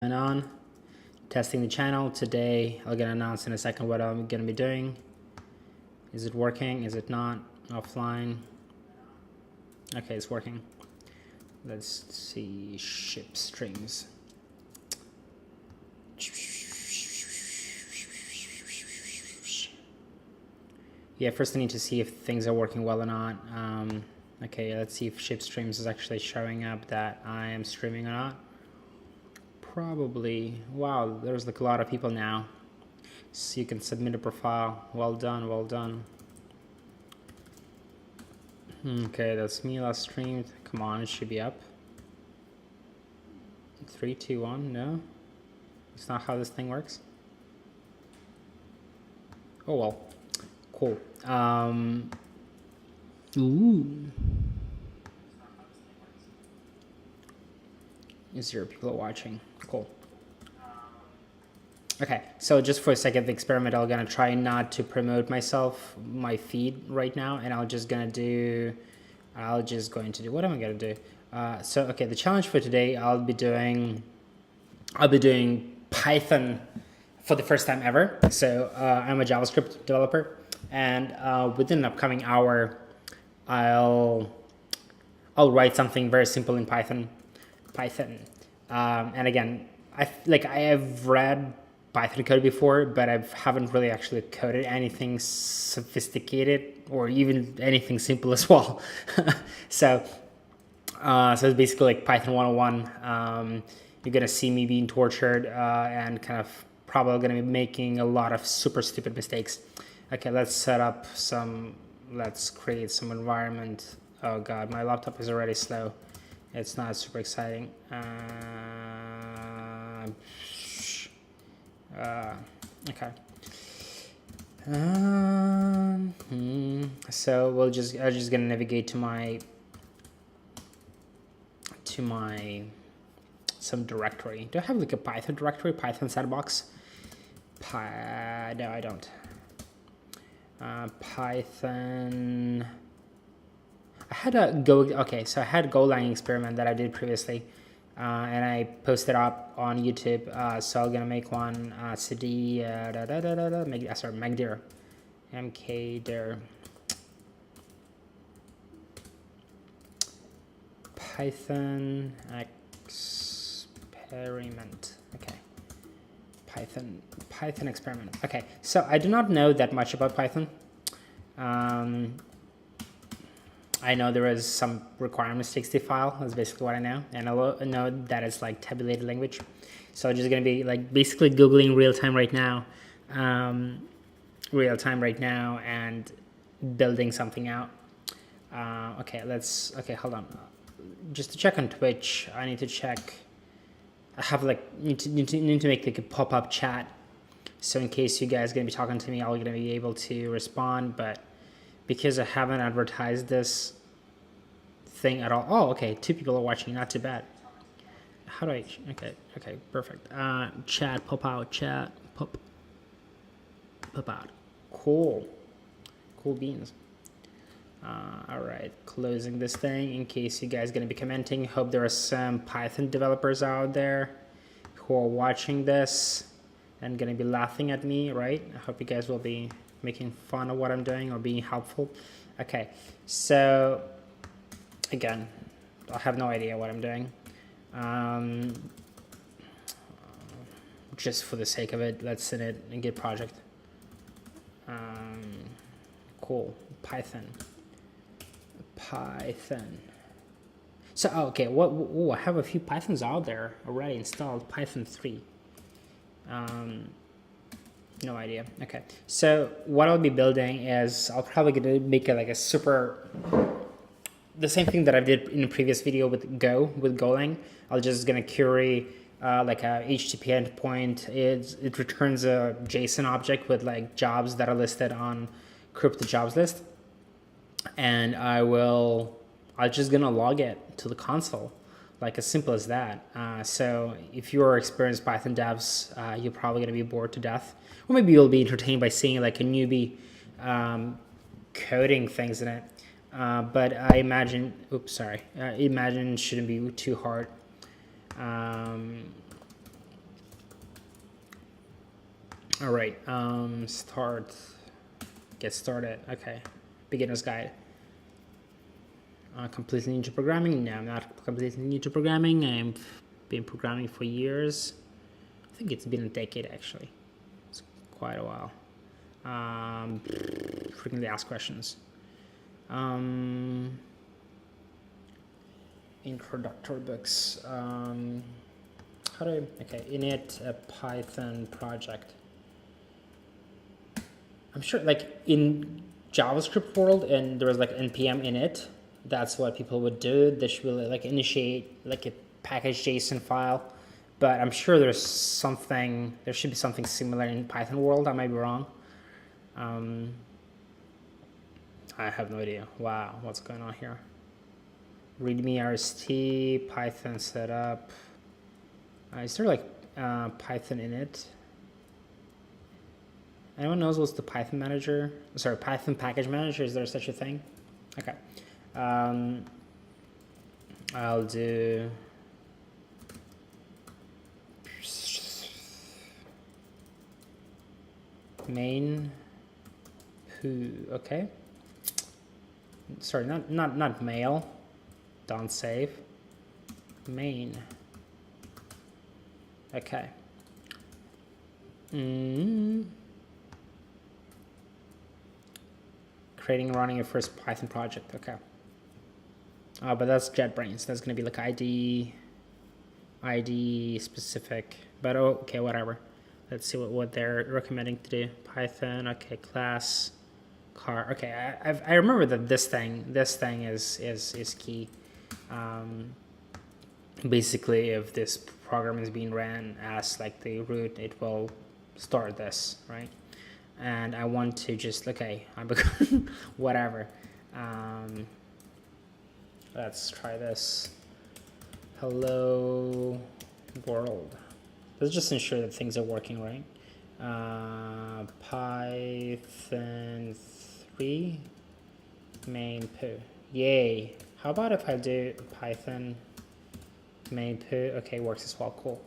On testing the channel today. I'm gonna announce in a second what I'm gonna be doing. Is it working? Is it not? Offline. Okay, it's working. Let's see. Ship streams. Yeah, first I need to see if things are working well or not. Okay, let's see if ship streams is actually showing up that I am streaming or not. Probably. Wow, there's like a lot of people now. So you can submit a profile. Well done, well done. Okay, that's me last streamed. Come on, it should be up. 3, 2, 1. No, it's not how this thing works. Oh well, cool. Ooh. 0 people watching. Cool. Okay, so just for a second, the experiment, I'm gonna try not to promote my feed right now, and I'm just going to do, what am I gonna do? So okay, the challenge for today, I'll be doing Python for the first time ever. So I'm a JavaScript developer, and within an upcoming hour, I'll write something very simple in Python. And again, I have read Python code before, but I haven't really actually coded anything sophisticated or even anything simple as well. So it's basically like Python 101. You're gonna see me being tortured and kind of probably gonna be making a lot of super stupid mistakes. Okay, let's create some environment. Oh God, my laptop is already slow. It's not super exciting. Okay. So I'm just gonna navigate to some directory. Do I have like a Python directory? Python sandbox? No, I don't. Python. I had a Golang experiment that I did previously, and I posted up on YouTube. So I'm gonna make one cd mkdir Python experiment. Okay, Python experiment. Okay, so I do not know that much about Python. I know there is some requirements txt file. That's basically what I know, and I know that it's like tabulated language. So I'm just gonna be like basically googling real time right now, and building something out. Okay, hold on. Just to check on Twitch, I need to check. I have like need to make like a pop-up chat, so in case you guys are gonna be talking to me, I'm gonna be able to respond, but because I haven't advertised this thing at all. Oh, okay, 2 people are watching, not too bad. How do I, okay, perfect. Chat, pop out, pop out. Cool beans. All right, closing this thing in case you guys are gonna be commenting. Hope there are some Python developers out there who are watching this and gonna be laughing at me, right? I hope you guys will be making fun of what I'm doing or being helpful. Okay, so again, I have no idea what I'm doing. Just for the sake of it, let's send it and git project. Cool, Python. So okay, I have a few Pythons out there already installed. Python 3. No idea. Okay, so what I'll be building is I'll probably gonna make it like the same thing that I did in the previous video with Golang. I'll just gonna query like a HTTP endpoint. It returns a JSON object with like jobs that are listed on crypto jobs list, and I'm just gonna log it to the console. Like as simple as that. So if you're experienced Python devs, you're probably gonna be bored to death, or maybe you'll be entertained by seeing like a newbie coding things in it. But I imagine, imagine it shouldn't be too hard. All right, get started. Okay, beginner's guide. Completely new to programming? No, I'm not completely new to programming. I've been programming for years. I think it's been a decade actually. It's quite a while. Frequently asked questions. Introductory books. How do I, okay, init a Python project. I'm sure like in JavaScript world and there was like npm init, that's what people would do. They should really like initiate like a package JSON file, but I'm sure there should be something similar in Python world. I might be wrong. I have no idea. Wow, what's going on here? README RST, Python setup. Is there like Python init? Anyone knows what's the Python manager? Sorry, Python package manager. Is there such a thing? Okay. I'll do main who. Okay. Sorry, not mail. Don't save. Main. Okay. Creating and running your first Python project. Okay. But that's JetBrains. That's gonna be like ID specific. But okay, whatever. Let's see what they're recommending to do. Python. Okay, class, car. Okay, I remember that this thing is key. Basically, if this program is being ran as like the root, it will start this, right? And I want to just, okay, whatever. Let's try this. Hello world. Let's just ensure that things are working right. Python 3 main poo. Yay. How about if I do Python main poo? Okay, works as well. Cool.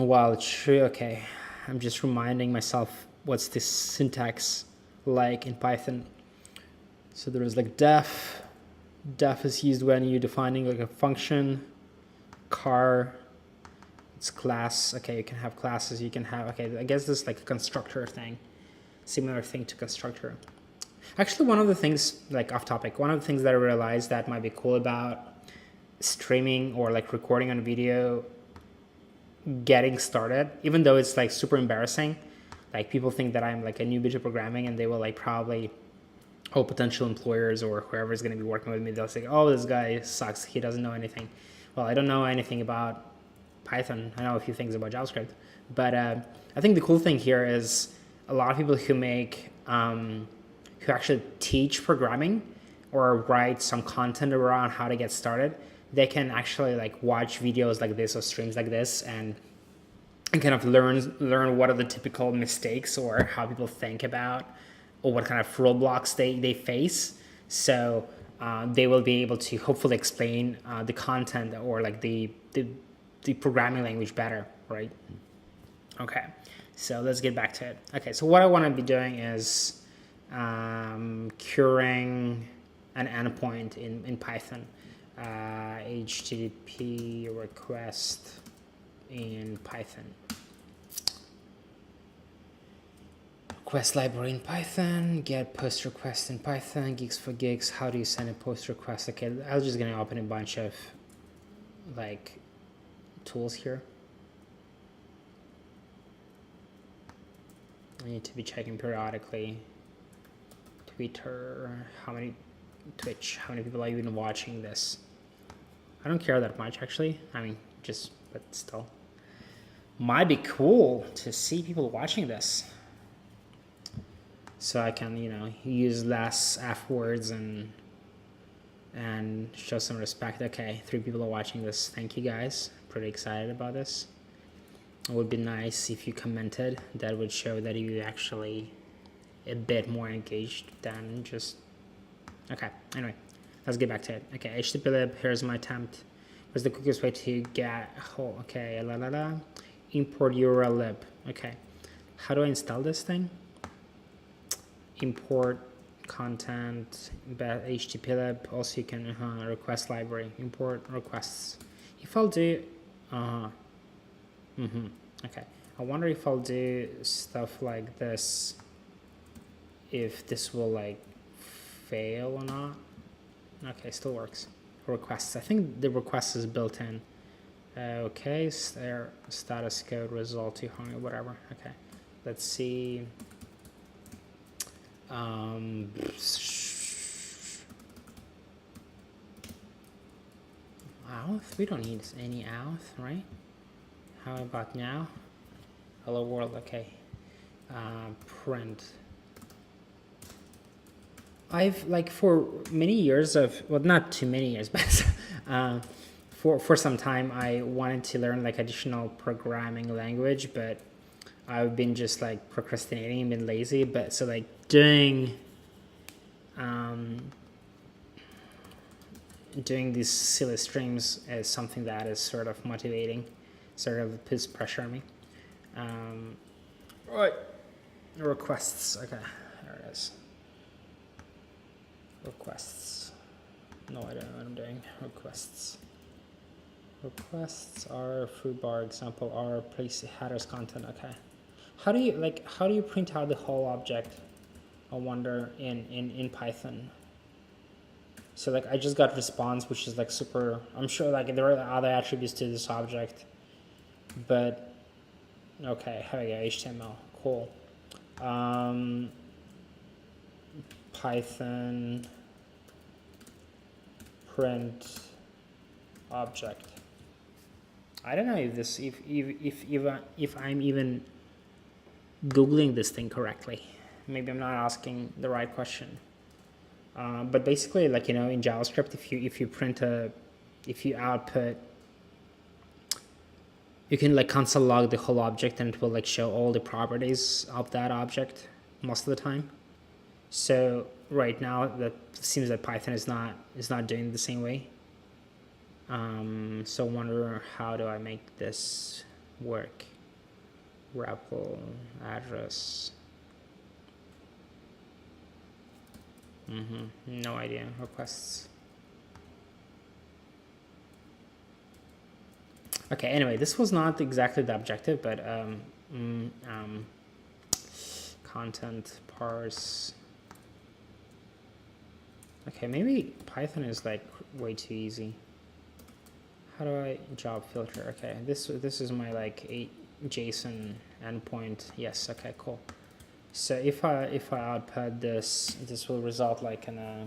Well, true. Okay. I'm just reminding myself what's this syntax like in Python. So there is like def. Def is used when you're defining like a function. Car, it's class. Okay, you can have classes. You can have, okay, I guess this is like a constructor thing. Similar thing to constructor. Actually, one of the things, like off topic, one of the things that I realized that might be cool about streaming or like recording on video getting started, even though it's like super embarrassing, like people think that I'm like a newbie to programming and they will like probably, potential employers or whoever is going to be working with me, they'll say, oh, this guy sucks, he doesn't know anything. Well, I don't know anything about Python. I know a few things about JavaScript, but I think the cool thing here is a lot of people who make who actually teach programming or write some content around how to get started, they can actually like watch videos like this or streams like this and kind of learn what are the typical mistakes or how people think about or what kind of roadblocks they face. So they will be able to hopefully explain the content or like the programming language better, right? Okay, so let's get back to it. Okay, so what I want to be doing is curing an endpoint in Python. HTTP request in Python. Request library in Python, get post request in Python, gigs for gigs. How do you send a post request? Okay, I'm just gonna open a bunch of like tools here. I need to be checking periodically. Twitter, Twitch, how many people are even watching this? I don't care that much actually. I mean, but still. Might be cool to see people watching this. So I can, use less F words and show some respect. Okay, 3 people are watching this. Thank you guys. Pretty excited about this. It would be nice if you commented. That would show that you actually a bit more engaged than just. Okay, anyway, let's get back to it. Okay, HTTP lib, here's my attempt. What's the quickest way to get okay, import URL lib. Okay, how do I install this thing? Import content, HTTP lib. Also, you can request library, import requests. If I'll do, okay. I wonder if I'll do stuff like this, if this will like fail or not. Okay, still works. Requests. I think the request is built in. Okay, there status code result 200, whatever. Okay, let's see. Auth? We don't need any auth, right? How about now? Hello world. Okay. Print. I've like for many years of, well, not too many years, but for some time I wanted to learn like additional programming language, but I've been just like procrastinating and been lazy. But so like doing these silly streams is something that is sort of motivating, sort of puts pressure on me. Right, requests. Okay, there it is. Requests. No idea what I'm doing. Requests. Requests are food bar example are place headers content. Okay. How do you print out the whole object? I wonder in Python. So like I just got response, which is like super. I'm sure like there are other attributes to this object, but okay. Here we go. HTML. Cool. Python print object. I don't know if this if I'm even Googling this thing correctly. Maybe I'm not asking the right question. But basically, like, you know, in JavaScript, if you output, you can like console log the whole object and it will like show all the properties of that object most of the time. So right now, that seems that Python is not doing the same way. So I wonder, how do I make this work? REPL address. No idea. Requests. Okay, anyway, this was not exactly the objective, but content parse. Okay, maybe Python is like way too easy. How do I job filter? Okay, this is my like JSON endpoint. Yes. Okay. Cool. So if I output this will result like in a.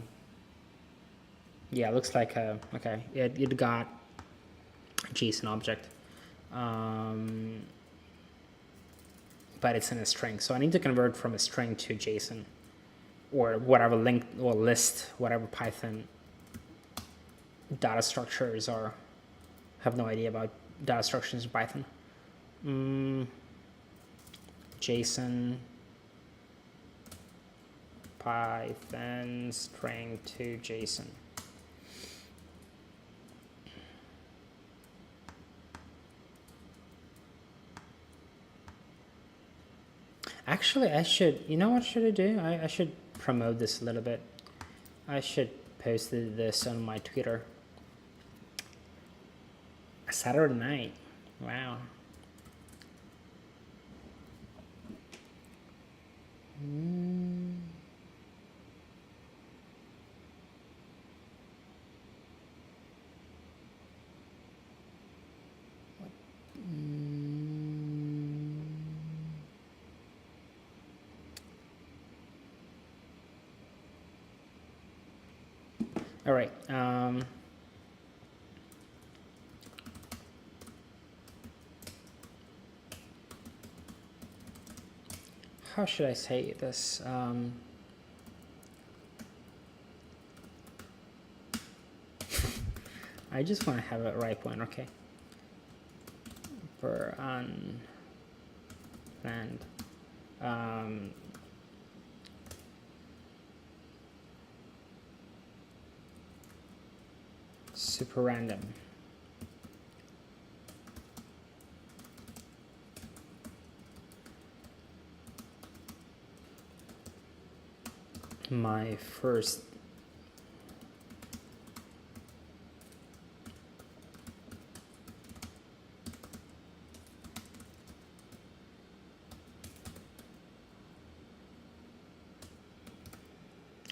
Yeah, it looks like a. Okay. It got a JSON object, but it's in a string. So I need to convert from a string to JSON, or whatever link or list, whatever Python data structures are. Have no idea about data structures in Python. JSON Python string to JSON. Actually, I should, you know what should I do? I should promote this a little bit. I should post this on my Twitter. Saturday night. Wow. All right. How should I say this? I just want to have a right one. Okay. For unplanned. Super random. my first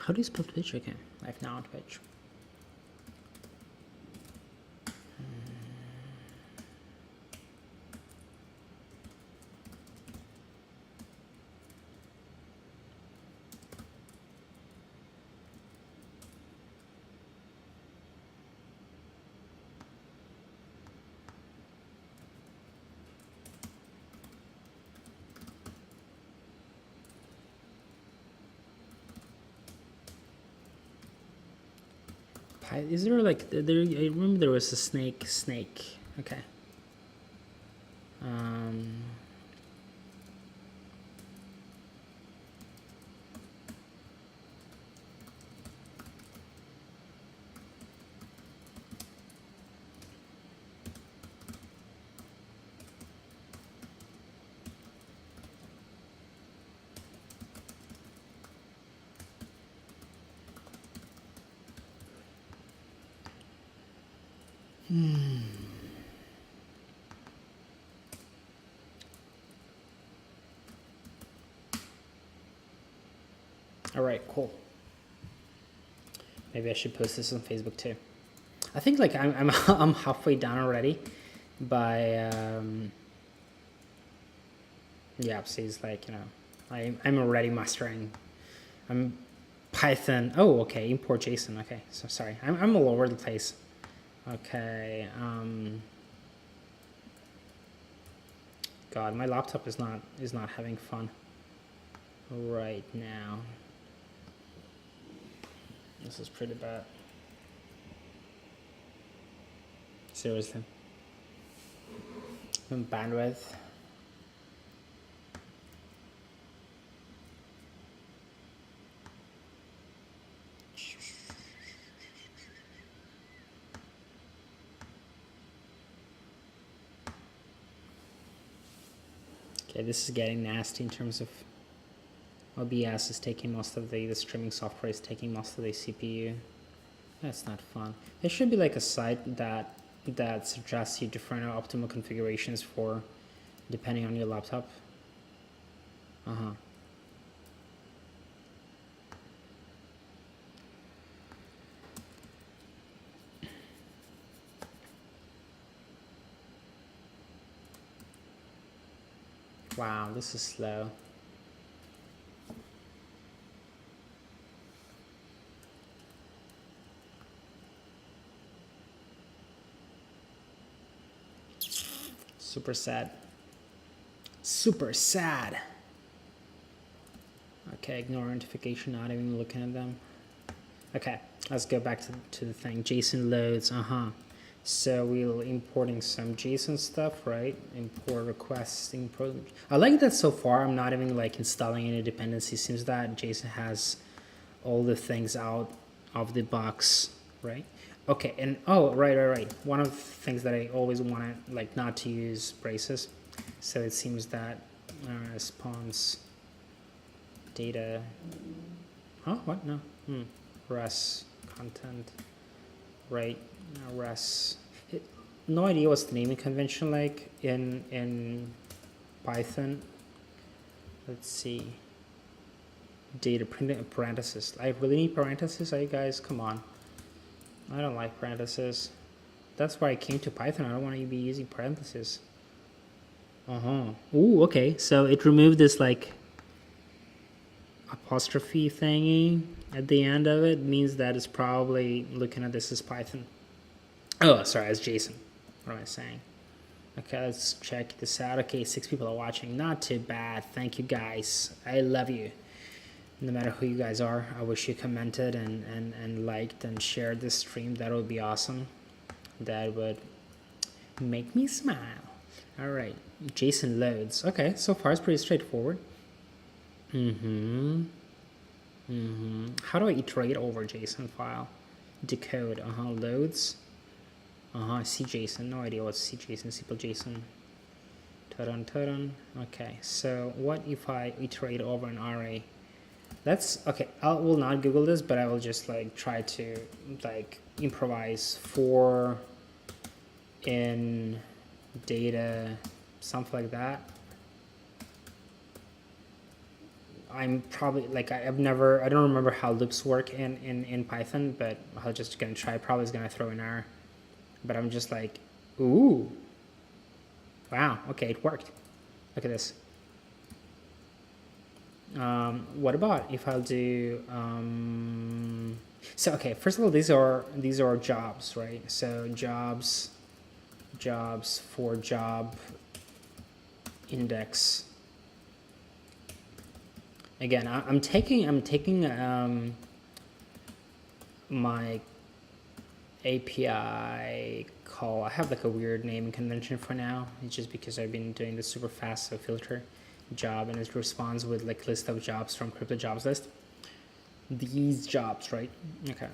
how do you spell Twitch again? Live now on Twitch. Is there like there? I remember there was a snake. Okay. All right, cool. Maybe I should post this on Facebook too. I think like I'm I'm halfway done already. By yeah, so it's like, you know, I'm already mastering. I'm Python. Oh, okay. Import JSON. Okay, so sorry. I'm all over the place. Okay. God, my laptop is not having fun right now. This is pretty bad. Seriously. Bandwidth. Okay, this is getting nasty in terms of OBS is taking most of the streaming software is taking most of the CPU. That's not fun. There should be like a site that suggests you different optimal configurations for depending on your laptop. Wow, this is slow. Super sad. Super sad. Okay, ignore notification, not even looking at them. Okay, let's go back to the thing. JSON loads, So we're importing some JSON stuff, right? Import requests, import. I like that so far. I'm not even like installing any dependencies. Seems that JSON has all the things out of the box, right? Okay, and oh, right. One of the things that I always wanted, like, not to use braces. So it seems that response data. Oh, what? No. Res content. Right. Res. No idea what's the naming convention like in Python. Let's see. Data printing parentheses. I really need parentheses. Are you guys? Come on. I don't like parentheses. That's why I came to Python. I don't want to be using parentheses. Ooh, okay. So it removed this like apostrophe thingy at the end of it. Means that it's probably looking at this as Python. Oh, sorry, as JSON. What am I saying? Okay, let's check this out. Okay, 6 people are watching. Not too bad. Thank you guys. I love you. No matter who you guys are, I wish you commented and liked and shared this stream. That would be awesome. That would make me smile. All right, JSON loads. Okay, so far it's pretty straightforward. How do I iterate over JSON file? Decode. Loads. CJSON. No idea what's CJSON. CJSON. Okay, so what if I iterate over an array? Let's, okay, I will not Google this, but I will just like try to like improvise for in data, something like that. I'm probably like, I don't remember how loops work in Python, but I'm just gonna try. Probably is gonna throw an error, but I'm just like, ooh, wow, okay, it worked. Look at this. What about if I'll do, so okay, first of all, these are jobs, right? So jobs for job index. Again, I'm taking my API call. I have like a weird naming convention for now. It's just because I've been doing this super fast, so filter job, and it responds with like list of jobs from crypto jobs list. These jobs, right? Okay.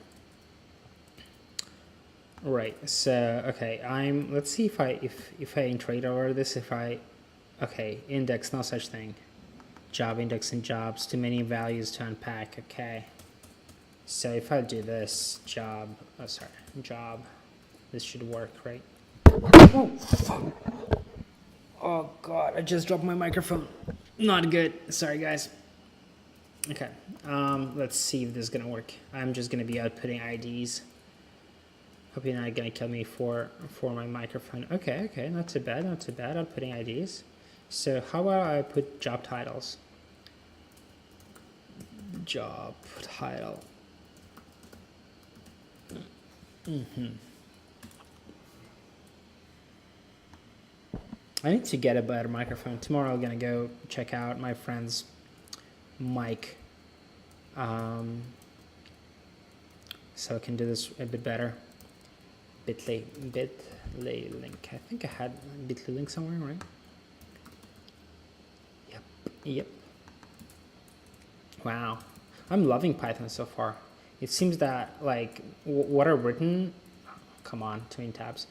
Right. So okay, let's see if I iterate over this. Okay, index, no such thing. Job index and jobs, too many values to unpack. Okay. So if I do this job, this should work, right? Oh God, I just dropped my microphone. Not good. Sorry, guys. Okay. Let's see if this is gonna work. I'm just gonna be outputting IDs. Hope you're not gonna kill me for my microphone. Okay, not too bad. Outputting IDs. So how about I put job titles? Job title. I need to get a better microphone. Tomorrow I'm gonna go check out my friend's mic, so I can do this a bit better. Bitly link. I think I had Bitly link somewhere, right? Yep. Wow, I'm loving Python so far. It seems that like what I've written, come on, too many tabs.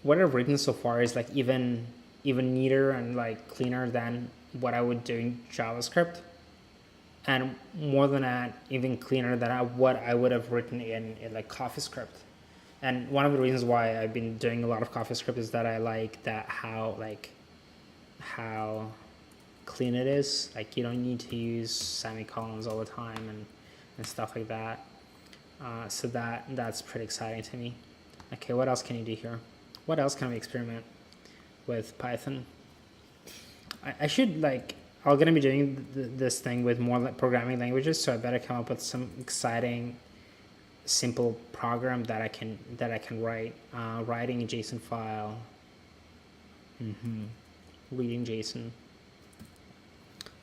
What I've written so far is like even neater and like cleaner than what I would do in JavaScript, and more than that, even cleaner than what I would have written in like CoffeeScript. And one of the reasons why I've been doing a lot of CoffeeScript is that I like that how clean it is. Like you don't need to use semicolons all the time and stuff like that. So that's pretty exciting to me. Okay, what else can you do here? What else can we experiment with Python? I should like, I'm gonna be doing this thing with more programming languages, so I better come up with some exciting, simple program that I can write. Writing a JSON file, reading JSON.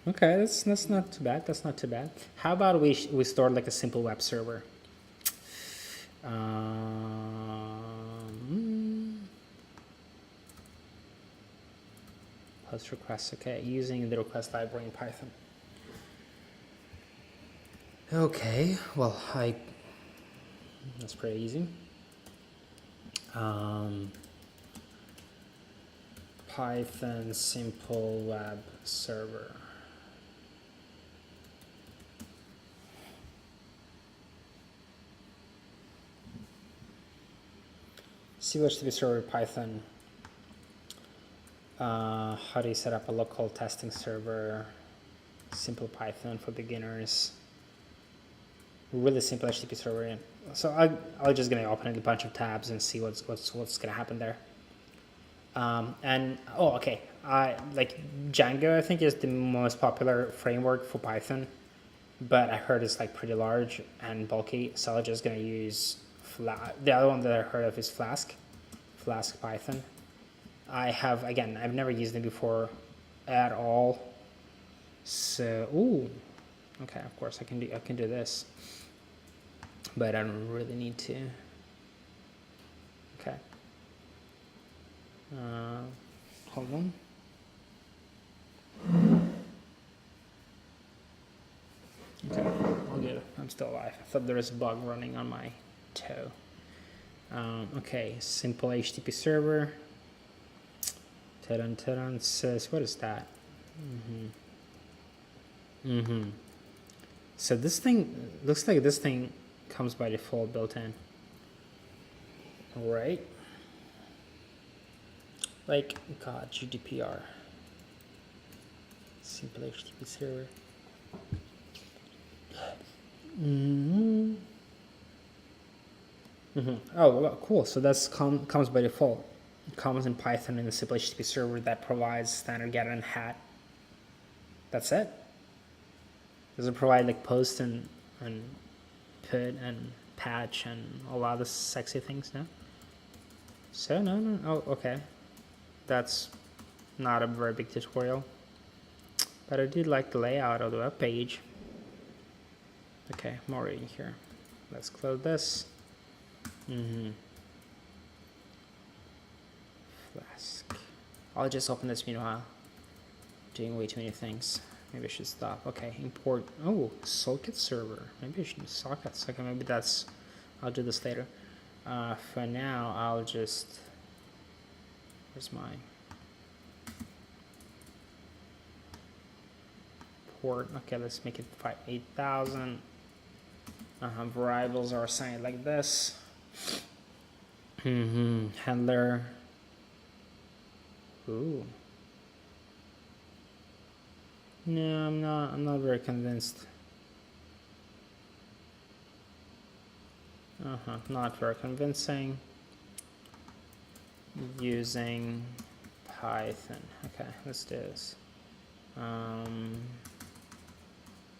Okay, that's not too bad. That's not too bad. How about we start like a simple web server? Post requests. Okay, using the request library in Python. Okay, well, that's pretty easy. Python simple web server. CLHTTP server Python. How do you set up a local testing server? Simple Python for beginners. Really simple HTTP server. Yeah. So I'm just gonna open a bunch of tabs and see what's gonna happen there. And okay, like Django I think is the most popular framework for Python, but I heard it's like pretty large and bulky, so I'm just gonna use the other one that I heard of is Flask Python. I've never used it before at all. So okay, of course I can do this, but I don't really need to. Okay. Hold on. Okay, all good. I'm still alive. I thought there was a bug running on my toe. Okay, simple HTTP server. Says, what is that? So this thing looks like this thing comes by default built in. All right. Like, God, GDPR. Simple HTTP server. Oh, well, cool. So that's comes by default. It comes in Python in the simple HTTP server that provides standard get and hat. That's it. Does it provide like post and put and patch and a lot of sexy things? No. So no. Oh, okay. That's not a very big tutorial, but I did like the layout of the web page. Okay, more reading here. Let's close this. Flask. I'll just open this meanwhile. Doing way too many things. Maybe I should stop. Okay, import. Oh, socket server. Maybe I should use sockets. Okay, maybe that's. I'll do this later. For now, I'll just. Where's my port? Okay, let's make it 8000. Variables are assigned like this. Handler. Ooh. No, I'm not very convinced. Not very convincing. Using Python. Okay, let's do this.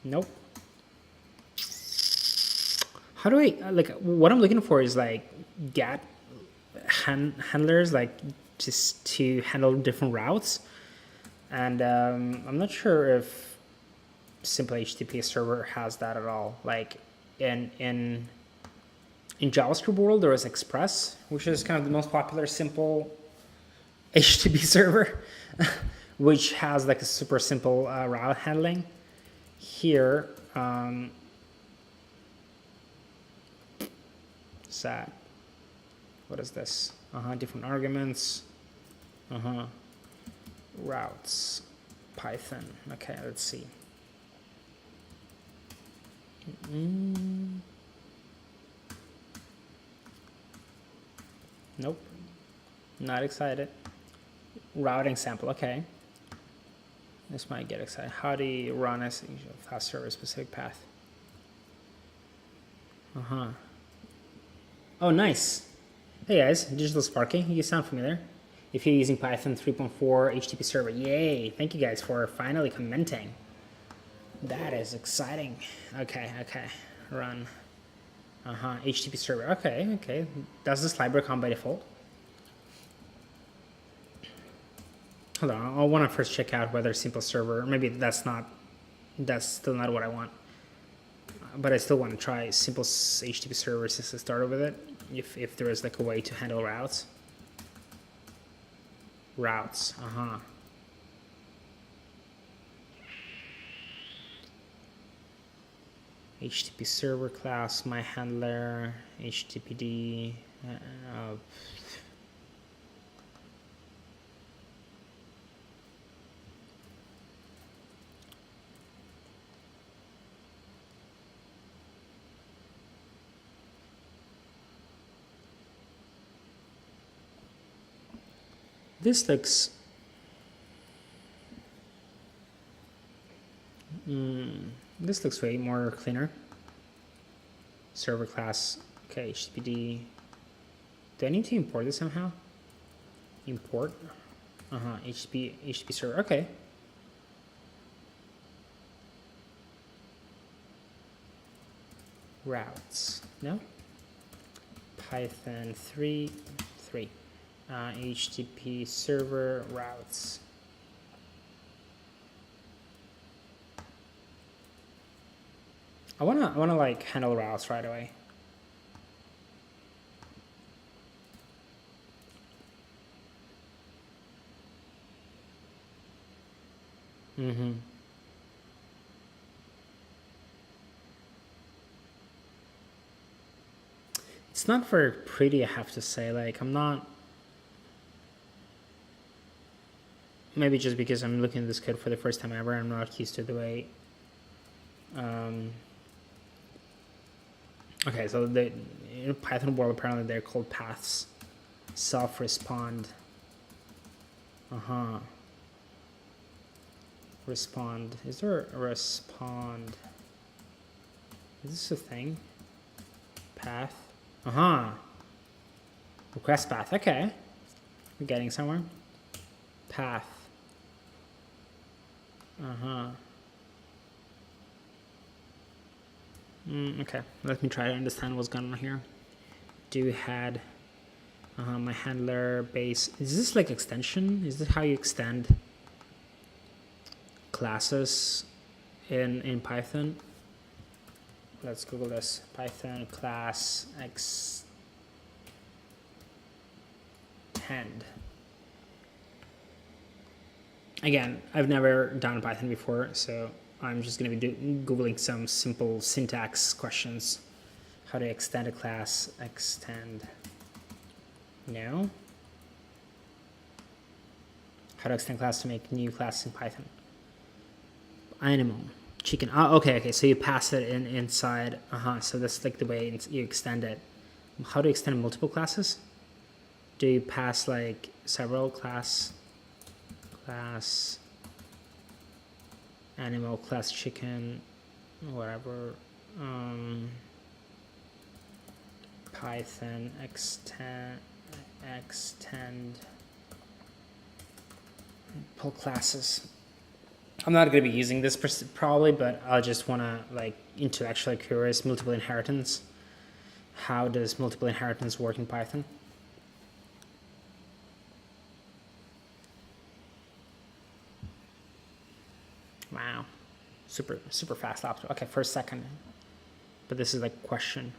Nope. How do I, like, what I'm looking for is like get handlers, like just to handle different routes. And I'm not sure if simple HTTP server has that at all. Like in JavaScript world, there is Express, which is kind of the most popular simple HTTP server, which has like a super simple route handling. Here, SAT. What is this? Different arguments. Routes. Python. Okay, let's see. Nope. Not excited. Routing sample. Okay. This might get excited. How do you run a fast server specific path? Oh, nice. Hey guys, Digital Sparky, you sound familiar. If you're using Python 3.4 HTTP server, yay! Thank you guys for finally commenting. That is exciting. Okay, run. HTTP server. Okay. Does this library come by default? Hold on, I want to first check out whether simple server. Maybe that's still not what I want. But I still want to try simple HTTP server since I started with it. If there is like a way to handle routes. Routes. HTTP server class, my handler, HTTPD. This looks. This looks way more cleaner. Server class. Okay, HTTPD. Do I need to import this somehow? Import. HTTP server. Okay. Routes. No. Python 3. HTTP server routes. I wanna like handle routes right away. It's not very pretty, I have to say. Like, I'm not. Maybe just because I'm looking at this code for the first time ever, I'm not used to the way Okay, so in Python world apparently they're called paths. Self-respond. Respond. Is there a respond? Is this a thing? Path. Request path. Okay. We're getting somewhere. Path. Okay. Let me try to understand what's going on here. Do had my handler base. Is this like extension? Is this how you extend classes in Python? Let's Google this. Python class extend. Again, I've never done Python before, so I'm just going to be Googling some simple syntax questions. How to extend a class, extend. No. How to extend class to make new class in Python. Animal, chicken. Oh, okay. So you pass it inside. So that's like the way you extend it. How to extend multiple classes? Do you pass like several class, animal, class chicken, whatever. Python extend pull classes. I'm not going to be using this probably, but I just want to like intellectually curious. Multiple inheritance. How does multiple inheritance work in Python? Wow, super fast laptop. Okay, for a second, but this is like question.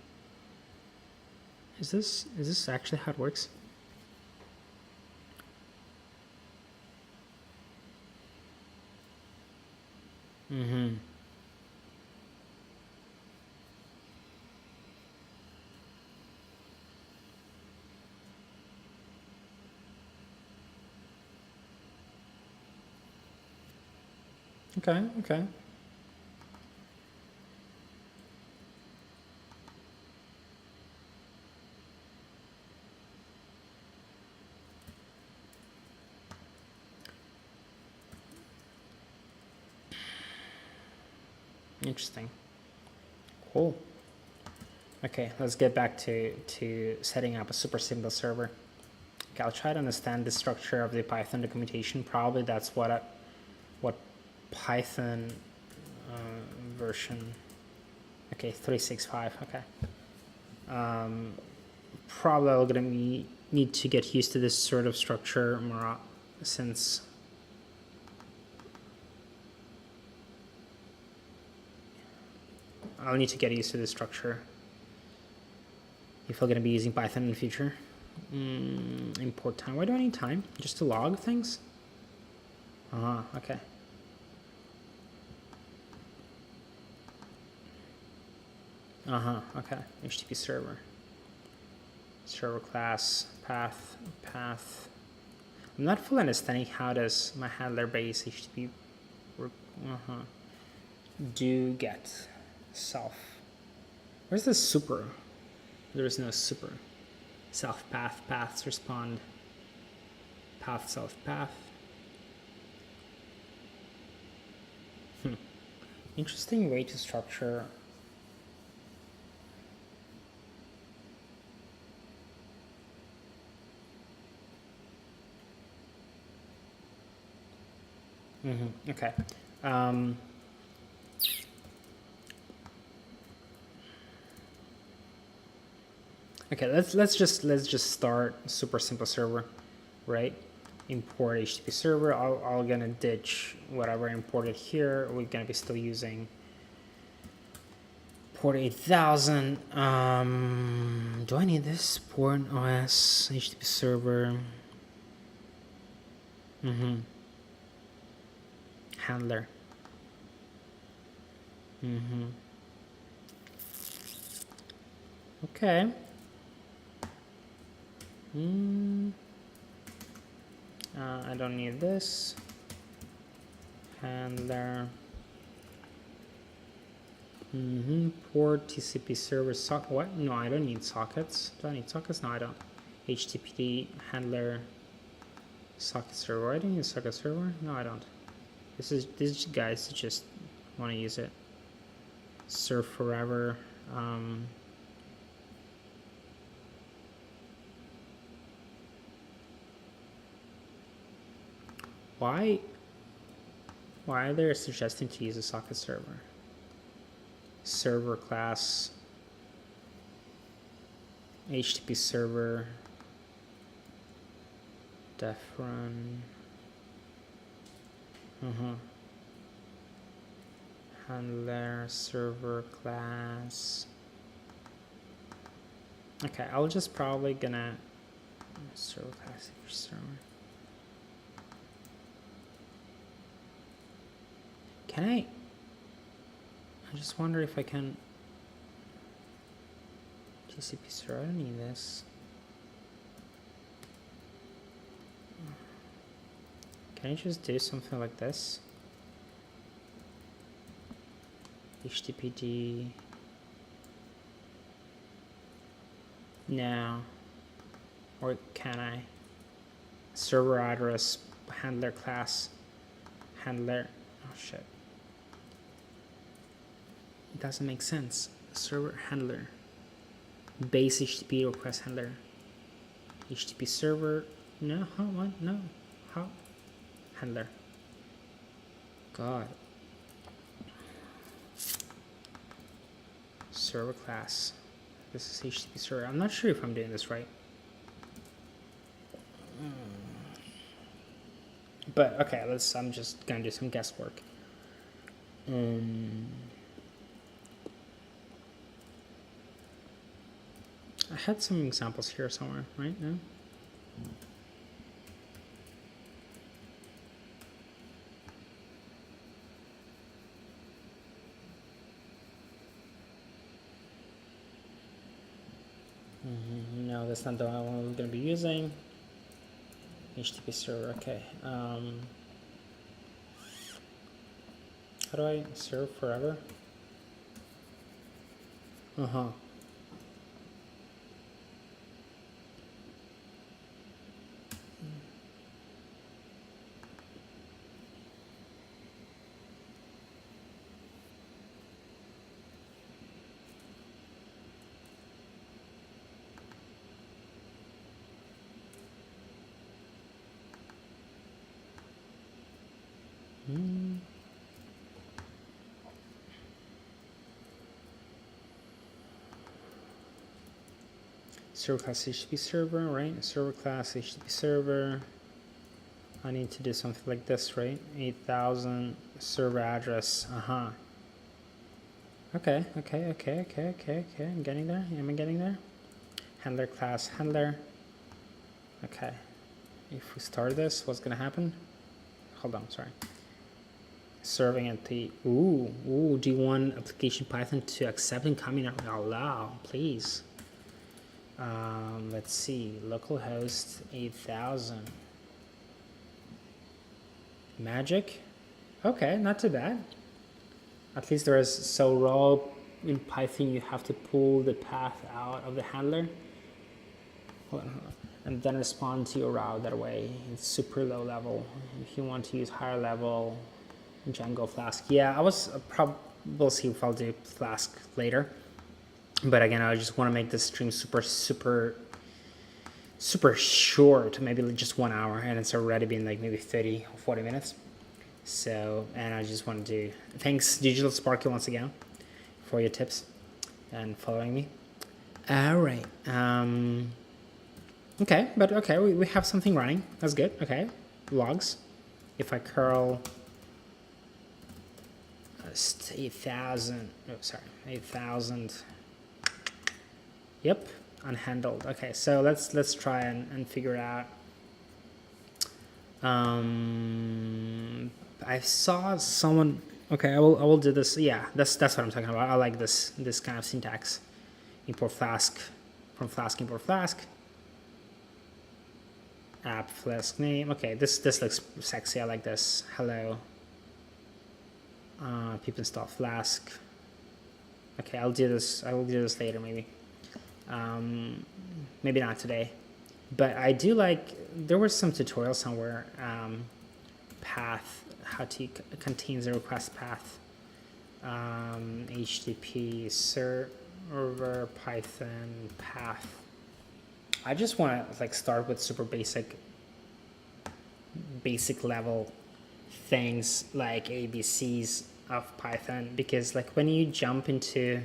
Is this actually how it works? Okay. Interesting. Cool. Okay, let's get back to setting up a super simple server. Okay, I'll try to understand the structure of the Python documentation. Probably that's what Python version. Okay, 365. Okay. Probably I'm gonna need to get used to this sort of structure more since. I'll need to get used to this structure if I'm going to be using Python in the future. Import time. Why do I need time? Just to log things? Okay. Okay. HTTP server. Server class, path. I'm not fully understanding how does my handler base HTTP work. Do get self. Where's the super? There is no super. Self path, paths respond. Path, self path. Interesting way to structure. Okay. Okay, let's just start super simple server, right? Import HTTP server. I'm gonna ditch whatever I imported here. We're gonna be still using port 8000. Do I need this? Port OS HTTP server. Handler. Okay. I don't need this. Handler. Port TCP server socket. What? No, I don't need sockets. Do I need sockets? No, I don't. HTTP handler socket server. I don't need a socket server. No, I don't. These guys just want to use it. Serve forever. Why are they suggesting to use a socket server? Server class, HTTP server, def run, handler, server class. Okay, I'll just probably gonna server class server. Can I just wonder if I can TCP server. I don't need this. Can I just do something like this? HTTPD. No. Or can I? Server address, handler class, handler. Oh shit. It doesn't make sense. Server handler. Base HTTP request handler. HTTP server. No, how? What? No. How? Handler. God. Server class. This is HTTP server. I'm not sure if I'm doing this right. But okay, I'm just gonna do some guesswork. I had some examples here somewhere, right? No? No, that's not the one we're going to be using. HTTP server, okay. How do I serve forever? Server class HTTP server, right? Server class HTTP server. I need to do something like this, right? 8,000 server address. Okay. I'm getting there. Am I getting there? Handler class handler. Okay. If we start this, what's gonna happen? Hold on, sorry. Serving at the do you want application Python to accept incoming or allow, please? Let's see, localhost 8,000. Magic. Okay, not too bad. At least there is, so raw in Python you have to pull the path out of the handler. Hold on. And then respond to your route that way. It's super low level. If you want to use higher level, Django Flask. Yeah, we'll see if I'll do Flask later. But again, I just want to make this stream super short, maybe just 1 hour, and it's already been like maybe 30 or 40 minutes. So, and I just want to do, thanks Digital Sparky once again for your tips and following me. All right. Okay, but okay, we have something running. That's good. Okay, logs. If I curl 8,000, oh, sorry, 8,000. Yep, unhandled. Okay, so let's try and figure it out. I saw someone. Okay, I will do this. Yeah, that's what I'm talking about. I like this kind of syntax. Import Flask from Flask, import Flask. App Flask name. Okay, this looks sexy. I like this. Hello. Pip install Flask. Okay, I'll do this. I will do this later, maybe. Maybe not today. But I do like, there was some tutorial somewhere, path, how to contains a request path, HTTP server Python path. I just want to like start with super basic level things like ABCs of Python, because like when you jump into,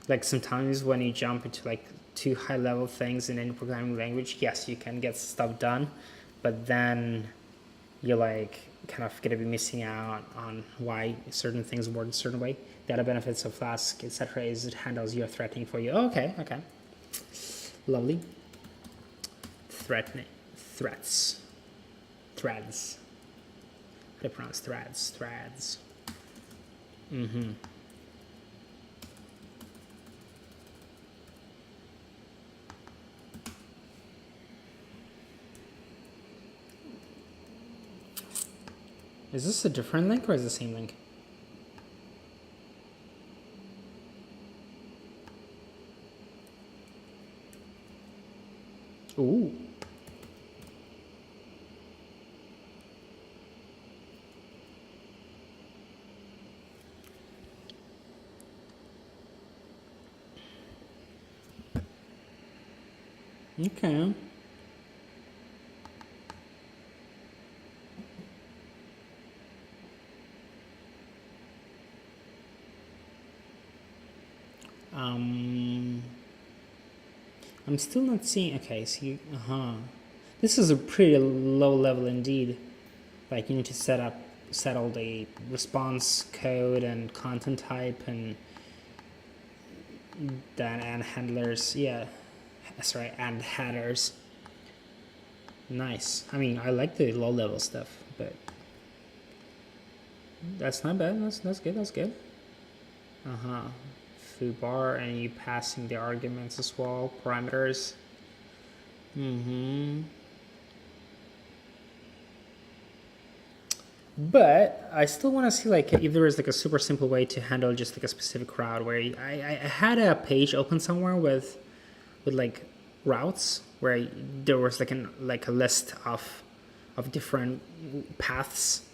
like sometimes when you jump into like too high level things in any programming language, yes, you can get stuff done, but then you're like kind of gonna be missing out on why certain things work a certain way. The other benefits of Flask, etc., is it handles your threading for you. Oh, okay, lovely. Threads. How do you pronounce threads? Is this a different link or is it the same link? Ooh. Okay. I'm still not seeing. Okay, so you, this is a pretty low level indeed. Like you need to set all the response code and content type and then and handlers. Yeah, sorry, and headers. Nice. I mean, I like the low level stuff, but that's not bad. That's good. That's good. Foo bar, and you passing the arguments as well, parameters. But I still want to see like if there is like a super simple way to handle just like a specific route where I had a page open somewhere with like routes where there was like a list of different paths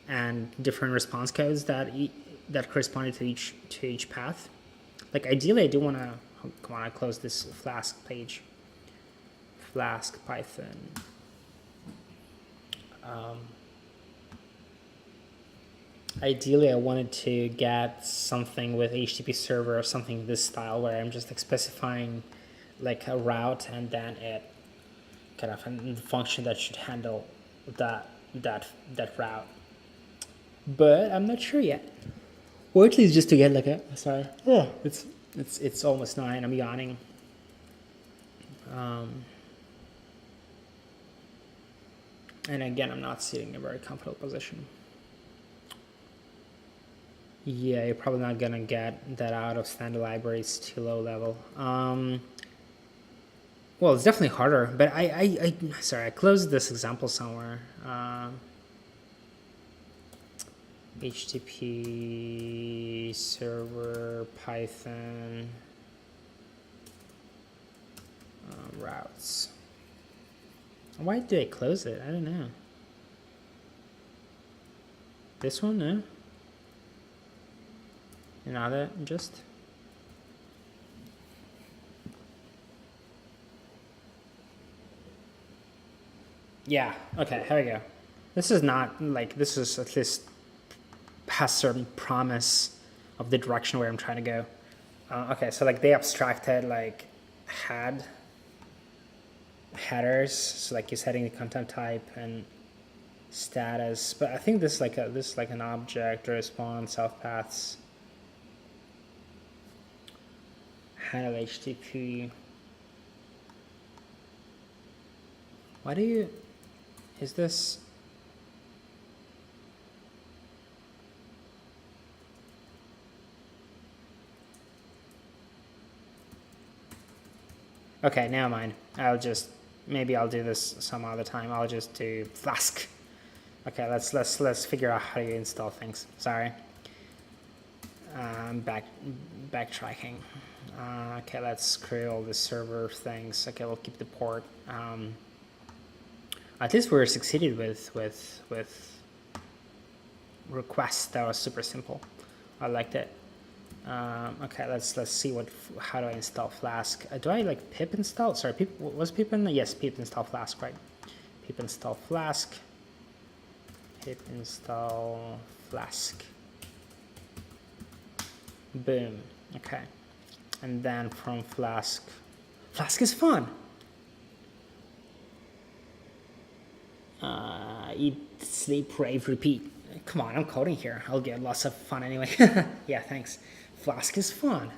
and different response codes that corresponded to each path. Like ideally, I do want to. Oh, come on, I close this Flask page. Flask Python. Ideally, I wanted to get something with HTTP server or something this style where I'm just like specifying like a route and then it kind of a function that should handle that route. But I'm not sure yet. Or at least just to get like a, sorry, oh, it's almost 9, I'm yawning. And again, I'm not sitting in a very comfortable position. Yeah, you're probably not gonna get that out of standard libraries too low level. Well, it's definitely harder, but I closed this example somewhere. HTTP server Python routes. Why did I close it? I don't know. This one, no? Another, just. Yeah, okay, here we go. This is not, like, this is at least has certain promise of the direction where I'm trying to go. Okay, so like they abstracted like headers, so like you're setting the content type and status, but I think this is like an object, response, self paths, handle HTTP. Why do you, is this? Okay, never mind. Maybe I'll do this some other time. I'll just do Flask. Okay, let's figure out how to install things. Sorry. backtracking. Okay, let's create all the server things. Okay, we'll keep the port. At least we're succeeded with requests. That was super simple. I liked it. Okay, let's see how do I install Flask? Do I like pip install? Sorry, was pip in? Yes, pip install Flask, right? Pip install Flask. Pip install Flask. Boom. Okay, and then from Flask. Flask is fun. Eat, sleep, rave, repeat. Come on, I'm coding here. I'll get lots of fun anyway. Yeah, thanks. Flask is fun.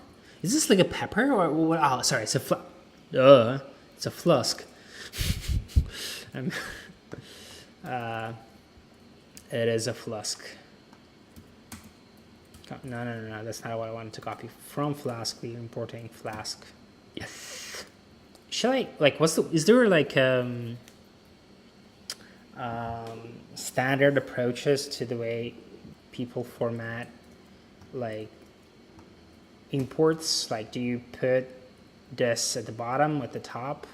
Is this like a pepper or what? Oh, sorry, it's a it's a flusk. It is a flusk. No, that's not what I wanted to copy. From Flask, we're importing Flask. Yes. Shall I, like, is there like, standard approaches to the way people format like imports? Like, do you put this at the bottom, at the top,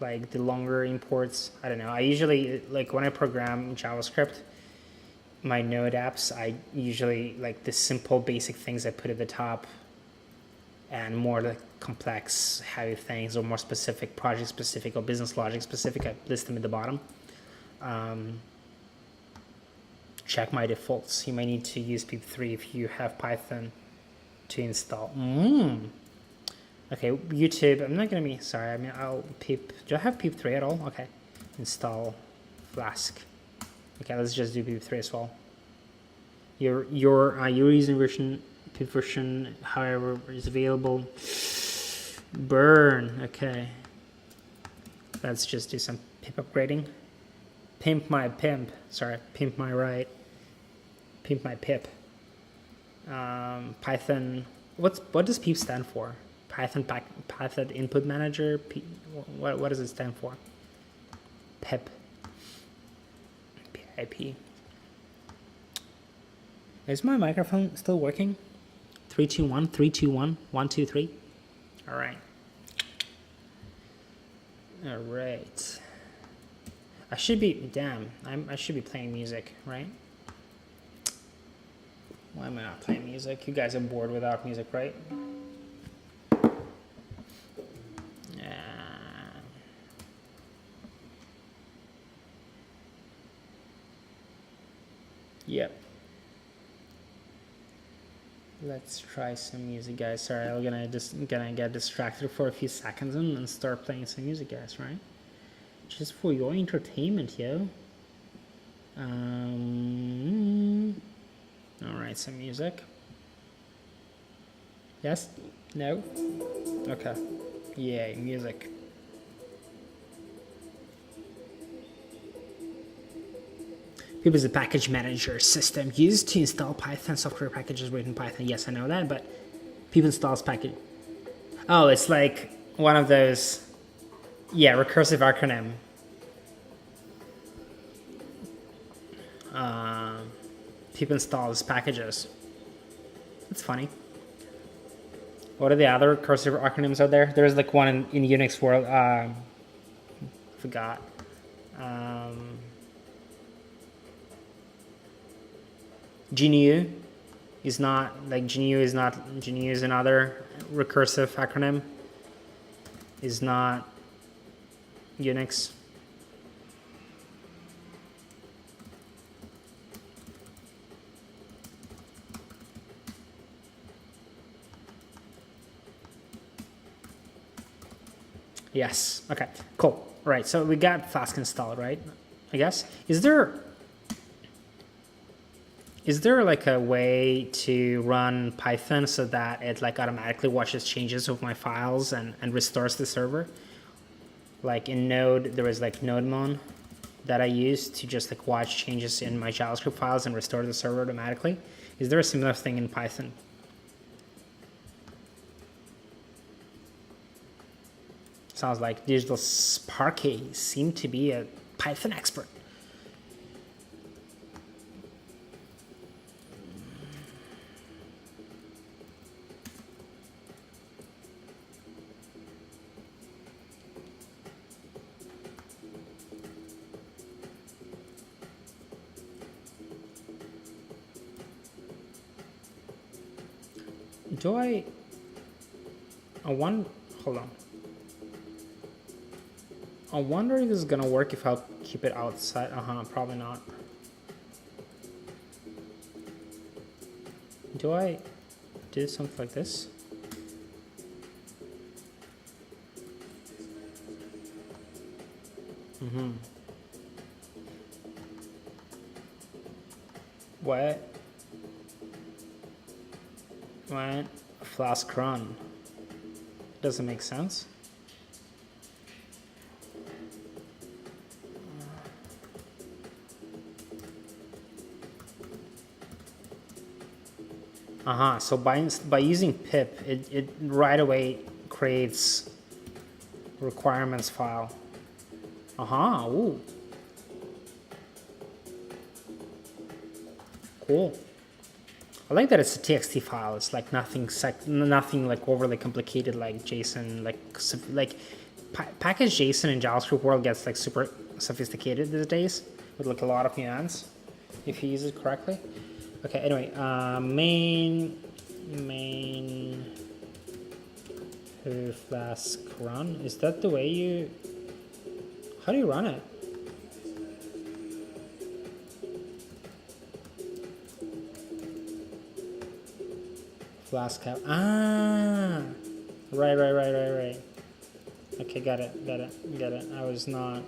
like the longer imports? I don't know. I usually, like, when I program JavaScript, my Node apps, I usually like the simple basic things I put at the top, and more like complex heavy things or more specific, project specific or business logic specific, I list them at the bottom. Check my defaults. You might need to use pip3 if you have Python to install. Okay, YouTube, I'm not gonna be, sorry, I mean, do I have pip3 at all? Okay, install Flask. Okay, let's just do pip3 as well. Your using pip version, however, is available. Burn, okay. Let's just do some pip upgrading. Pimp my pimp, sorry, pimp my right, pimp my pip. Python, what does pip stand for? Python input manager, what does it stand for? Pip, PIP. Is my microphone still working? 3, 2, 1, 3, 2, 1, 1, 2, 3. All right. All right. I should be, I should be playing music, right? Why am I not playing music? You guys are bored without music, right? Yep. Let's try some music, guys. Sorry, I'm gonna get distracted for a few seconds and start playing some music, guys, right? Just for your entertainment, yo. All right, some music. Yes? No? Okay. Yay, music. Pip is a package manager system used to install Python software packages written in Python. Yes, I know that, but Pip installs package. Oh, it's like one of those, yeah, recursive acronym. Pip installs packages. That's funny. What are the other recursive acronyms out there? There's like one in Unix world. Forgot. GNU is not, like, GNU is another recursive acronym. Is not Unix. Yes. Okay. Cool. Right. So we got Flask installed, right? I guess. Is there like a way to run Python so that it like automatically watches changes of my files and restores the server? Like in Node, there is like NodeMon that I use to just like watch changes in my JavaScript files and restore the server automatically. Is there a similar thing in Python? Sounds like Digital Sparky seemed to be a Python expert. Do I want, hold on. I wonder if this is gonna work if I'll keep it outside. Probably not. Do I do something like this? What? What? Flask run. Doesn't make sense. So by using pip, it right away creates requirements file. Ooh. Cool. I like that it's a TXT file. It's like nothing like overly complicated like JSON, like package JSON in JavaScript world gets like super sophisticated these days with like a lot of nuance if you use it correctly. Okay, anyway, main Flask run. Is that the way you, how do you run it? Flask app. Right. Okay, got it. I was not.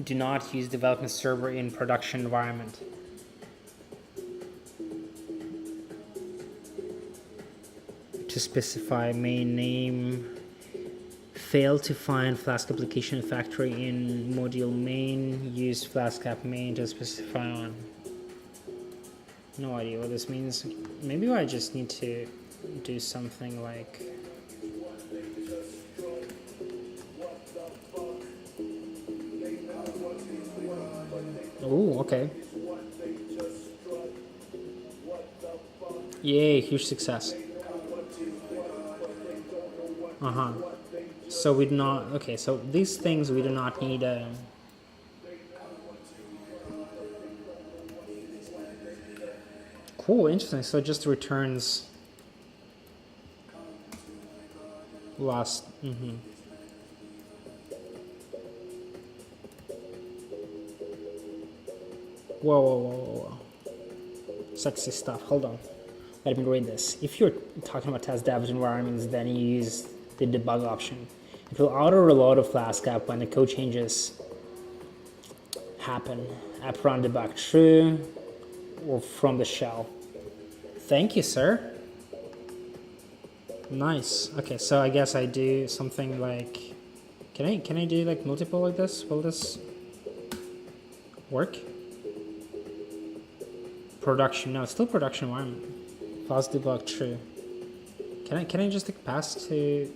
Do not use development server in production environment. To specify main name. Fail to find Flask application factory in module main. Use Flask app main to specify on. No idea what this means. Maybe I just need to do something like. Oh, okay. Yay, huge success. So we do not, okay, so these things we do not need cool, interesting. So it just returns last, Whoa. Sexy stuff, hold on. Let me read this. If you're talking about test dev environments, then you use the debug option. It will auto-reload a Flask app when the code changes happen. App run debug true or from the shell. Thank you, sir. Nice. Okay, so I guess I do something like, can I do like multiple like this? Will this work? Production, no, it's still production environment. Flask debug true. Can I just like pass to?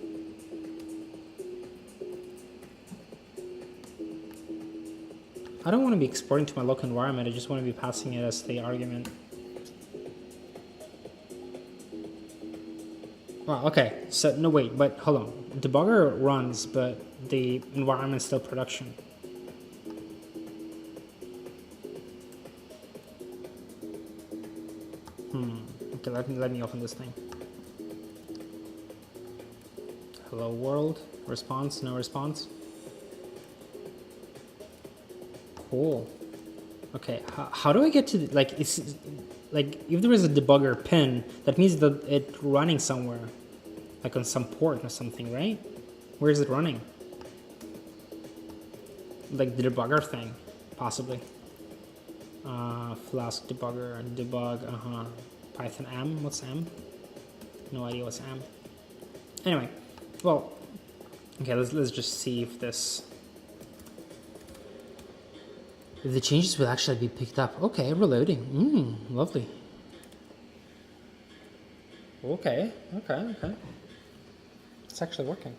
I don't want to be exporting to my local environment. I just want to be passing it as the argument. Oh, okay. So no, wait, but hold on. Debugger runs, but the environment's still production. Okay, let me open this thing. Hello world. Response? No response. Cool. Okay, how do I get to like it's like if there is a debugger pin, that means that it's running somewhere, like on some port or something, right? Where is it running? Like the debugger thing, possibly. Flask debugger debug. Python m. What's m? No idea what's m. Anyway, well, okay. Let's just see if this. If the changes will actually be picked up. Okay, reloading. Lovely. Okay. It's actually working.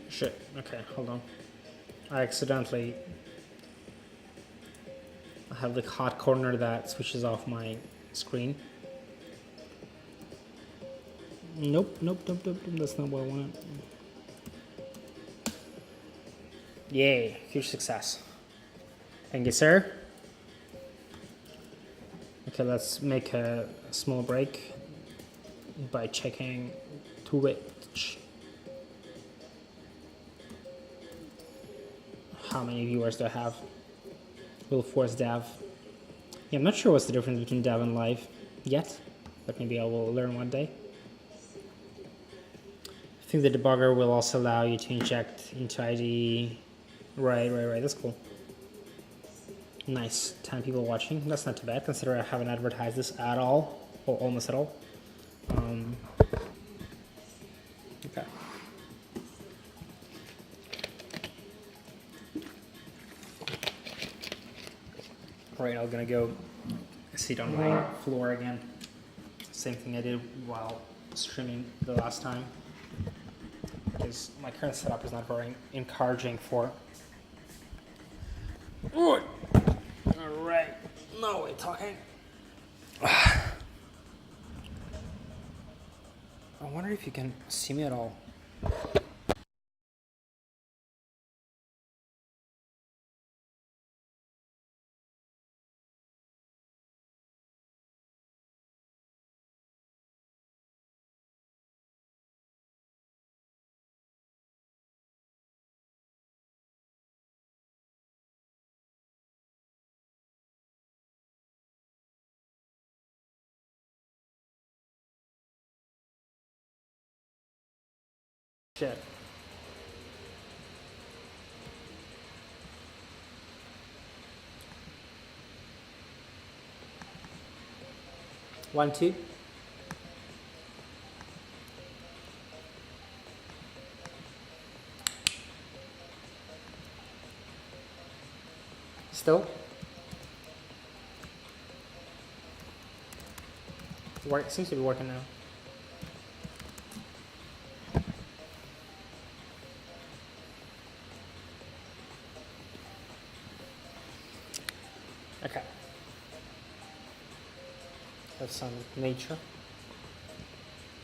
Shit. Okay, hold on. I accidentally have the hot corner that switches off my screen. Nope, that's not what I wanted. Yay, huge success. Thank you, sir. Okay, let's make a small break by checking Twitch. How many viewers do I have? Will force dev. Yeah, I'm not sure what's the difference between dev and live yet, but maybe I will learn one day. I think the debugger will also allow you to inject into ID. Right, that's cool. Nice, 10 people watching. That's not too bad, considering I haven't advertised this at all, or almost at all. Okay. Right, I'm gonna go sit on my floor again. Same thing I did while streaming the last time, because my current setup is not very encouraging for. All right, no way talking. I wonder if you can see me at all. Shit. One, two. Still? Work seems to be working now. Okay. That's some nature.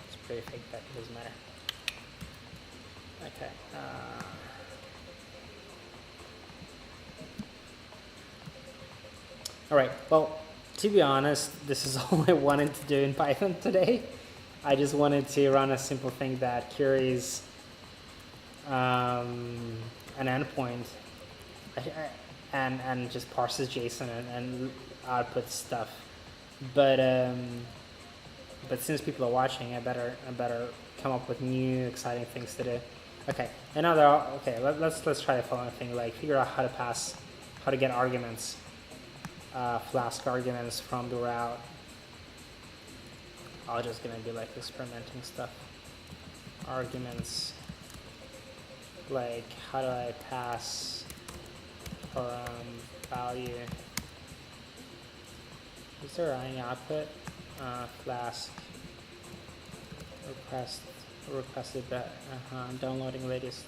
It's pretty fake, but it doesn't matter. Okay. All right. Well, to be honest, this is all I wanted to do in Python today. I just wanted to run a simple thing that queries an endpoint and just parses JSON and outputs stuff. But since people are watching, I better come up with new exciting things to do. Okay. Let's try the following thing. Like figure out how to get arguments. Flask arguments from the route. I'm just gonna be like experimenting stuff. Arguments, like how do I pass value? Is there any output? Flask requested that downloading latest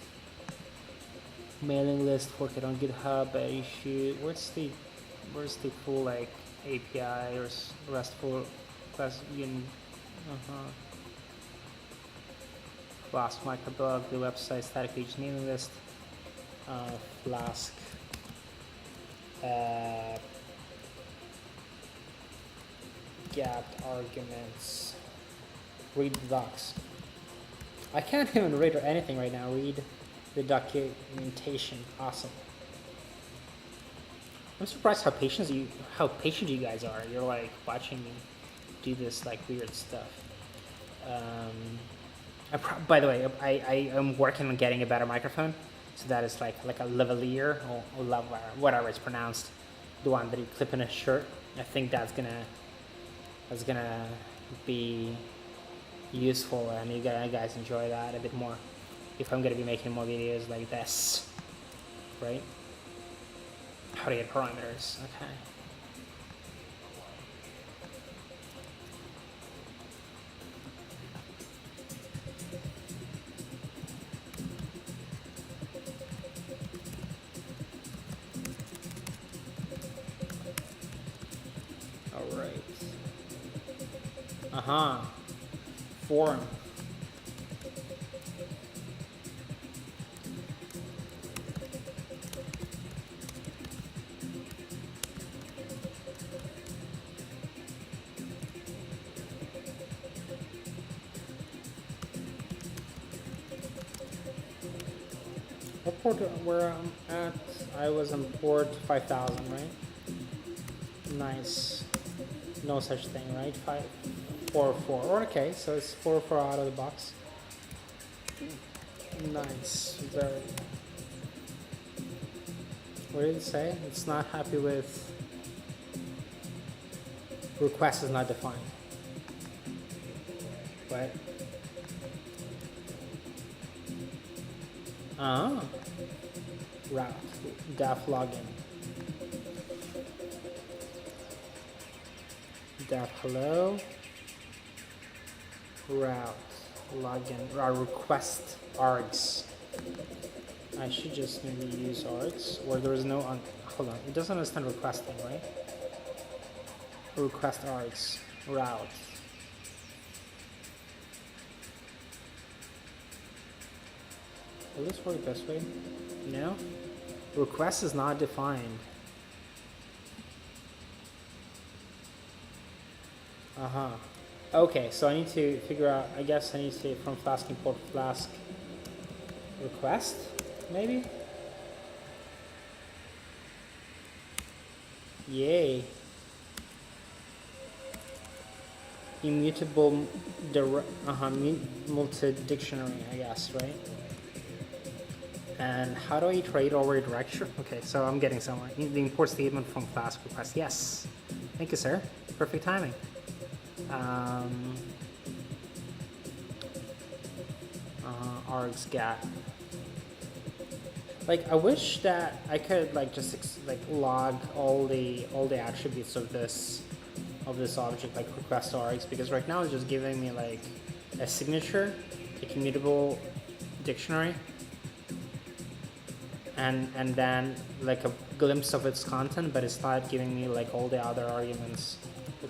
mailing list, fork it on GitHub, issue. Where's the full like API or RESTful class union? Flask microblog, the website static page mailing list, Flask gapped arguments, read the docs. I can't even read or anything right now. Read the documentation. Awesome. I'm surprised how patient you guys are. You're like watching me do this like weird stuff. By the way, I am working on getting a better microphone. So that is like a lavalier or whatever it's pronounced. The one that you clip in a shirt. I think that's gonna be useful, and you guys enjoy that a bit more if I'm gonna be making more videos like this, right? How to get parameters, okay. Uh-huh. Forum. What port where I'm at? I was on port 5000, right? Nice. No such thing, right? 544. Okay, so it's 404 out of the box. Nice. Very. What did it say? It's not happy with request is not defined. Right? Ah. Route. Daf login. Daf hello. Route. Login. Request args. I should just maybe use args where there is no hold on. It doesn't understand requesting, right? Request args. Route. Will this work this way? No? Request is not defined. Uh-huh. Okay, so I need to figure out, I guess I need to say from Flask import Flask request, maybe? Yay. Immutable multi-dictionary, I guess, right? And how do I iterate over a directory? Okay, so I'm getting somewhere. The import statement from Flask request. Yes. Thank you, sir. Perfect timing. Args get. Like, I wish that I could like just log all the attributes of this object, like request args, because right now it's just giving me like a signature, a commutable dictionary, and then like a glimpse of its content, but it's not giving me like all the other arguments,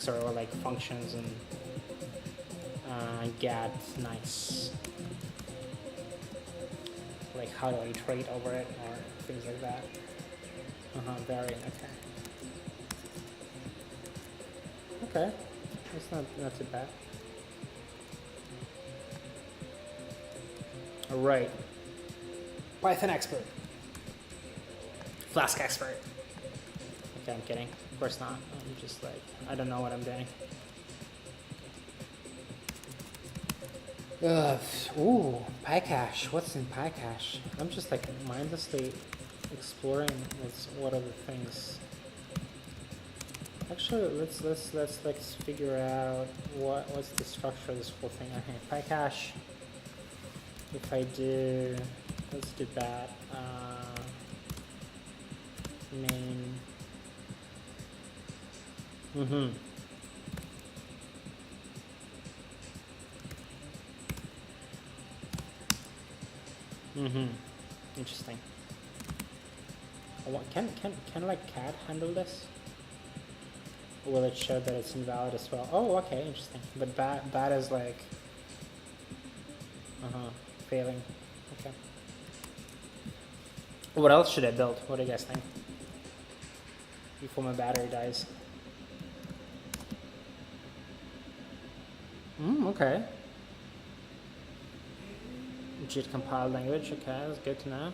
or like functions and get. Nice. Like how do I iterate over it or things like that. Very okay. Okay, that's not too bad. All right, Python expert, Flask expert. Okay, I'm kidding. Of course not. I'm just like, I don't know what I'm doing. Ooh, PyCache. What's in PyCache? I'm just like mindlessly exploring what are the things. Actually, let's figure out what's the structure of this whole thing. Okay, PyCache. If I do, let's do that. Main. Interesting. Can like cat handle this? Or will it show that it's invalid as well? Oh, okay, interesting. But bat is like failing. Okay. What else should I build? What do you guys think? Before my battery dies. Okay. JIT compiled language, okay, that's good to know.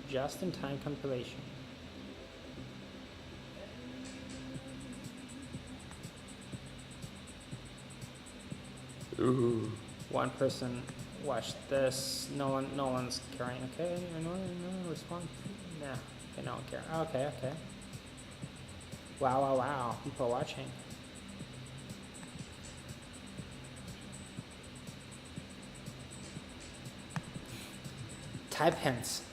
Just-in-time compilation. Ooh. One person watched this. No one's caring. Okay, no respond. Nah, okay, no one care. Okay. Wow. People watching. Type hints.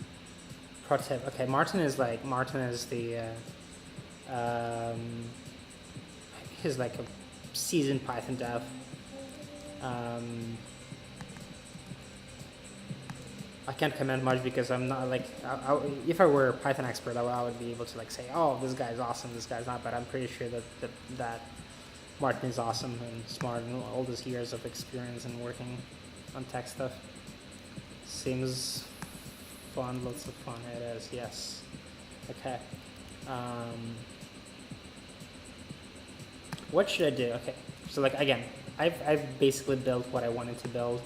Pro tip. Okay, Martin is the he's like a seasoned Python dev. I can't comment much because I'm not like if I were a Python expert, I would be able to like say, oh, this guy's awesome, this guy's not. But I'm pretty sure that Martin is awesome and smart and all those years of experience and working on tech stuff. Seems fun, lots of fun. It is, yes. Okay. What should I do? Okay, so like again, I've basically built what I wanted to build.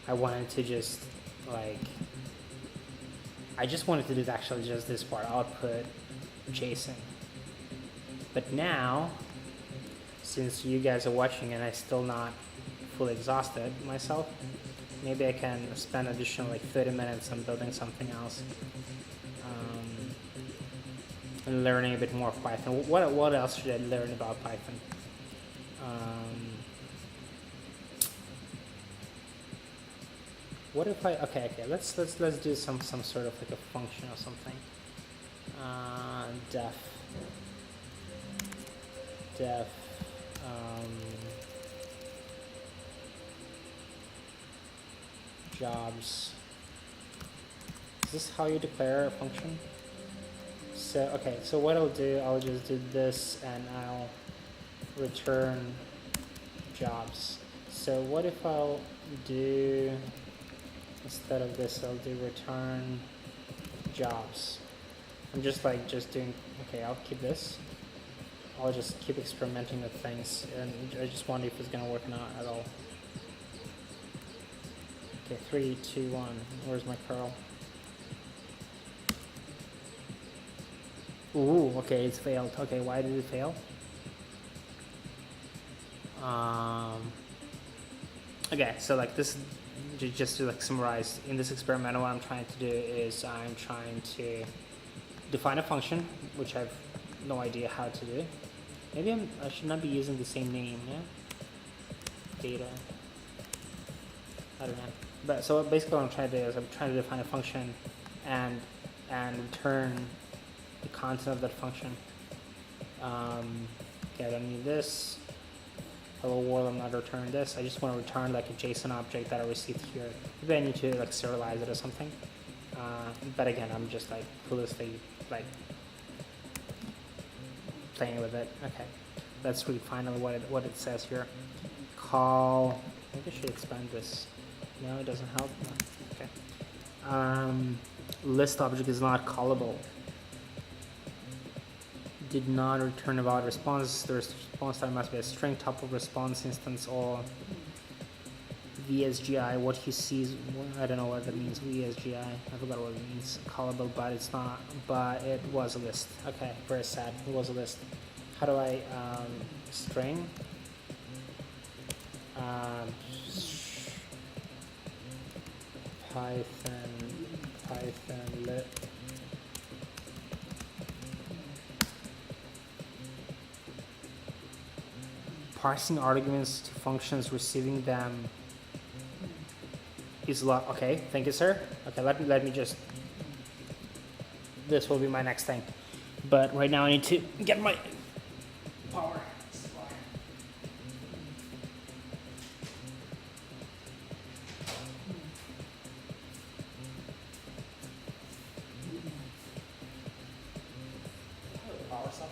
I wanted to just like, I just wanted to do actually just this part, output JSON. But now, since you guys are watching and I'm still not fully exhausted myself, maybe I can spend additional like 30 minutes on building something else. And learning a bit more of Python. What else should I learn about Python? What if I okay let's do some sort of like a function or something. Def jobs. Is this how you declare a function? So okay, so what I'll do, I'll just do this and I'll return jobs. So what if I'll do, instead of this, I'll do return jobs. I'm just doing, okay, I'll keep this. I'll just keep experimenting with things and I just wonder if it's gonna work or not at all. Okay, 3, 2, 1, where's my curl? Ooh, okay, it's failed. Okay, why did it fail? Okay, so like this, just to like summarize, in this experiment, what I'm trying to do is I'm trying to define a function, which I've no idea how to do. Maybe I should not be using the same name, yeah? Data. I don't know. But so basically what I'm trying to do is I'm trying to define a function and return the content of that function. Okay, I don't need this. Hello world, I'm not returning this. I just want to return like a JSON object that I received here. Maybe I need to like serialize it or something. But again, I'm just like foolishly like playing with it. Okay, let's read finally what it says here. Call. Maybe I should expand this. No, it doesn't help. No. Okay. List object is not callable. Did not return a valid response. The response type must be a string tuple response instance or VSGI. What he sees, I don't know what that means. VSGI, I forgot what it means. Callable, but it's not. But it was a list. Okay, very sad. It was a list. How do I string? Python lit. Parsing arguments to functions, receiving them is lot. Okay, thank you, sir. Okay, let me just. This will be my next thing, but right now I need to get my power supply. Power supply.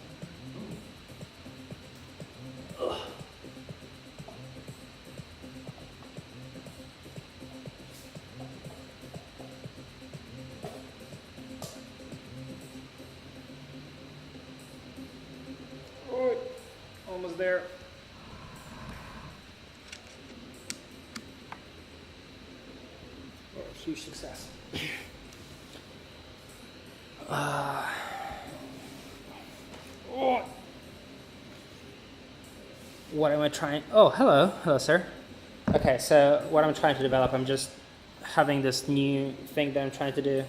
Almost there. Oh, huge success. What am I trying? Oh, hello, sir. Okay, so what I'm trying to develop, I'm just having this new thing that I'm trying to do.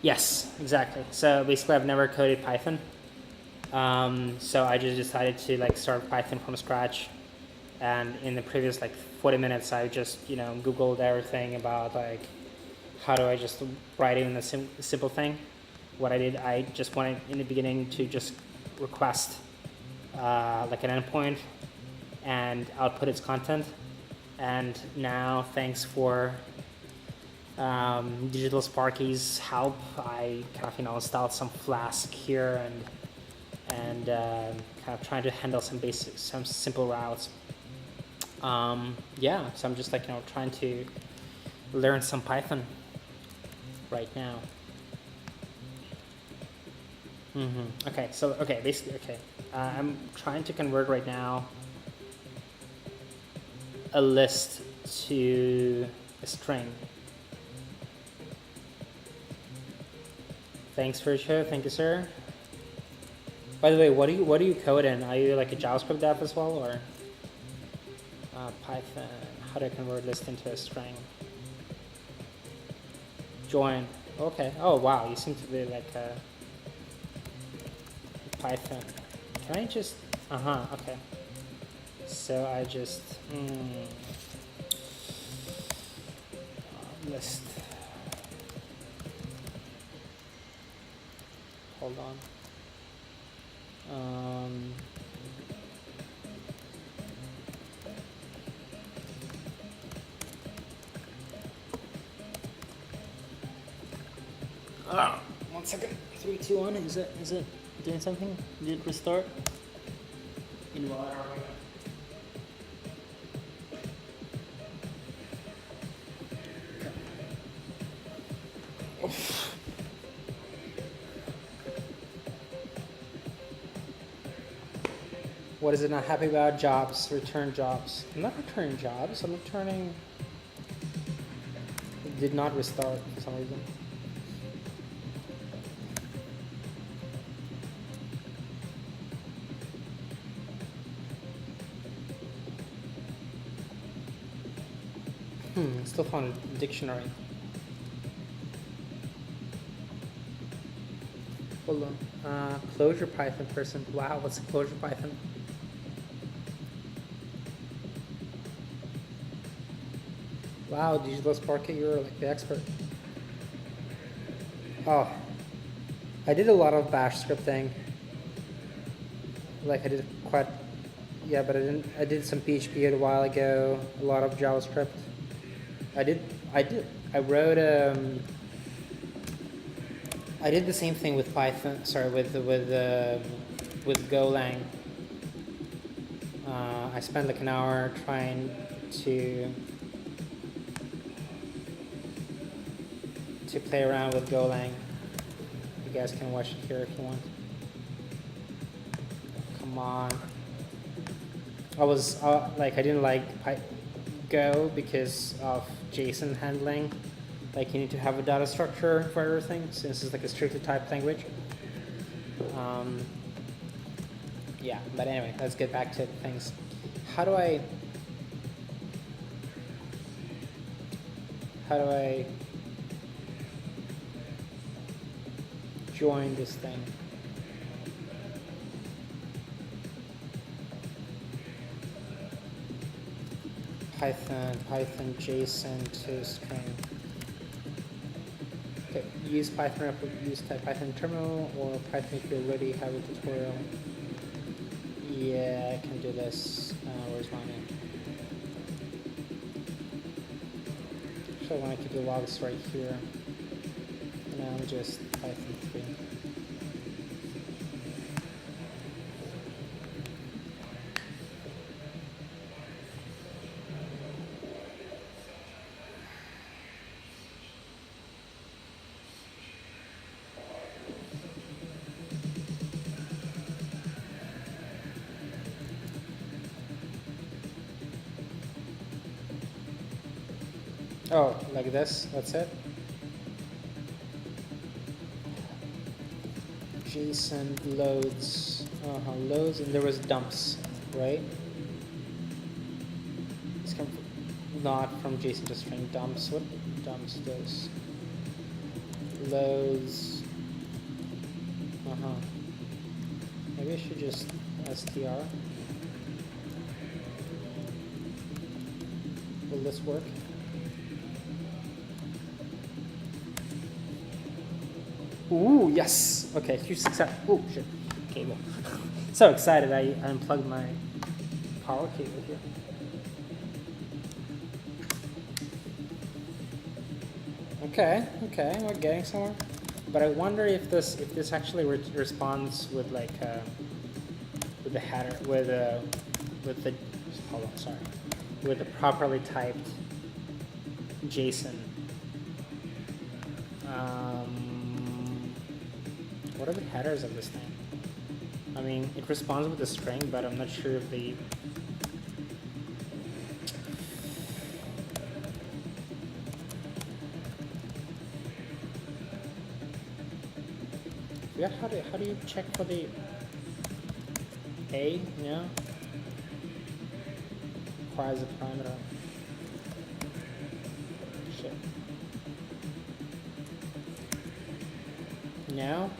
Yes, exactly. So basically, I've never coded Python. So I just decided to like start Python from scratch, and in the previous like 40 minutes, I just Googled everything about like how do I just write even a simple thing. What I did, I just wanted in the beginning to just request like an endpoint and output its content, and now thanks for Digital Sparky's help, I kind of installed some Flask here and kind of trying to handle some simple routes. Yeah, so I'm just like, trying to learn some Python right now. Okay, so, basically, I'm trying to convert right now a list to a string. Thanks for your show. Thank you, sir. By the way, what do you code in? Are you like a JavaScript dev as well, or Python? How do I convert list into a string? Join. Okay. Oh wow, you seem to be like a Python. Can I just? Okay. So I just list. Hold on. Oh, 1 second. 3, 2, 1. Is it doing something? Did it restart? In what? What is it not happy about? Jobs. Return jobs. I'm not returning jobs. I'm returning. It did not restart for some reason. Still found a dictionary. Hold on. Closure Python person. Wow, what's a Closure Python? Wow, Digital Sparky, you're like the expert. Oh, I did a lot of Bash scripting. Like I did quite, yeah, but I did some PHP a while ago. A lot of JavaScript. I did the same thing with Python. Sorry, with Golang. I spent like an hour trying to play around with Golang. You guys can watch it here if you want. Come on. I was I didn't like Go because of JSON handling. Like you need to have a data structure for everything since it's like a strictly typed language. Yeah, but anyway, let's get back to things. How do I join this thing? Python JSON to string. Okay, use Python use type Python terminal or Python if you already have a tutorial. Yeah, I can do this. Where's my name? So I want to keep the logs right here. And now just Python 3. Oh, like this, that's it. JSON loads, loads, and there was dumps, right? It's come from, not from JSON to string dumps. What dumps does? Loads. Maybe I should just str. Will this work? Ooh, yes. Okay, huge success. Oh, shit. Cable. So excited, I unplugged my power cable here. Okay, we're getting somewhere. But I wonder if this actually responds with like with the header with the hold on, sorry, with the properly typed JSON. What are the headers of this thing? I mean, it responds with a string, but I'm not sure if the yeah, how do you check for the A? Yeah, requires a parameter. Shit. Now.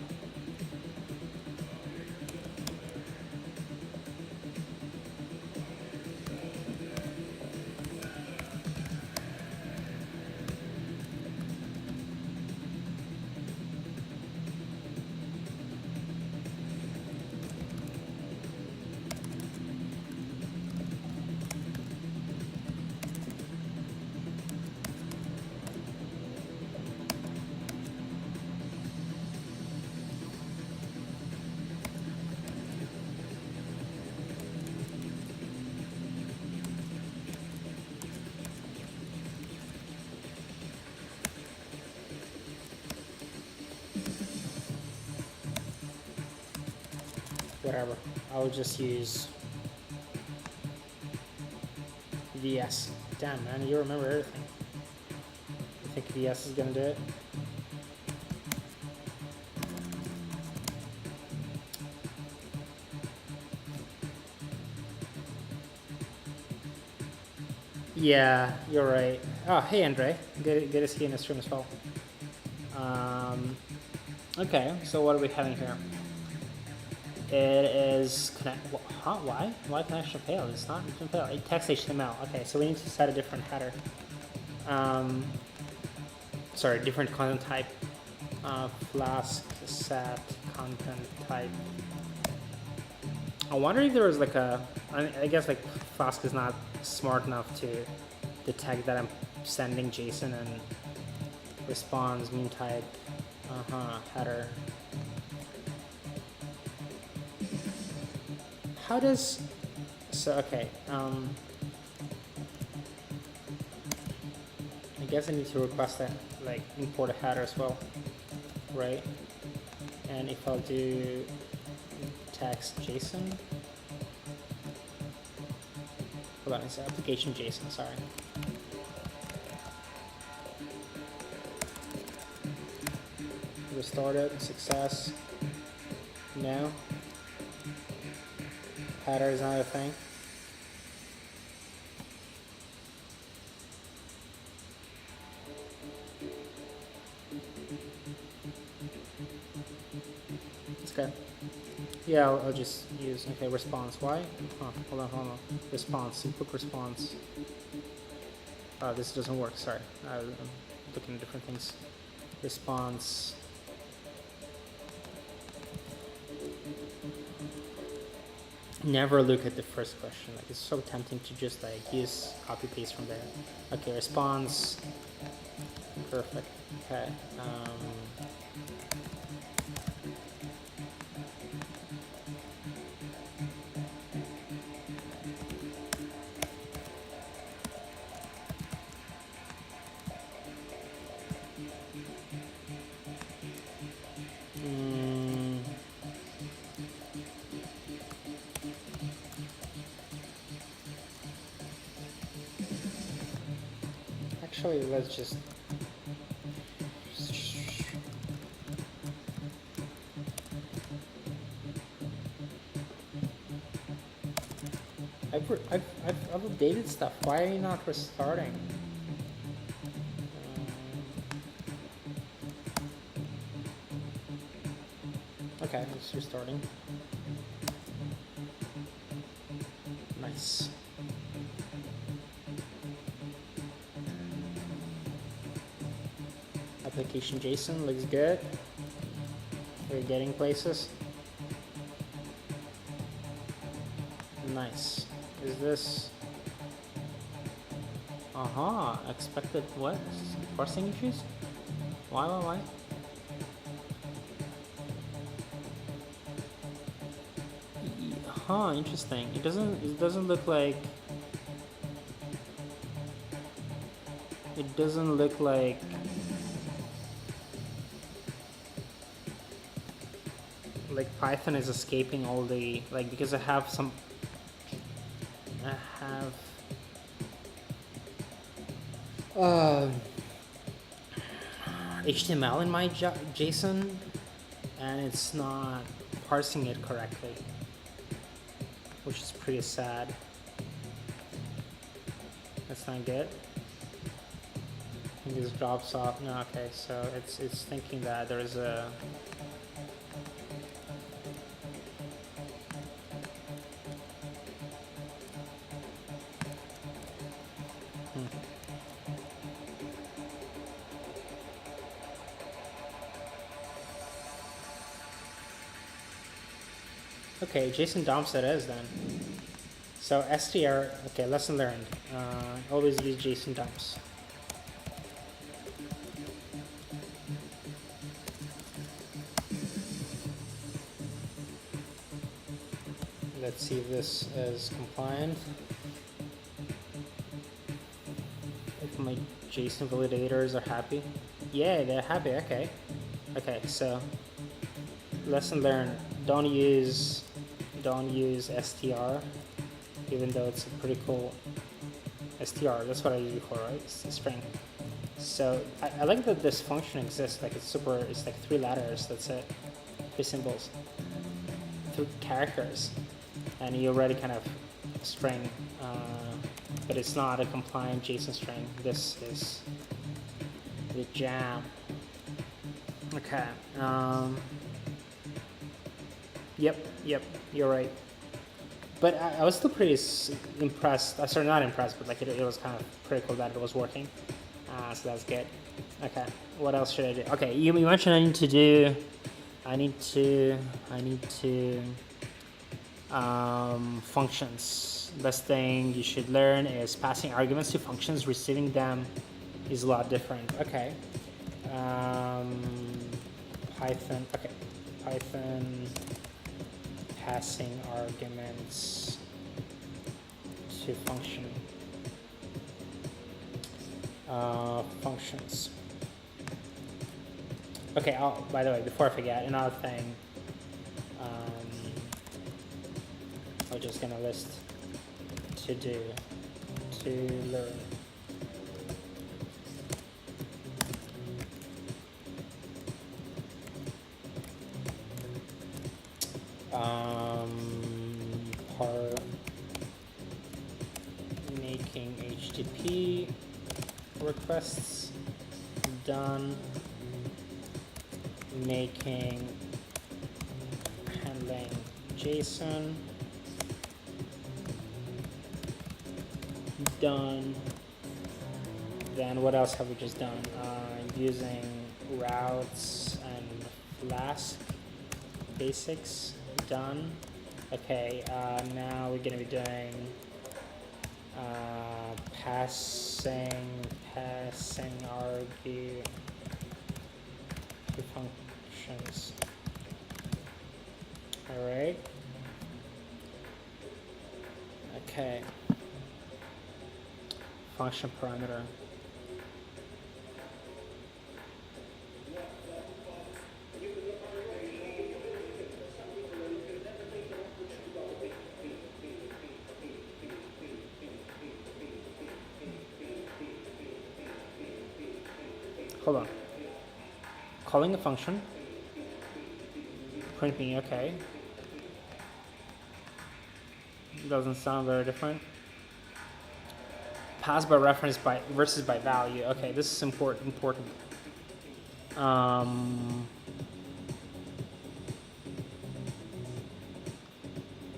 Whatever. I'll just use VS. Damn, man, you remember everything. You think VS is gonna do it? Yeah, you're right. Oh, hey, Andre. Good to see you in the stream as well. Okay, so what are we having here? It is connect. Huh? Why? Why connection failed? It's not failed. Text HTML. Okay, so we need to set a different header. Sorry, different content type. Flask set content type. I wonder if there was like a. I guess like Flask is not smart enough to detect that I'm sending JSON and response mean type. Header. How does, so okay, I guess I need to request that, like, import a header as well, right? And if I'll do text JSON, hold on, it's application JSON, sorry. Restarted, success, now. Header is not a thing. It's good. Yeah, I'll just use, okay, response. Why? Hold on. Response, input response. Oh, this doesn't work, sorry. I'm looking at different things. Response. Never look at the first question. Like, it's so tempting to just like use copy paste from there. Okay, response. Perfect. Okay. Actually, let's just. I've updated stuff. Why are you not restarting? Okay, it's restarting. Nice. Application JSON looks good. We're getting places. Nice. Is this? Expected what? Parsing issues? Why? Huh, interesting. It doesn't look like it doesn't look like Python is escaping all the, like, because I have HTML in my JSON, and it's not parsing it correctly, which is pretty sad. That's not good. I think this drops off. No, okay, so it's thinking that there is a Okay, JSON dumps it is then. So str, okay, lesson learned. Always use JSON dumps. Let's see if this is compliant. If my JSON validators are happy. Yeah, they're happy, okay. Okay, so lesson learned, don't use str, even though it's a pretty cool str. That's what I used before, right? It's a string. So I like that this function exists. Like it's like 3 letters. That's it. 3 symbols, 2 characters, and you already kind of string. But it's not a compliant JSON string. This is the jam. Okay. Yep, you're right. But I was still pretty impressed. Sorry, not impressed, but like it was kind of pretty cool that it was working. So that's good. Okay, what else should I do? Okay, you mentioned I need to functions. Best thing you should learn is passing arguments to functions. Receiving them is a lot different. Okay. Python. Okay, Python. Passing arguments to function. Functions. Okay, by the way, before I forget, another thing, I'm just gonna list to do, to learn. Making HTTP requests done. Making handling JSON done. Then what else have we just done? Using routes and Flask basics done. Okay, now we're gonna be doing passing argue to functions. All right. Okay. Function parameter. Hold on. Calling a function. Print me, okay. Doesn't sound very different. Pass by reference versus by value. Okay, this is important. My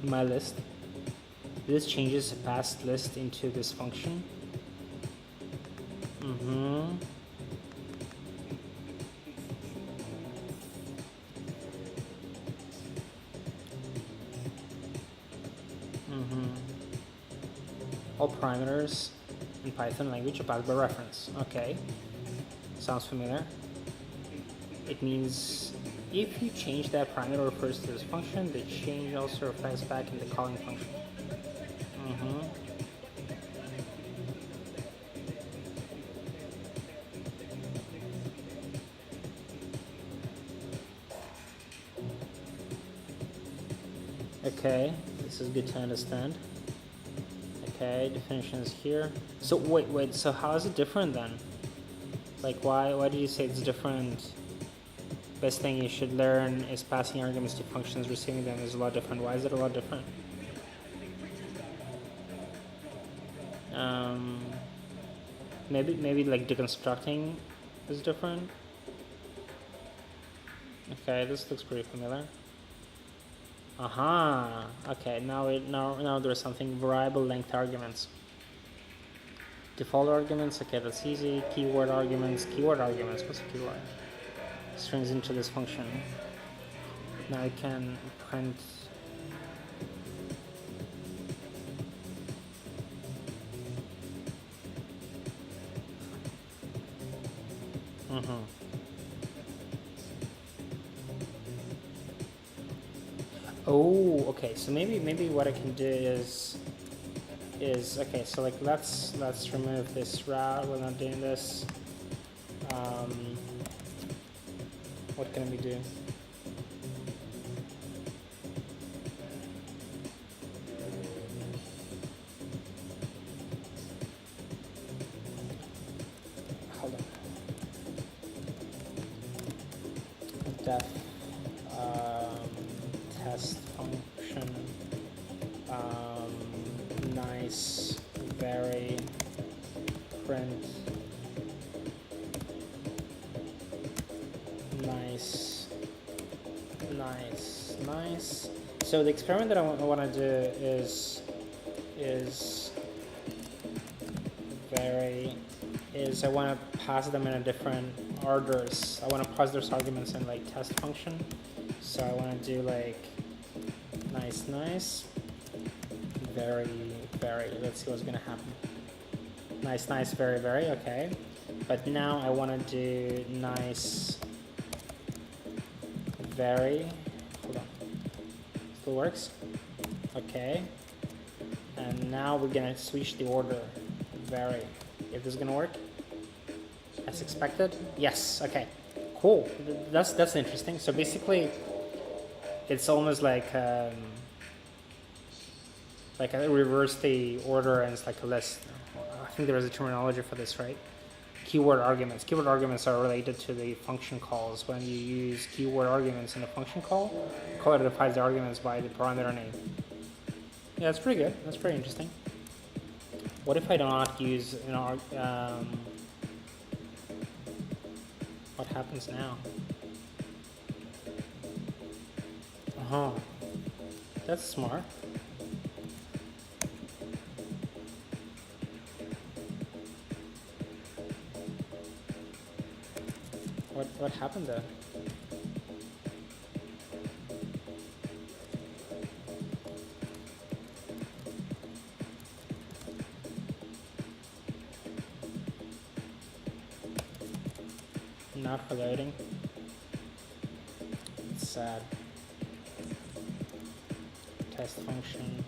list. This changes a past list into this function. All parameters in Python language are passed by reference. Okay, sounds familiar. It means if you change that parameter refers to this function, the change also reflects back in the calling function. Okay, this is good to understand. Okay, definition is here. So wait, so how is it different then? Like why do you say it's different? Best thing you should learn is passing arguments to functions, receiving them is a lot different. Why is it a lot different? Maybe like deconstructing is different. Okay, this looks pretty familiar. Aha. Okay, now there's something. Variable length arguments. Default arguments. Okay, that's easy. Keyword arguments. Keyword arguments. What's a keyword? Strings into this function. Now I can print. Oh, okay. So maybe what I can do is okay. So like let's remove this route. We're not doing this. What can we do? Hold on. Def test function. Nice, very, print. Nice. So the experiment that I want to do is I want to pass them in a different orders. I want to pass those arguments in like test function. So I want to do like nice, very. Let's see what's gonna happen. Nice, very. Okay, but now I want to do nice, very. Hold on. Still works. Okay. And now we're gonna switch the order. Very. If this is gonna work, as expected. Yes. Okay. Cool. That's interesting. So basically, it's almost like I reverse the order and it's like a list. I think there is a terminology for this, right? Keyword arguments. Keyword arguments are related to the function calls. When you use keyword arguments in a function call, caller defines the arguments by the parameter name. Yeah, that's pretty good. That's pretty interesting. What if I do not use what happens now? That's smart. What happened there? Not reloading. It's sad. Test function.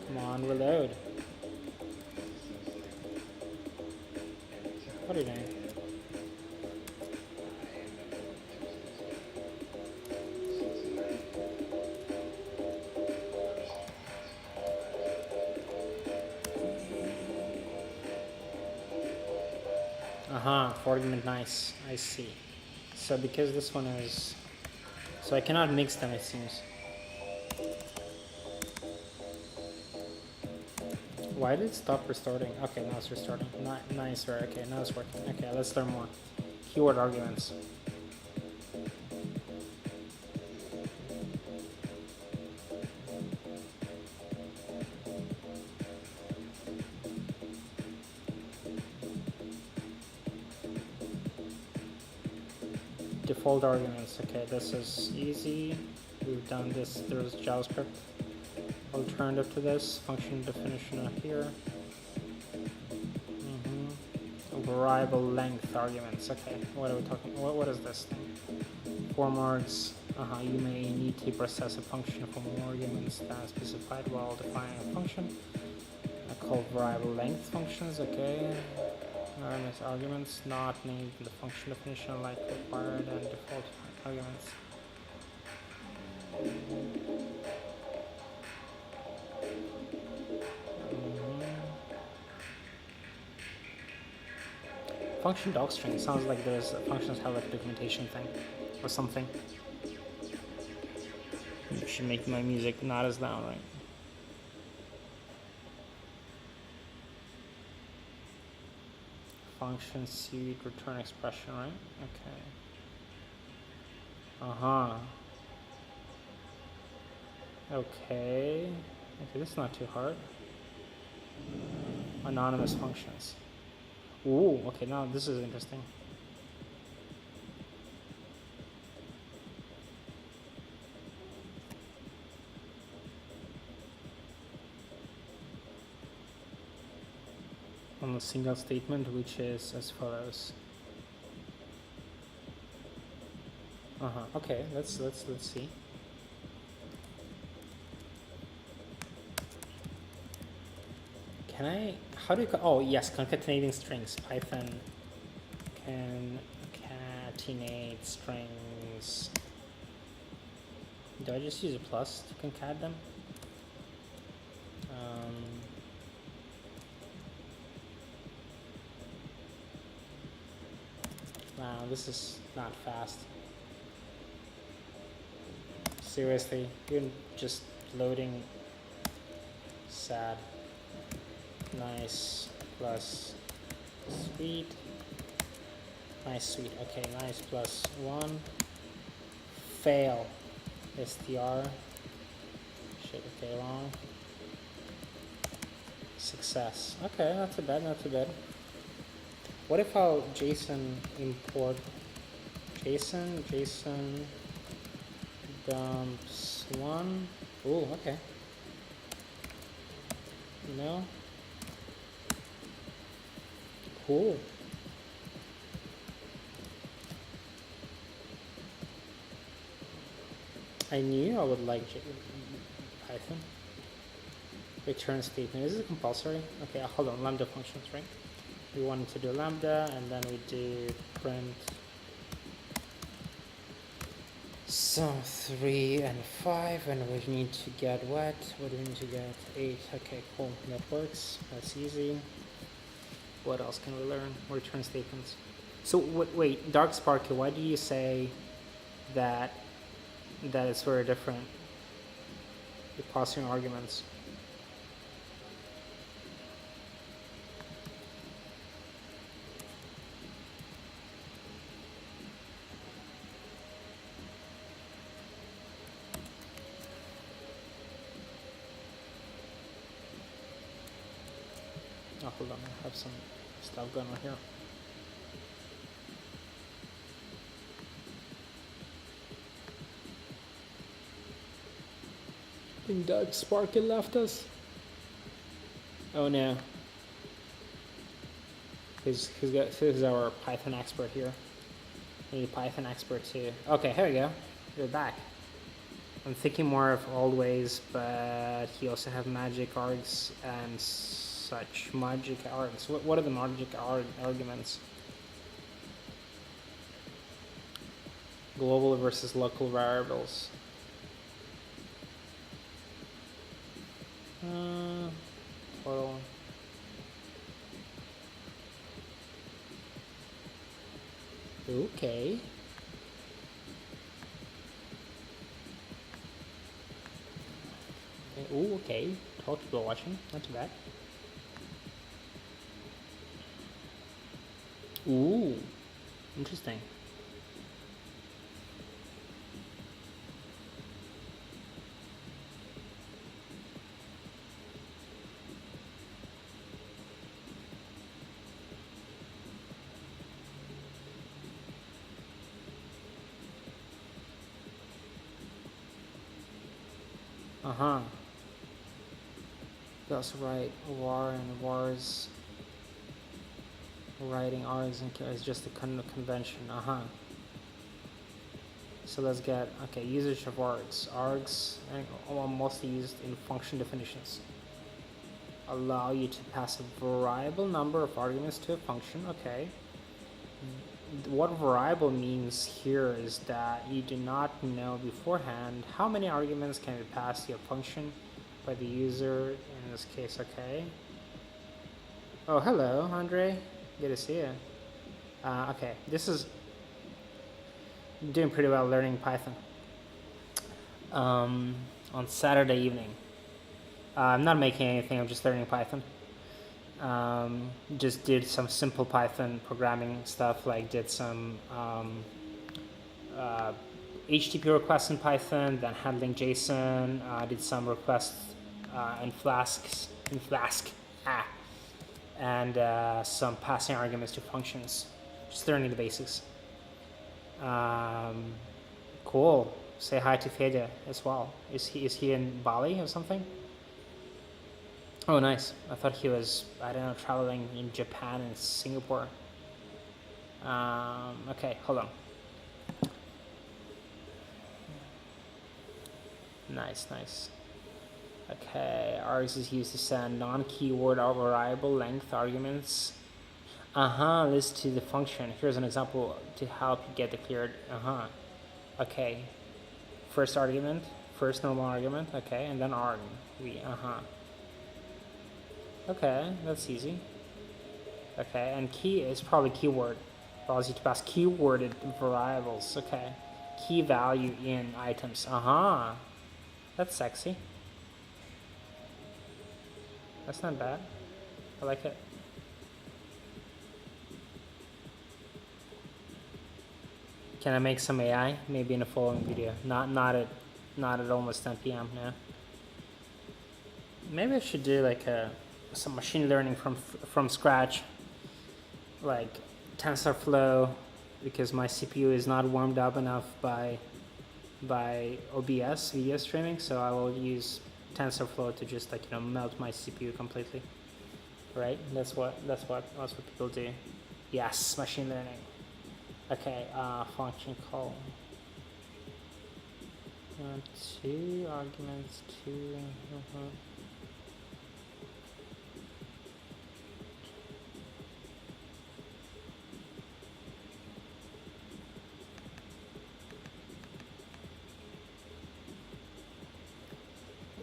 Come on, reload. What are you doing? For argument, nice. I see. So because this one is, so I cannot mix them, it seems. Why did it stop restarting? Okay, now it's restarting. Nice, right? Okay, now it's working. Okay, let's learn more. Keyword arguments. Default arguments. Okay, this is easy. We've done this. There's JavaScript alternative to this. Function definition here. variable length arguments. Okay, what are we talking? What is this thing? Form args. You may need to process a function for more arguments than specified while defining a function. I call variable length functions. Okay. Arguments not named in the function definition like required and default arguments. Function docstring sounds like there's functions have like a documentation thing or something. You should make my music not as loud, right? Function suite return expression, right? Okay. Okay, this is not too hard. Anonymous functions. Ooh, okay, now this is interesting. On a single statement, which is as follows. Okay, let's see. Can I? How do you? Oh yes, concatenating strings. Python concatenate strings. Do I just use a plus to concat them? Wow, this is not fast. Seriously, you're just loading. Sad. Nice plus sweet. Nice sweet. Okay, nice plus one. Fail. STR. Shit, okay, wrong. Success. Okay, not too bad, not too bad. What if I'll JSON import JSON dumps one? Ooh, okay. No. Cool. I knew I would like Python. Return statement. Is it compulsory? Okay, hold on. Lambda functions, right? We wanted to do lambda, and then we do print. So 3 and 5, and we need to get what? What do we need to get? 8. Okay, cool. That works. That's easy. What else can we learn? Return statements. So wait, Dark Sparky, why do you say that it's very different? The passing arguments. Oh, hold on, I have some stuff going on here. I think Doug Sparky left us. Oh no. Who's our Python expert here? We need a Python expert too. Okay, here we go. You're back. I'm thinking more of old ways, but he also have magic args and such. Magic args. What are the magic arguments? Global versus local variables. Total. Okay. Oh, okay. Talk to people watching. Not too bad. Ooh, interesting. That's right. Var and vars. Writing args is just a convention. So let's get, okay, usage of args. Args are mostly used in function definitions. Allow you to pass a variable number of arguments to a function. Okay. What variable means here is that you do not know beforehand how many arguments can be passed to a function by the user, in this case. Okay. Oh, hello, Andre. Good to see you. Okay, this is doing pretty well learning Python. On Saturday evening. I'm not making anything, I'm just learning Python. Just did some simple Python programming stuff, like did some HTTP requests in Python, then handling JSON, did some requests in Flask, and some passing arguments to functions. Just learning the basics. Cool. Say hi to Fede as well. Is he in Bali or something? Oh, nice. I thought he was, I don't know, traveling in Japan and Singapore. Okay, hold on. Nice. Okay, args is used to send non-keyword or variable length arguments. List to the function. Here's an example to help you get declared. Okay. First argument, first normal argument, okay, and then arg. Okay, that's easy. Okay, and key is probably keyword. Allows you to pass keyworded variables. Okay. Key value in items. That's sexy. That's not bad. I like it. Can I make some AI? Maybe in a following video. Not at almost 10 p.m. now. Maybe I should do like some machine learning from scratch, like TensorFlow, because my CPU is not warmed up enough by OBS video streaming. So I will use TensorFlow to just melt my CPU completely. Right? That's what people do. Yes, machine learning. Okay, function call. 2 arguments, 2.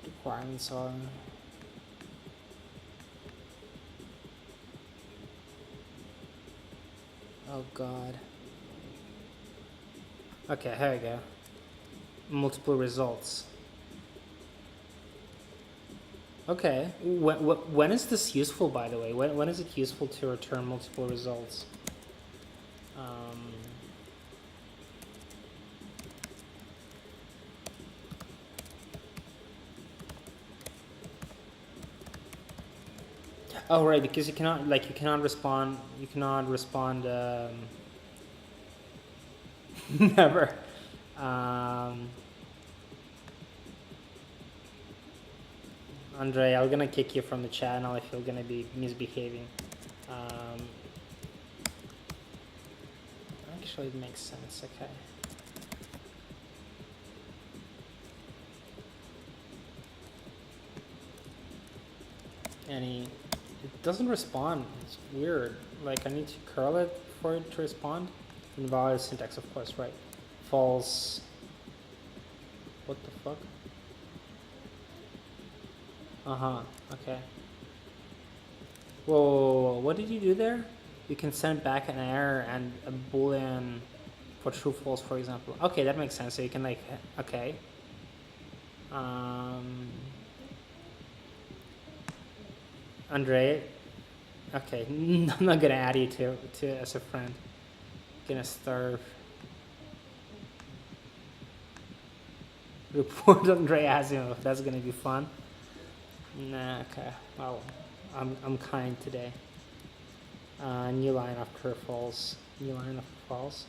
Requirements are. Oh God. Okay, here we go. Multiple results. Okay, when is this useful, by the way? When is it useful to return multiple results? Oh, right, because you cannot respond. You cannot respond. Never. Andre, I'm gonna kick you from the channel if you're gonna be misbehaving. Actually, it makes sense. Okay. It doesn't respond. It's weird. Like, I need to curl it for it to respond. Invalid syntax, of course, right? False. What the fuck? Okay. Whoa, what did you do there? You can send back an error and a boolean for true false, for example. Okay, that makes sense. So you can okay. Andre, okay, I'm not gonna add you to as a friend. Gonna starve. Report Andre Asimov. That's gonna be fun. Nah, okay. Well, I'm kind today. New line of true false. New line of false.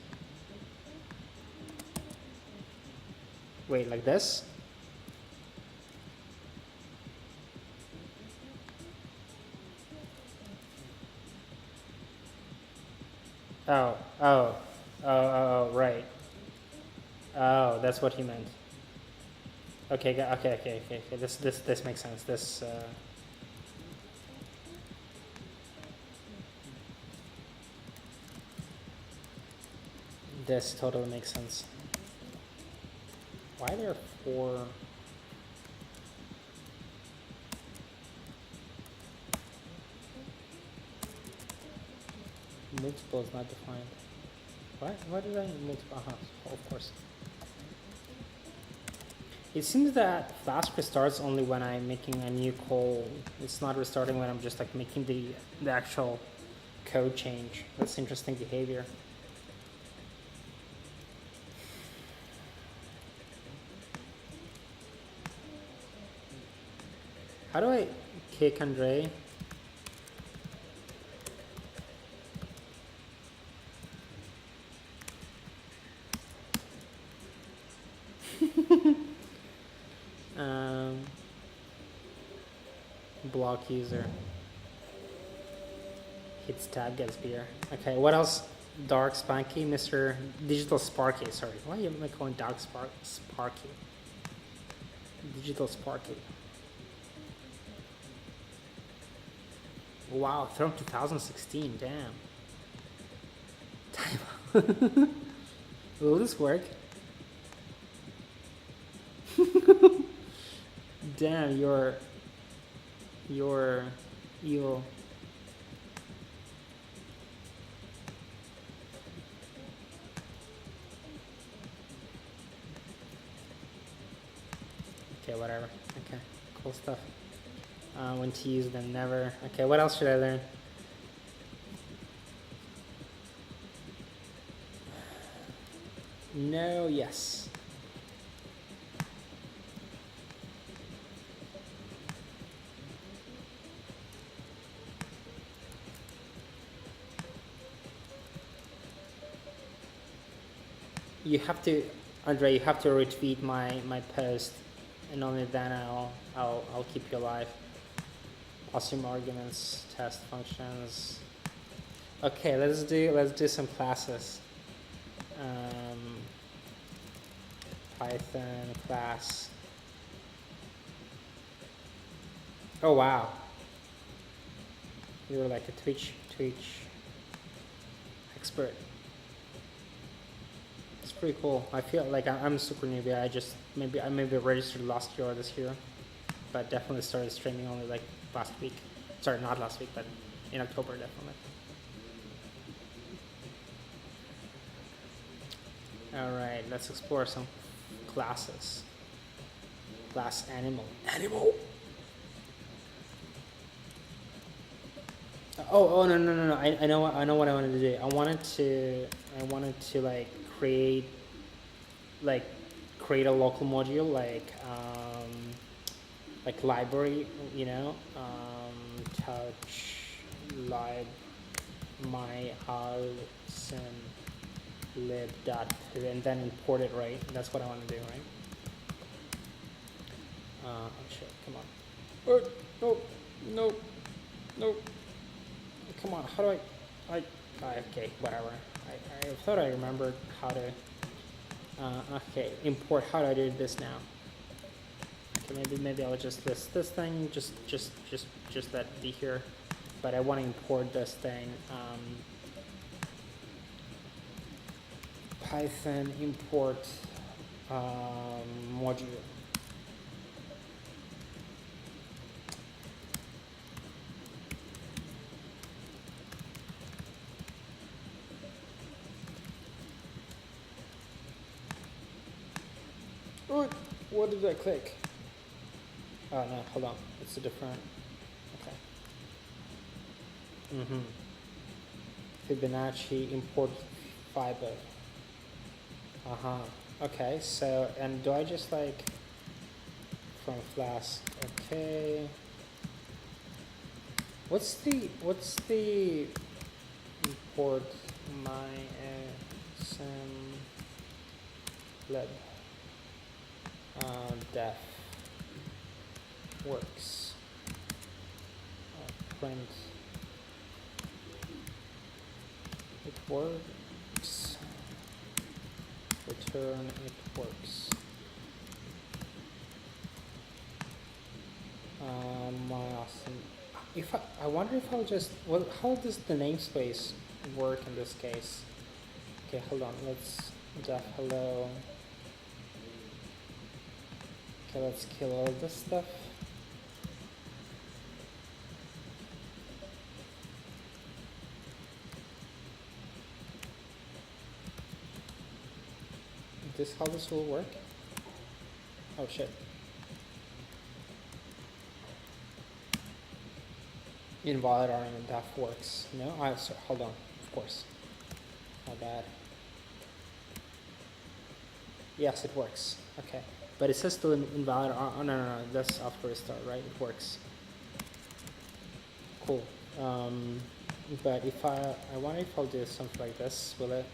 Wait, like this? Oh, oh, right. Oh, that's what he meant. Okay, okay. This makes sense. This totally makes sense. Why are there 4? Multiple is not defined. Why did I multiple? Of course. It seems that Flask restarts only when I'm making a new call. It's not restarting when I'm just like making the actual code change. That's interesting behavior. How do I kick Andre? Block user. Hits tab, gets beer. Okay, what else? Dark Spanky, Mr. Digital Sparky. Sorry, why am I calling Dark Sparky? Digital Sparky. Wow, from 2016. Damn. Time. Will this work? Damn, you're evil. Okay, whatever. Okay, cool stuff. When to use them, never. Okay, what else should I learn? No, yes. You have to, Andre. You have to retweet my post, and only then I'll keep you alive. Assume arguments, test functions. Okay, let's do some classes. Python class. Oh wow. You're like a Twitch expert. It's pretty cool. I feel like I'm super newbie. I maybe registered last year or this year, but definitely started streaming only like last week. Sorry, not last week, but in October definitely. All right, let's explore some classes. Class animal. Animal. Oh no. I know what I wanted to do. I wanted to like create a local module like library, you know, touch lib my awesome lib dot and then import it, right? That's what I want to do, right? Oh shit, come on. Oh, no. Come on, how do okay, whatever. I thought I remembered how to, okay, import, how do I do this now? Okay, maybe I'll just list this thing, just let it be here. But I want to import this thing, Python import module. What did I click? Oh no, hold on. It's a different. Okay. Fibonacci import fiber. Okay, so, and do I just like from Flask? Okay. What's the import my some lib def works print works. Return it works. My awesome. If I wonder if I'll just, well, how does the namespace work in this case? Okay, hold on. Let's def hello. Okay, let's kill all this stuff. Is this how this will work? Oh shit. Invalid argument def works. No, sorry, hold on. Of course. My bad. Yes, it works. Okay. But it says still invalid. Oh, no. That's after restart, right? It works. Cool. But if I wonder if I'll do something like this, will it?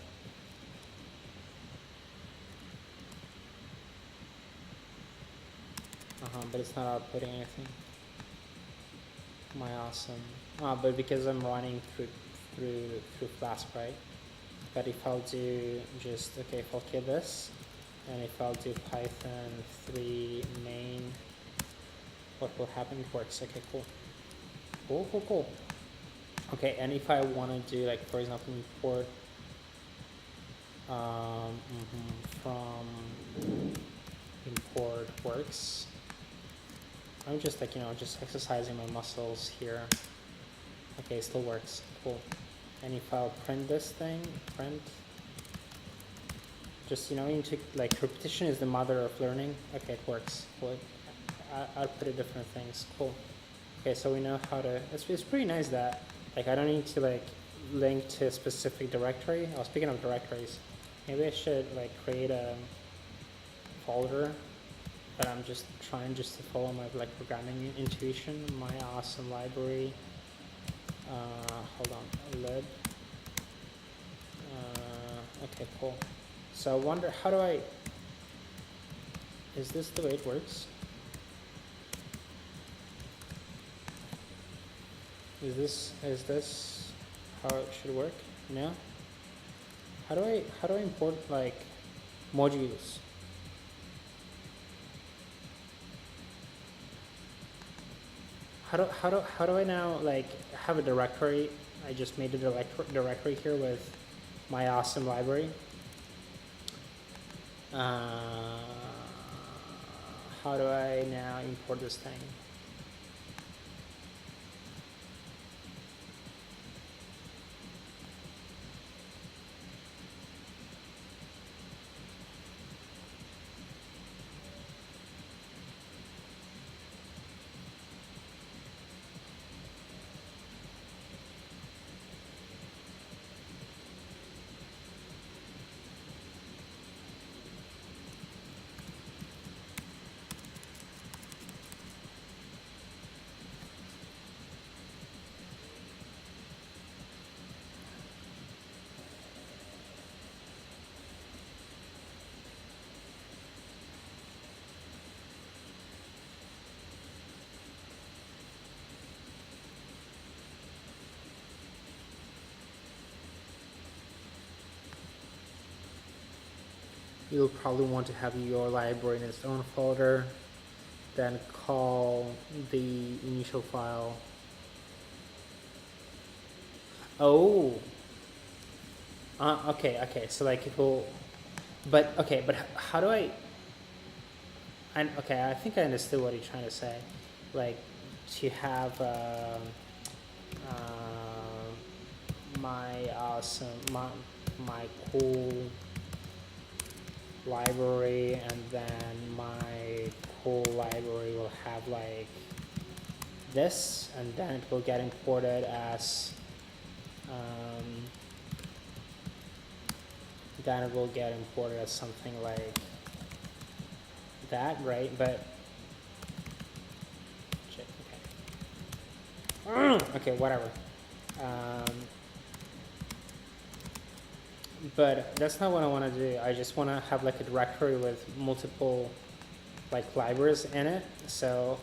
But it's not outputting anything. My awesome. But because I'm running through Flask, right? But if I'll do just, okay, if I'll kill this, and if I'll do Python 3 main, what will happen? It works. Okay, cool. Cool. Okay, and if I want to do, like, for example, import from import works, I'm just like, just exercising my muscles here. Okay, it still works. Cool. And if I'll print this thing, print, just, you need to, like, repetition is the mother of learning. Okay, it works. Cool. I'll put it different things. Cool. Okay, so we know how to, it's pretty nice that, like, I don't need to, like, link to a specific directory. Oh, speaking of directories, maybe I should, like, create a folder. But I'm just trying to follow my, like, programming intuition. My awesome library. Hold on, lib. Okay, cool. So I wonder, how do I, is this the way it works? Is this how it should work? No? How do I import, like, modules? How do I now, like, have a directory? I just made a directory here with my awesome library. How do I now import this thing? You'll probably want to have your library in its own folder, then call the initial file. Oh. Okay. So, like, it will, but how do I? Okay, I think I understood what you're trying to say. Like, to have my awesome, my cool library, and then my cool library will have, like, this, and then it will get imported as something like that, right? But shit, okay. Okay, whatever. But that's not what I want to do. I just want to have, like, a directory with multiple, like, libraries in it. So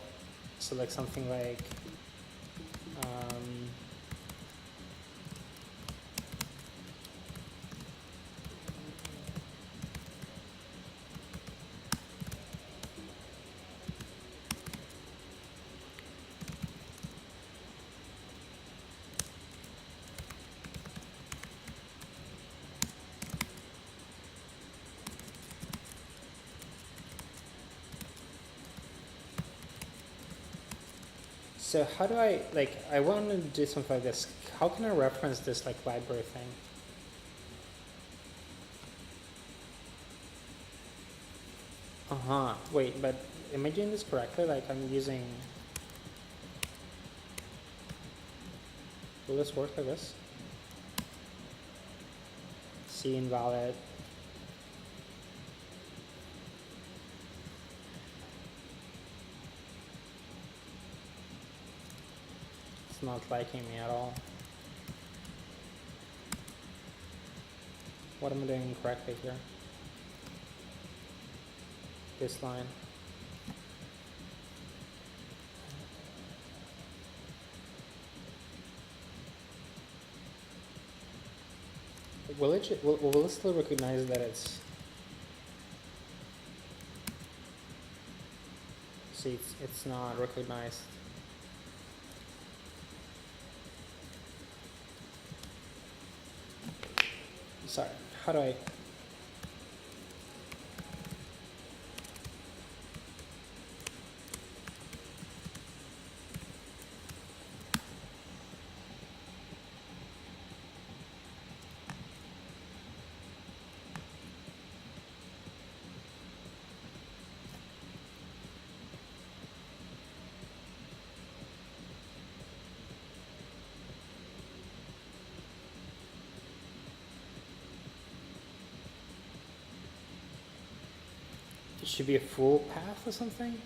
like something like So how do I, like, I want to do something like this. How can I reference this, like, library thing? Uh-huh. Wait, but am I doing this correctly? Like, I'm using... Will this work like this? C invalid. It's not liking me at all. What am I doing incorrectly here? This line. Will it still recognize that it's... See, it's not recognized. Sorry, how do I... It should be a full path or something?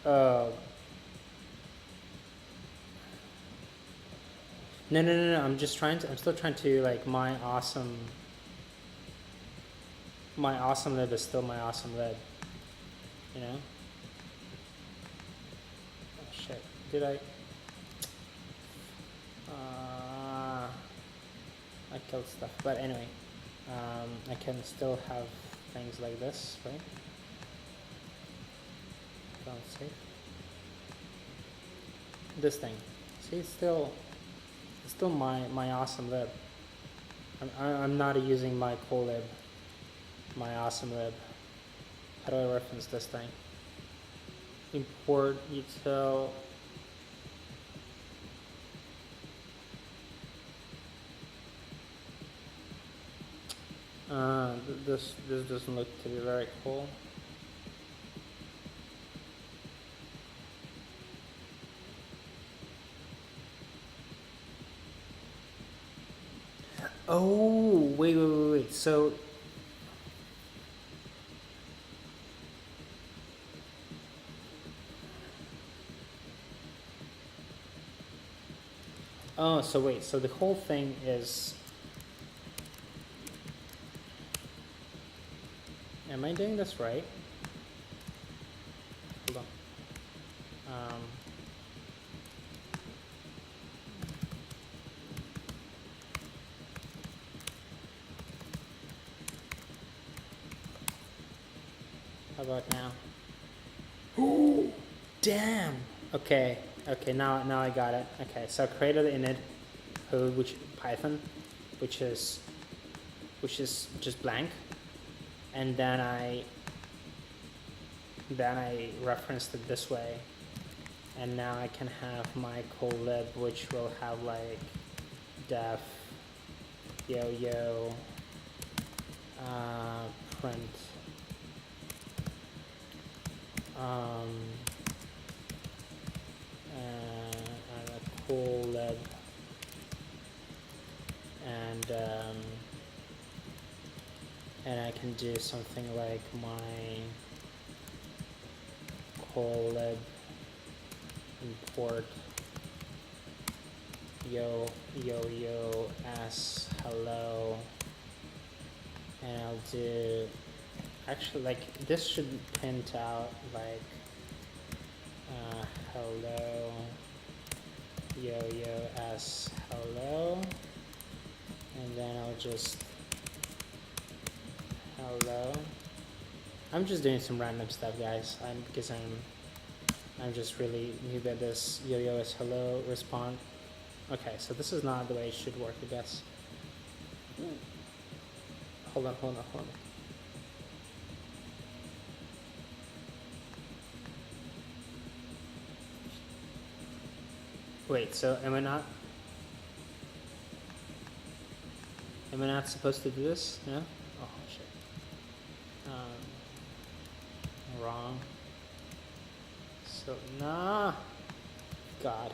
No, I'm just trying to, I'm still trying to, like, my awesome lib is still my awesome lib, you know? Oh shit, did I killed stuff, but anyway, I can still have things like this, right? Don't save. This thing, see, it's still my awesome lib. I'm not using my cool lib, my awesome lib. How do I reference this thing? Import util. This doesn't look to be very cool. Oh, wait. So, so the whole thing is, am I doing this right? Hold on. How about now? Ooh, damn. Okay, now I got it. Okay, so I created the init code, which Python, which is just blank, and then I referenced it this way, and now I can have my cool lib, which will have like def yo print and a cool lib, and I can do something like my cool lib import yo as hello, and I'll do, actually, like, this should print out like hello yo as hello, and then I'll just hello. I'm just doing some random stuff, guys, because I'm just really new at this yo as hello respond. Okay, so this is not the way it should work, I guess. Hold on. Wait, so am I not supposed to do this? Yeah? Oh shit. Wrong. So nah. God.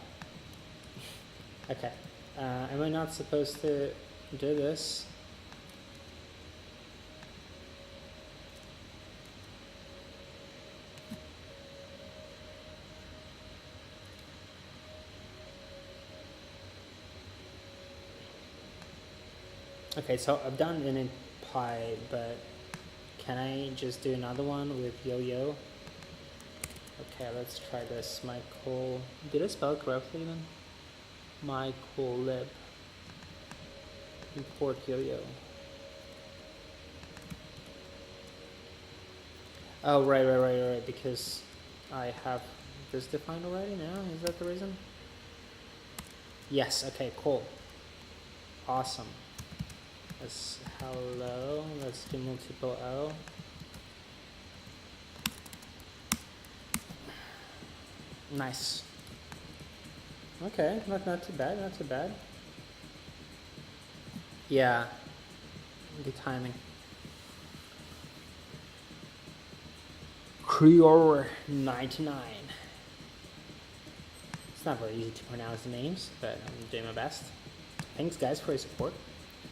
Okay. Am I not supposed to do this? Okay, so I've done init py, but can I just do another one with yo-yo? Okay, let's try this. Michael, did I spell it correctly then? Michael lib. Import yo-yo. Oh, right, because I have this defined already now? Is that the reason? Yes, okay, cool. Awesome. Let's hello, let's do multiple O. Nice. Okay, not too bad, not too bad. Yeah, the timing. Creor 99. It's not very easy to pronounce the names, but I'm doing my best. Thanks guys for your support.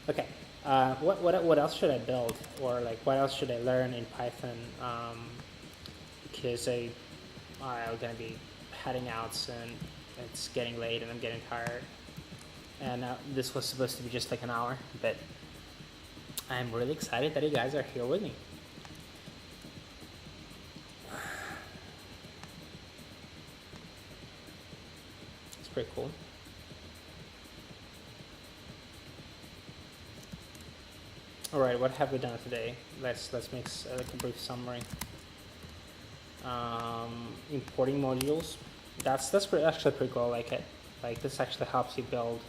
Okay, what else should I build, or like what else should I learn in Python? Because I'm gonna be heading out soon. It's getting late and I'm getting tired. And this was supposed to be just like an hour, but I'm really excited that you guys are here with me. It's pretty cool. All right, what have we done today? Let's make like a brief summary. Importing modules. That's actually pretty cool. I like it. Like this actually helps you build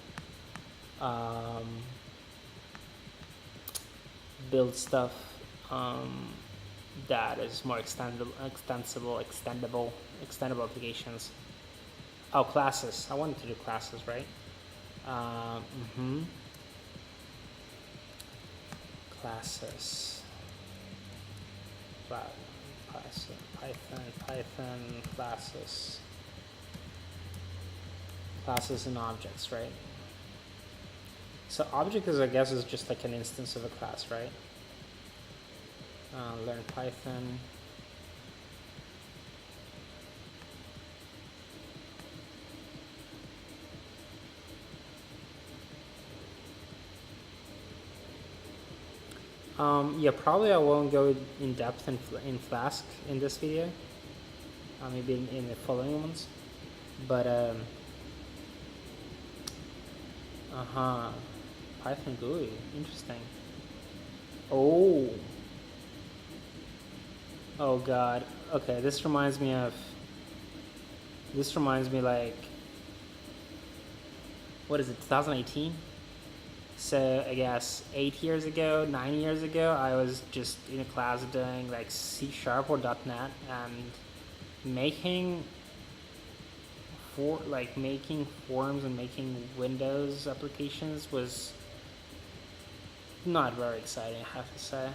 stuff that is more extendable applications. Oh, classes. I wanted to do classes, right? Classes. Python classes. Classes and objects, right? So object is, I guess, is just like an instance of a class, right? Learn Python. Yeah, probably I won't go in depth in Flask in this video. Maybe in the following ones. But Python GUI, interesting. Oh god. Okay, this reminds me like, what is it, 2018? So I guess 9 years ago, I was just in a class doing like C# or .NET and making forms and making Windows applications was not very exciting, I have to say.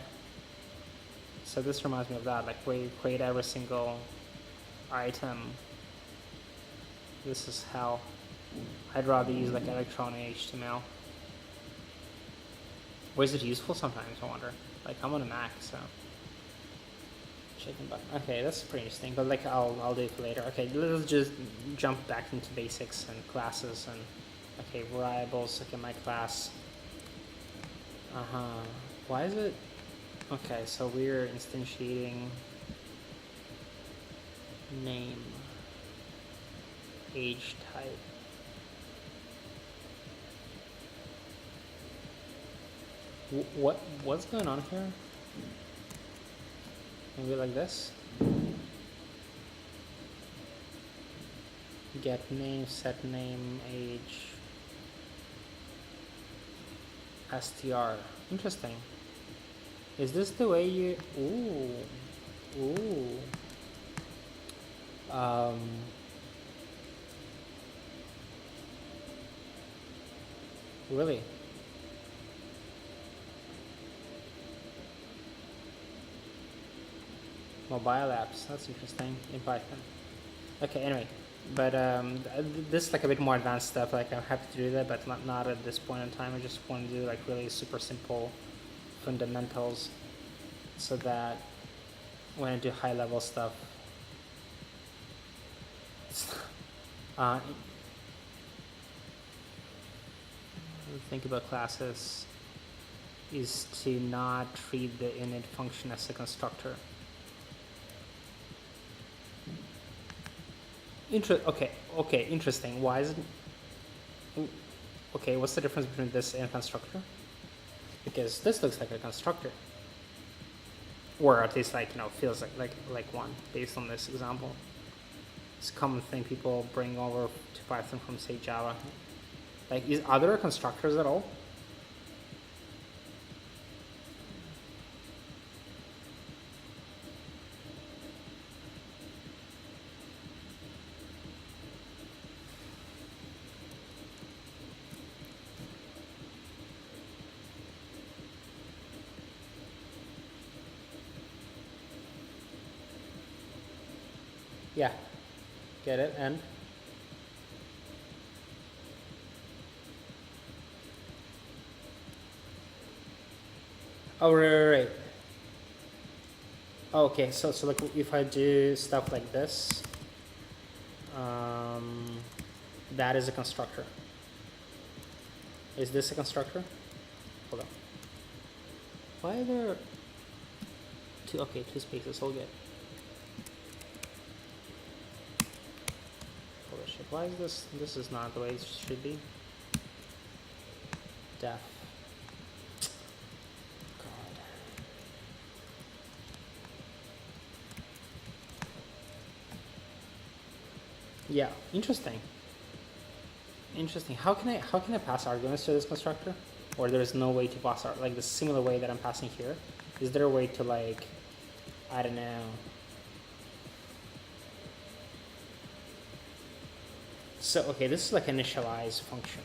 So this reminds me of that, like where you create every single item. This is hell. I'd rather use like electronic HTML. Or is it useful sometimes, I wonder? Like I'm on a Mac, so chicken button. Okay, that's pretty interesting, but like I'll do it later. Okay, let's just jump back into basics and classes and okay, variables. Okay, my class. Why is it? Okay, so we're instantiating name, age type. What's going on here? Maybe like this. Get name, set name, age, str. Interesting. Is this the way you? Ooh. Really? Mobile apps, that's interesting, in Python. Okay, anyway, but this is like a bit more advanced stuff. Like I'm happy to do that, but not at this point in time. I just want to do like really super simple fundamentals, so that when I do high level stuff, uh, think about classes is to not treat the init function as a constructor. Okay, interesting. Why is it? Okay, what's the difference between this and constructor? Because this looks like a constructor, or at least like feels like one based on this example. It's a common thing people bring over to Python from say Java. Like, are there constructors at all? Yeah, get it, and oh, right. Okay, so like if I do stuff like this, that is a constructor. Is this a constructor? Hold on. Why are there two? Okay, two spaces. All good. Holy shit! Why is this? This is not the way it should be. Def. God. Yeah, interesting. Interesting. How can I pass arguments to this constructor? Or there's no way to pass like the similar way that I'm passing here? Is there a way to like, I don't know. So okay, this is like initialize function.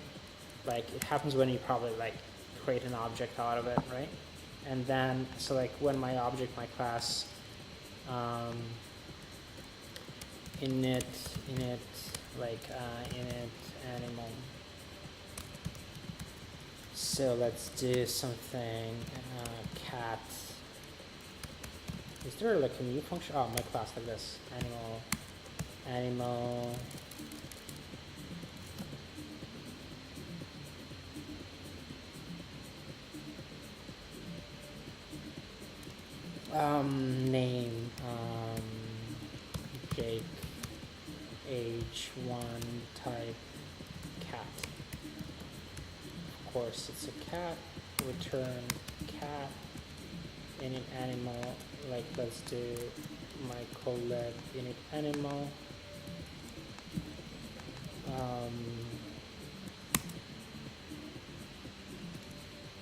Like it happens when you probably like create an object out of it, right? And then so like when my object, my class, init like init animal. So let's do something cat. Is there like a new function? Oh, my class like this. Animal. Name Jake, age 1, type cat. Of course, it's a cat. Return cat. Init animal. Like let's do my collab init animal.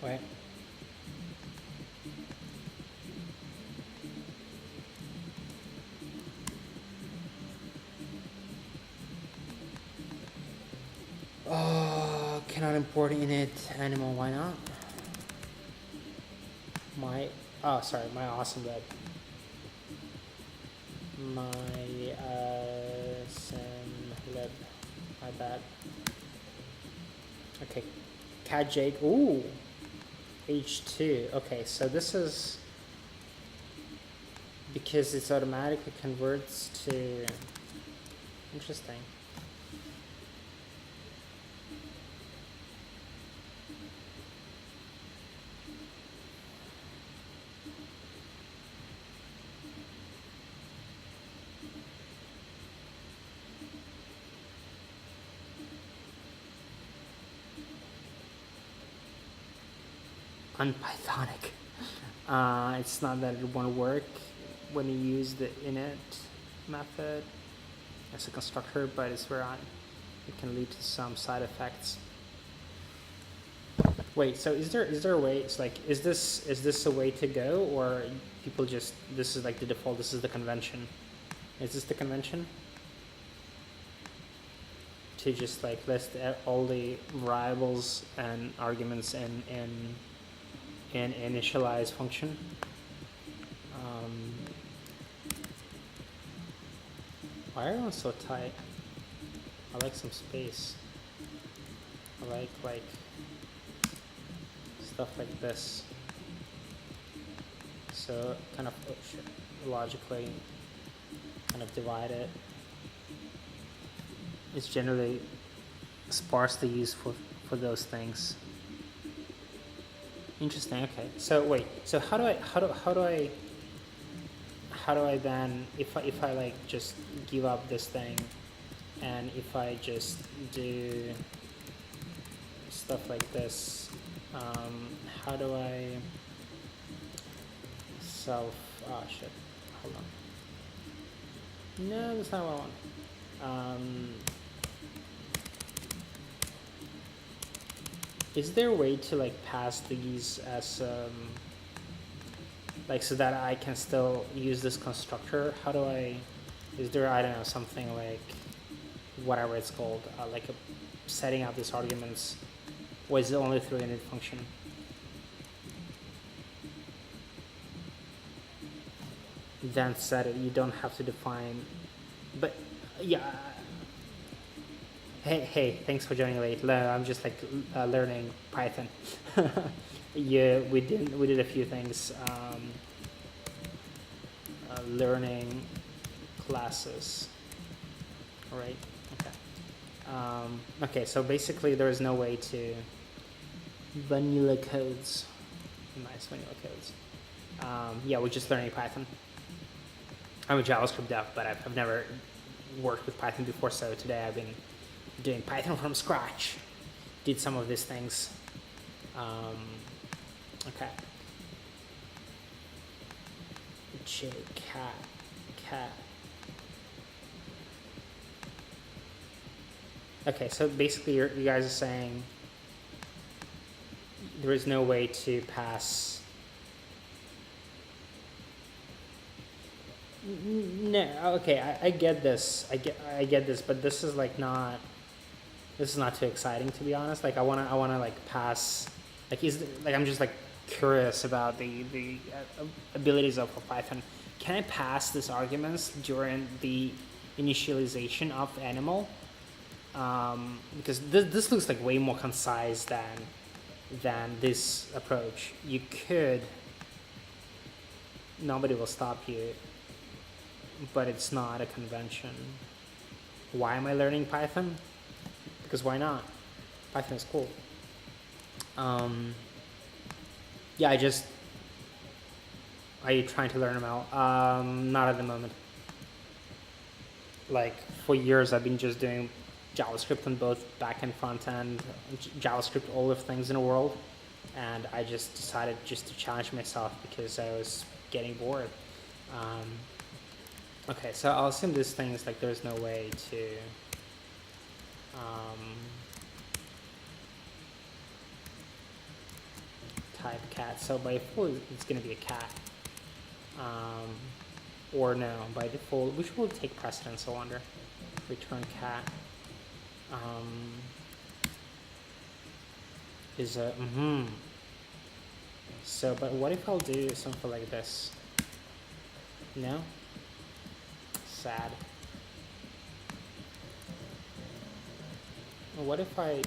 Wait. Cannot import init animal. Why not? My awesome web. My symlib. My bad. Okay, cat Jake. Ooh, H2. Okay, so this is because it's automatically converts to. Interesting. Unpythonic. It's not that it won't work when you use the init method as a constructor, but it's where it can lead to some side effects. Wait, so is there a way? It's like, is this a way to go, or people just this is like the default? This is the convention. Is this the convention? to just like list all the variables and arguments in initialize function. Why are everyone so tight? I like some space. I like stuff like this. So kind of logically kind of divide it. It's generally sparsely used for those things. Interesting. Okay. So wait. So how do I then, if I like just give up this thing, and if I just do stuff like this, how do I oh shit, hold on. No, that's not what I want. Is there a way to like pass these as like so that I can still use this constructor? How do I, is there, I don't know, something like whatever it's called, like setting out these arguments, or is it only through init function? Then set it, you don't have to define, but yeah. Hey, thanks for joining late. I'm just like learning Python. Yeah, we did a few things. Learning classes. All right. Okay. Okay. So basically, there is no way to vanilla codes. Nice vanilla codes. Yeah, we're just learning Python. I'm a JavaScript dev, but I've never worked with Python before. So today I've been doing Python from scratch. Did some of these things. Okay. J cat. Okay, so basically you guys are saying there is no way to pass. No, okay, I get this. I get this, but this is like not. This is not too exciting, to be honest. Like I wanna like pass. Like I'm just like curious about the abilities of Python. Can I pass these arguments during the initialization of animal? Because this looks like way more concise than this approach. You could. Nobody will stop you, but it's not a convention. Why am I learning Python? Because why not? Python is cool. Yeah, are you trying to learn ML? Not at the moment. Like for years, I've been just doing JavaScript on both back and front end, JavaScript, all of things in the world, and I just decided just to challenge myself because I was getting bored. Okay, so I'll assume this thing is like there's no way to. Type cat. So by default, it's going to be a cat. Or no, by default, which will take precedence, I wonder. Return cat. Is a, So, but what if I'll do something like this? No? Sad. What if I...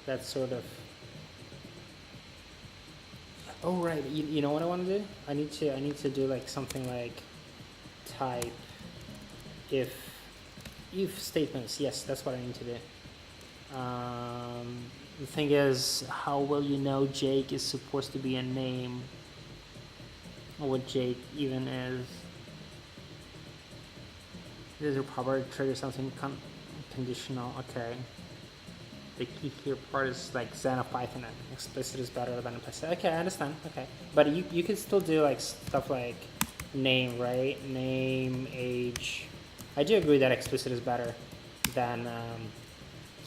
That's sort of... Oh, right. You know what I want to do? I need to do like something like type if statements. Yes, that's what I need to do. The thing is, how will you know Jake is supposed to be a name? Or what Jake even is? Is a proper trigger something conditional? Okay. The key here part is like Zen of Python and explicit is better than implicit. Okay, I understand. Okay. But you could still do like stuff like name, right? Name, age. I do agree that explicit is better than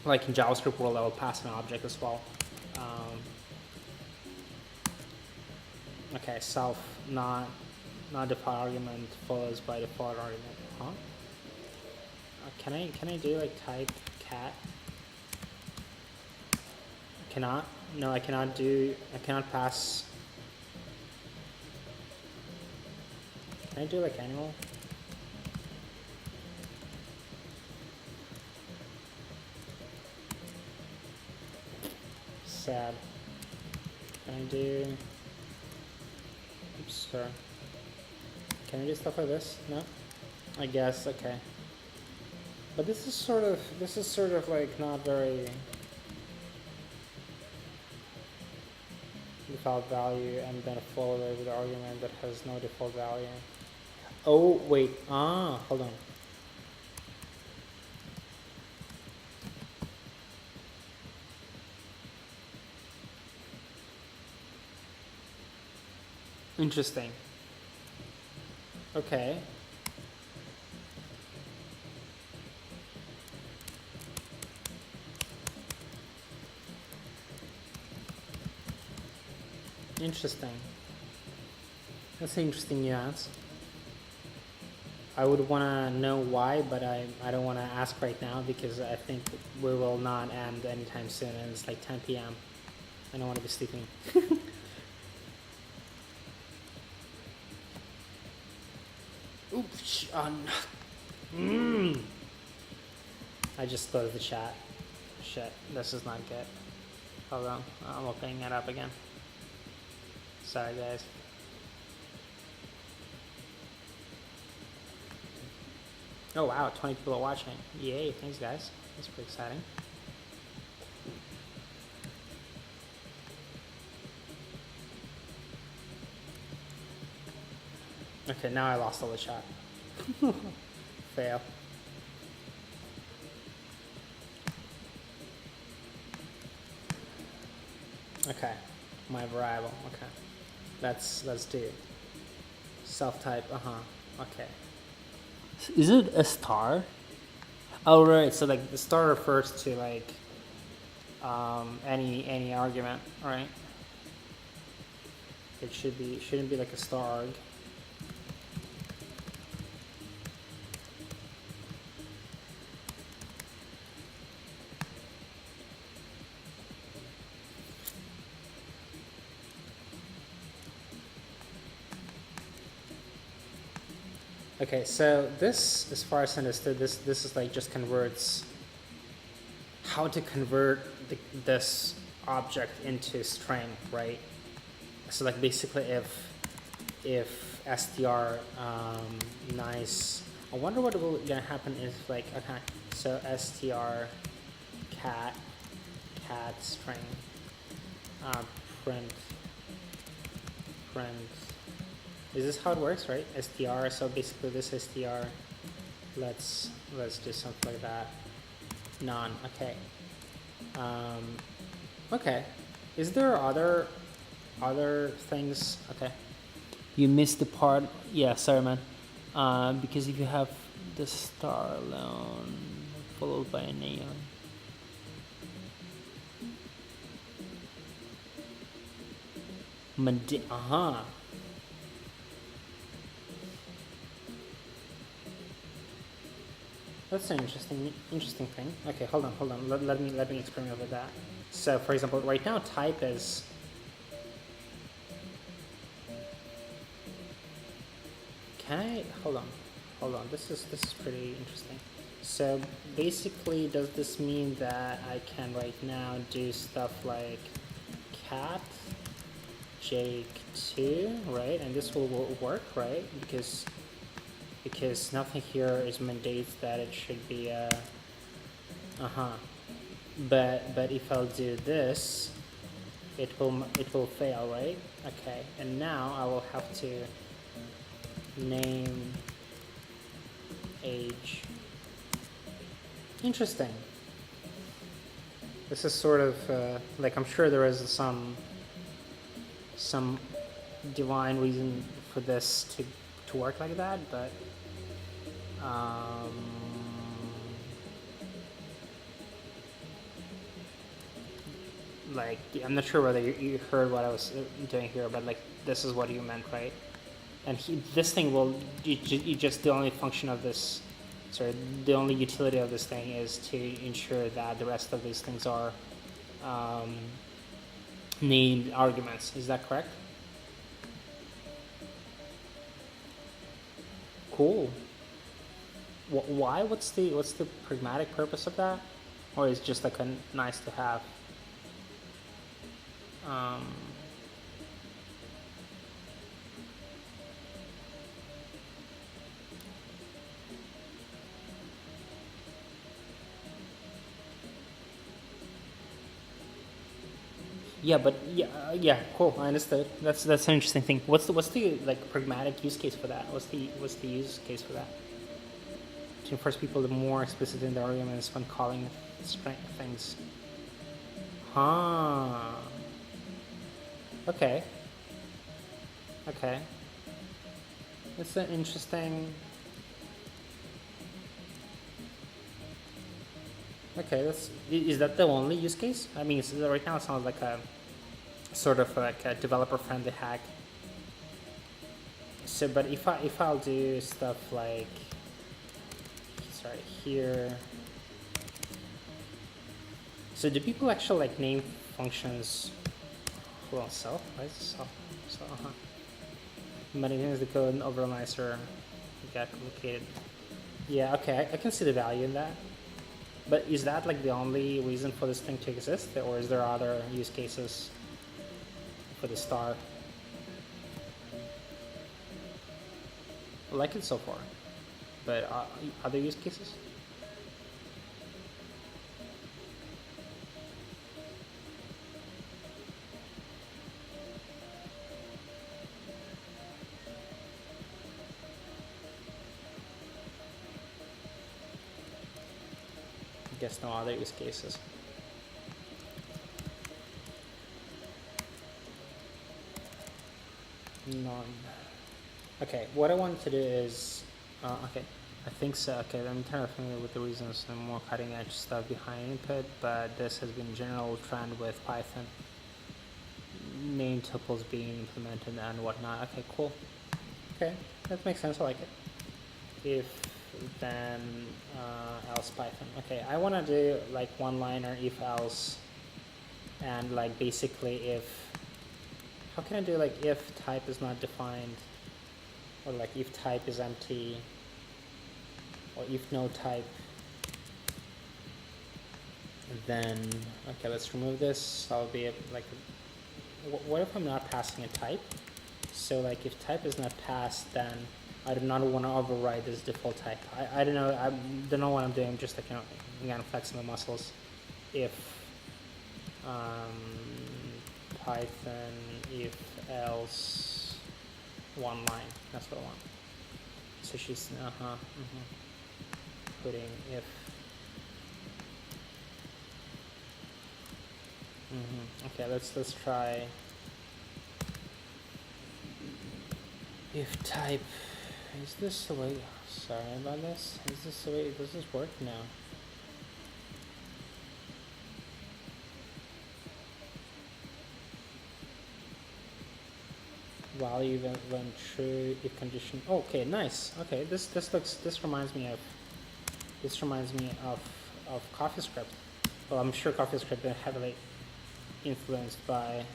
like in JavaScript world I will pass an object as well. Okay, self, not not default argument follows by default argument. Huh? Can I do like type cat? Cannot. No, I cannot pass. Can I do like animal? Sad. Can I do? Oops, sorry. Can I do stuff like this? No? I guess, okay. But this is sort of like not very default value, and then a follower with an argument that has no default value. Oh, wait, hold on. Interesting. Okay. Interesting. That's an interesting nuance. I would want to know why, but I don't want to ask right now because I think we will not end anytime soon, and it's like 10 p.m. I don't want to be sleeping. Oops. I just closed the chat. Shit, this is not good. Hold on, I'm opening it up again. Sorry, guys. Oh wow, 20 people are watching. Yay, thanks guys. That's pretty exciting. Okay, now I lost all the chat. Fail. Okay, my variable, okay. Let's do it. Self-type, okay. Is it a star? Oh right, so like the star refers to like any argument, right? It shouldn't be like a star arg. Okay, so this, as far as I understood, this is like just converts how to convert this object into string, right? So like basically if str nice, I wonder what will gonna happen if like, okay, so str cat string print. Is this how it works, right? str, so basically this str, let's do something like that. None, okay. Okay, is there other things? Okay, you missed the part. Yeah, sorry man. Because if you have the star alone followed by a neon. That's an interesting thing. Okay, hold on. Let me experiment with that. So, for example, right now type is. Can I hold on? This is pretty interesting. So basically, does this mean that I can right now do stuff like cat Jake2, right? And this will work, right? Because nothing here is mandates that it should be a but if I'll do this, it will fail, right? Okay, and now I will have to name age. Interesting. This is sort of like, I'm sure there is some divine reason for this to work like that, but like, I'm not sure whether you heard what I was doing here, but like, this is what you meant, right? And this thing will, you just, the only function of this, sorry, the only utility of this thing is to ensure that the rest of these things are named arguments. Is that correct? Cool. Why? What's the pragmatic purpose of that? Or is it just like a nice to have? Yeah, but yeah, cool. I understood. That's an interesting thing. What's the like pragmatic use case for that? What's the use case for that? To enforce people to be more explicit in their arguments when calling things. Huh. Okay. Okay. It's an interesting. Okay, is that the only use case? I mean, right now it sounds like a sort of like a developer-friendly hack. So, but if I'll do stuff like, sorry, here. So, do people actually like name functions? Well, self, right? Self. But it is the code over nicer, got complicated. Yeah, okay, I can see the value in that. But is that like the only reason for this thing to exist, or is there other use cases for the star? I like it so far, but other use cases? I guess no other use cases. None. Okay, what I wanted to do is, okay, I think so. Okay, I'm kind of familiar with the reasons and more cutting edge stuff behind input, but this has been general trend with Python. Name tuples being implemented and whatnot. Okay, cool. Okay, that makes sense. I like it. If then else Python. Okay, I want to do like one-liner if else, and like basically if. How can I do like if type is not defined, or like if type is empty, or if no type, then okay, let's remove this. I'll be like, what if I'm not passing a type? So like if type is not passed, then I do not want to override this default type. I don't know. I don't know what I'm doing. I'm just like, I'm kind of flexing my muscles. If Python if else one line. That's what I want. So she's putting if. Okay, let's try. If type, is this the way? Sorry about this. Is this the way? Does this work now? Value when true if condition. Oh, okay, nice. Okay, this reminds me of CoffeeScript. Well, I'm sure CoffeeScript been heavily influenced by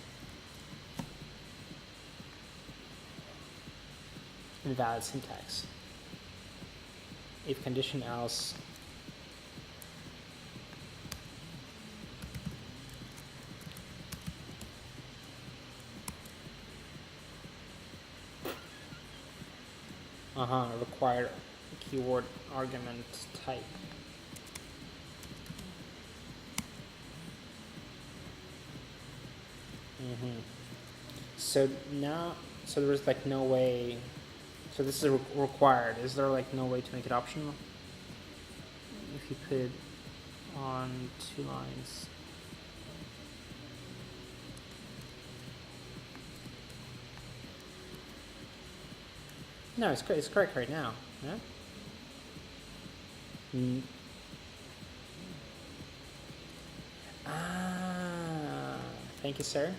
invalid syntax. If condition else. Required keyword argument type. So now, so there's like no way. So this is required. Is there like no way to make it optional? If you put it on 2 lines. No, it's correct right now. Yeah. Thank you, sir.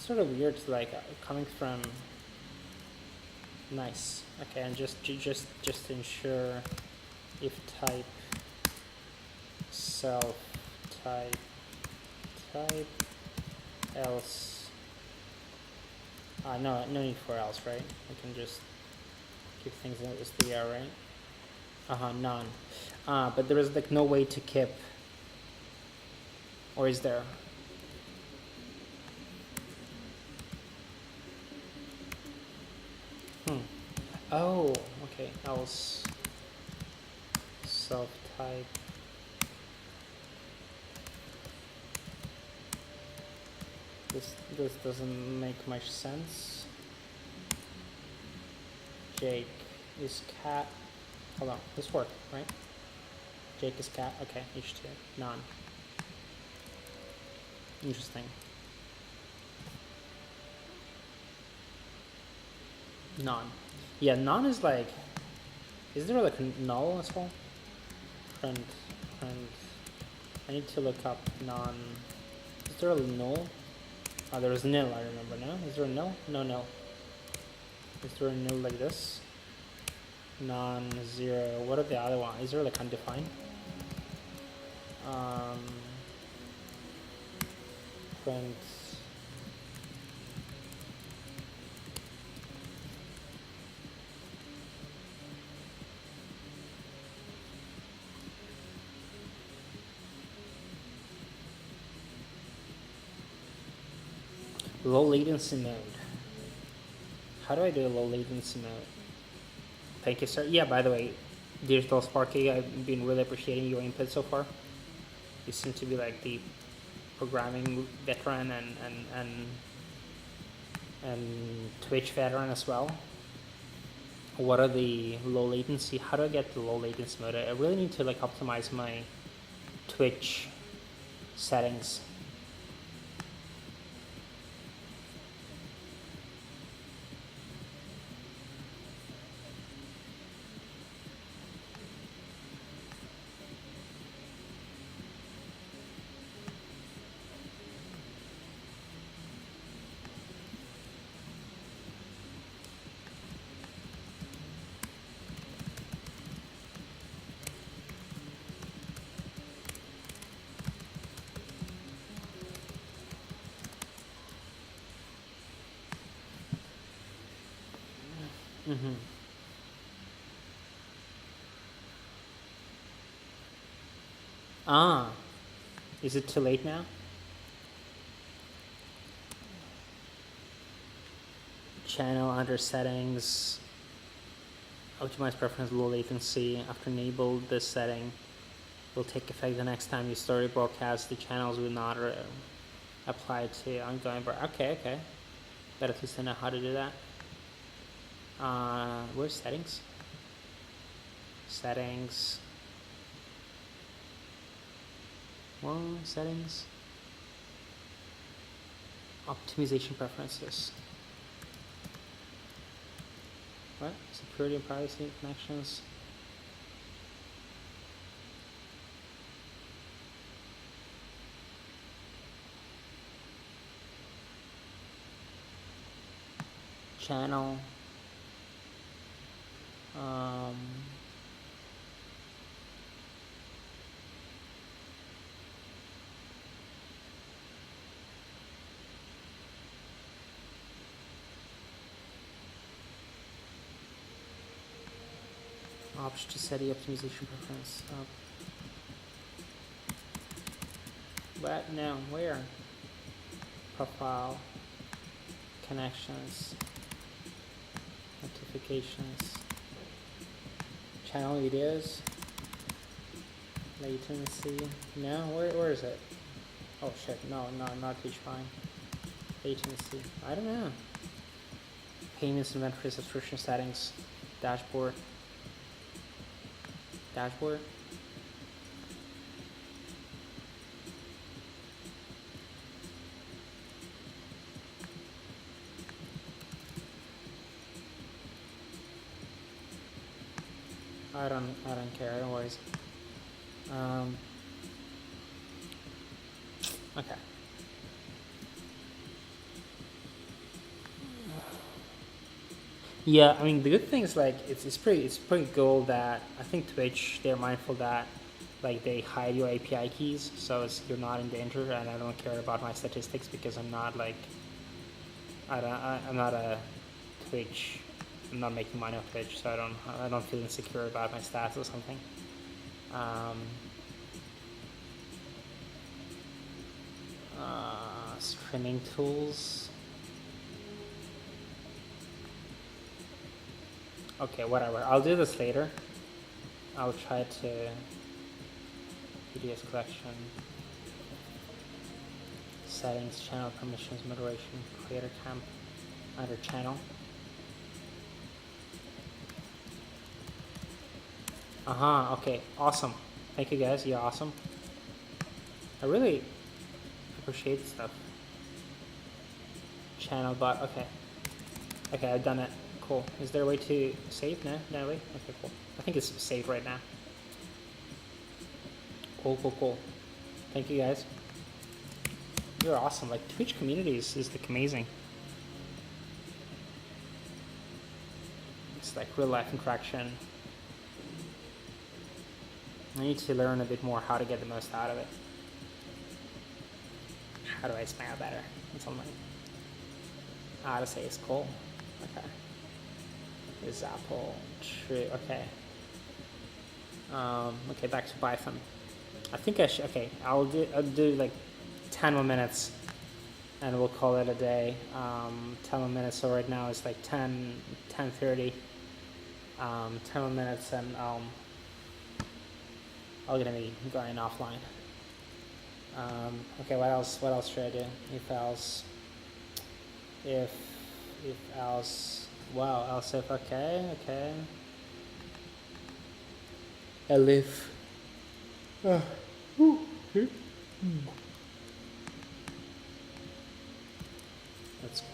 sort of weird, like coming from. Nice. Okay, and just ensure if type self type else. No need for else, right? We can just keep things as they are, right? None. But there is like no way to keep, or is there? Oh, okay. Else self type. This doesn't make much sense. Jake is cat. Hold on, this worked, right? Jake is cat. Okay, H2. None. Interesting. None. Yeah, none is like. Is there like a null as well? Print. I need to look up none. Is there a null? Oh, there is nil, I remember now. Is there a null? No null. Is there a null like this? Non-zero. What are the other ones? Is there like undefined? Print. Low latency mode. How do I do a low latency mode? Thank you, sir. Yeah, by the way, Digital Sparky, I've been really appreciating your input so far. You seem to be like the programming veteran and Twitch veteran as well. What are the low latency? How do I get the low latency mode? I really need to like optimize my Twitch settings. Is it too late now? Channel under settings, optimize preference low latency. After enable this setting will take effect the next time you start a broadcast. The channels will not apply to ongoing. Okay. But at least I know how to do that. Where's settings? Settings. Well, settings. Optimization preferences. What? Security and privacy connections. Channel. Option to set the optimization preference up. But no, where? Profile, connections, notifications, channel videos, latency. No, where is it? Oh shit, no, not each fine. Latency. I don't know. Payments, inventory, subscription settings, dashboard. Dashboard. I don't care. I don't worry. Okay. Yeah, I mean the good thing is like it's pretty cool that I think Twitch they're mindful that like they hide your API keys, so you're not in danger, and I don't care about my statistics because I'm not like I'm not a Twitch. I'm not making money off Twitch, so I don't feel insecure about my stats or something. Um, Streaming tools. Okay, whatever. I'll do this later. I'll try to videos collection, settings, channel permissions, moderation, creator camp, under channel. Okay, awesome. Thank you guys, you're awesome. I really appreciate stuff. Channel bot, okay. Okay, I've done it. Cool. Is there a way to save? No? No way? Okay, cool. I think it's saved right now. Cool. Thank you guys. You're awesome. Like, Twitch communities is like amazing. It's like real life interaction. I need to learn a bit more how to get the most out of it. How do I smile better? That's all how to say it's cool. Okay. Is Apple true? Okay. Okay, back to Python. I think I should. Okay, I'll do like 10 more minutes, and we'll call it a day. 10 more minutes. So right now it's like 10:30. 10 more minutes, and I'm gonna be going offline. Okay, what else? What else should I do? If else. If else. Wow, else if. Okay. Elif. That's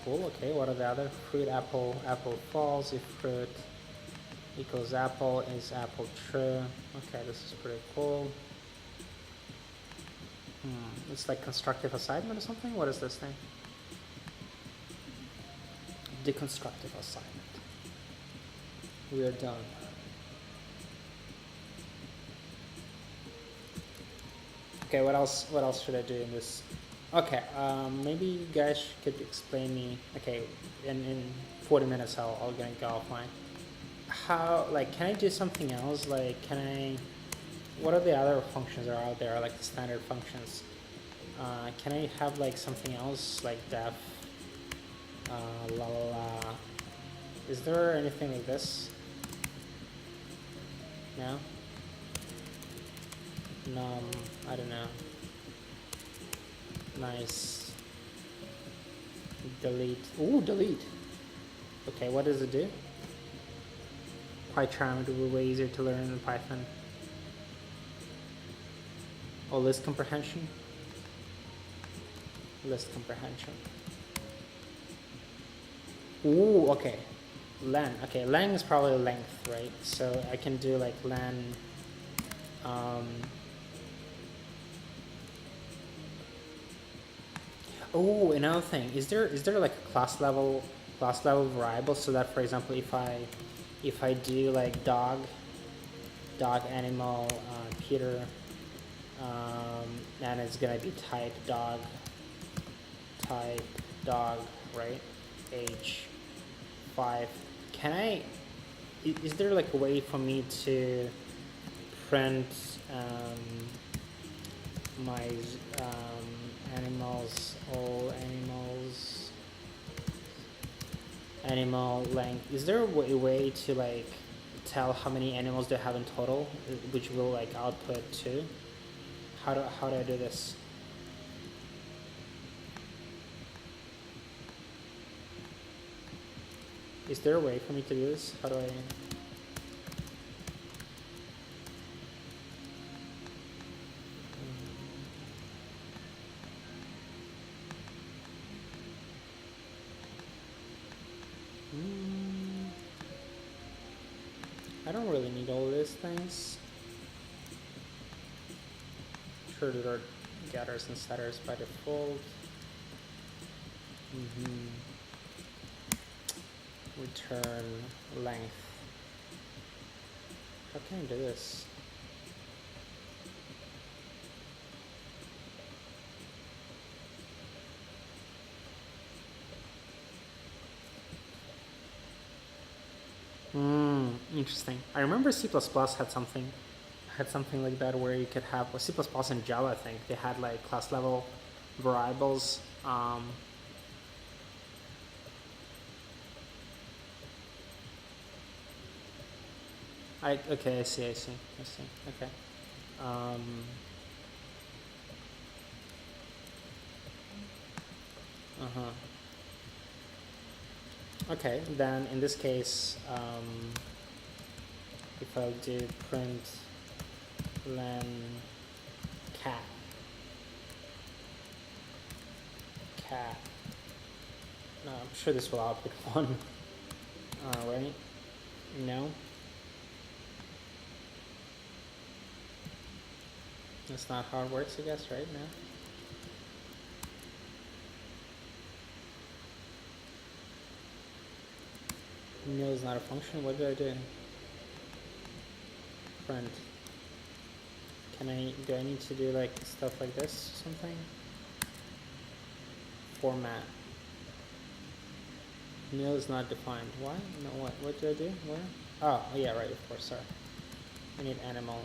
cool. Okay, what are the other? Fruit, apple false. If fruit equals apple, is apple true? Okay, this is pretty cool. It's like constructive assignment or something? What is this thing? Deconstructive assignment. We are done. Okay, what else should I do in this? Okay, maybe you guys could explain me. Okay, in 40 minutes I'll gonna go offline. How, like, can I do something else? Like, what are the other functions that are out there, like the standard functions? Can I have like something else, like def, la la la? Is there anything like this? No? I don't know. Nice. Delete. Ooh, delete. Okay, what does it do? PyCharm will be way easier to learn than Python. Oh, list comprehension. List comprehension. Ooh, okay. Len. Okay, len is probably length, right? So I can do like len. Oh, another thing. Is there like a class level variable so that, for example, if I do like dog animal Peter, and it's gonna be type dog, right? Age 5. Can I? Is there like a way for me to print my animals, all animal length? Is there a way to like tell how many animals they have in total, which will like output to? How do I do this? Is there a way for me to do this? How do I? I don't really need all these things. Sure, there are getters and setters by default. return length. How can I do this? Interesting. I remember C++ had something like that where you could have, well, C++ and Java, I think they had like class level variables. Okay, I see. Okay. Okay, then in this case, if I'll do print len cat, no, I'm sure this will output one, right? No? That's not how it works, I guess, right? No? No is not a function. What do I do? Print. Do I need to do like stuff like this or something? Format. Nil is not defined. Why? No, what do I do? Where? Oh, yeah, right, of course, sorry. I need animal.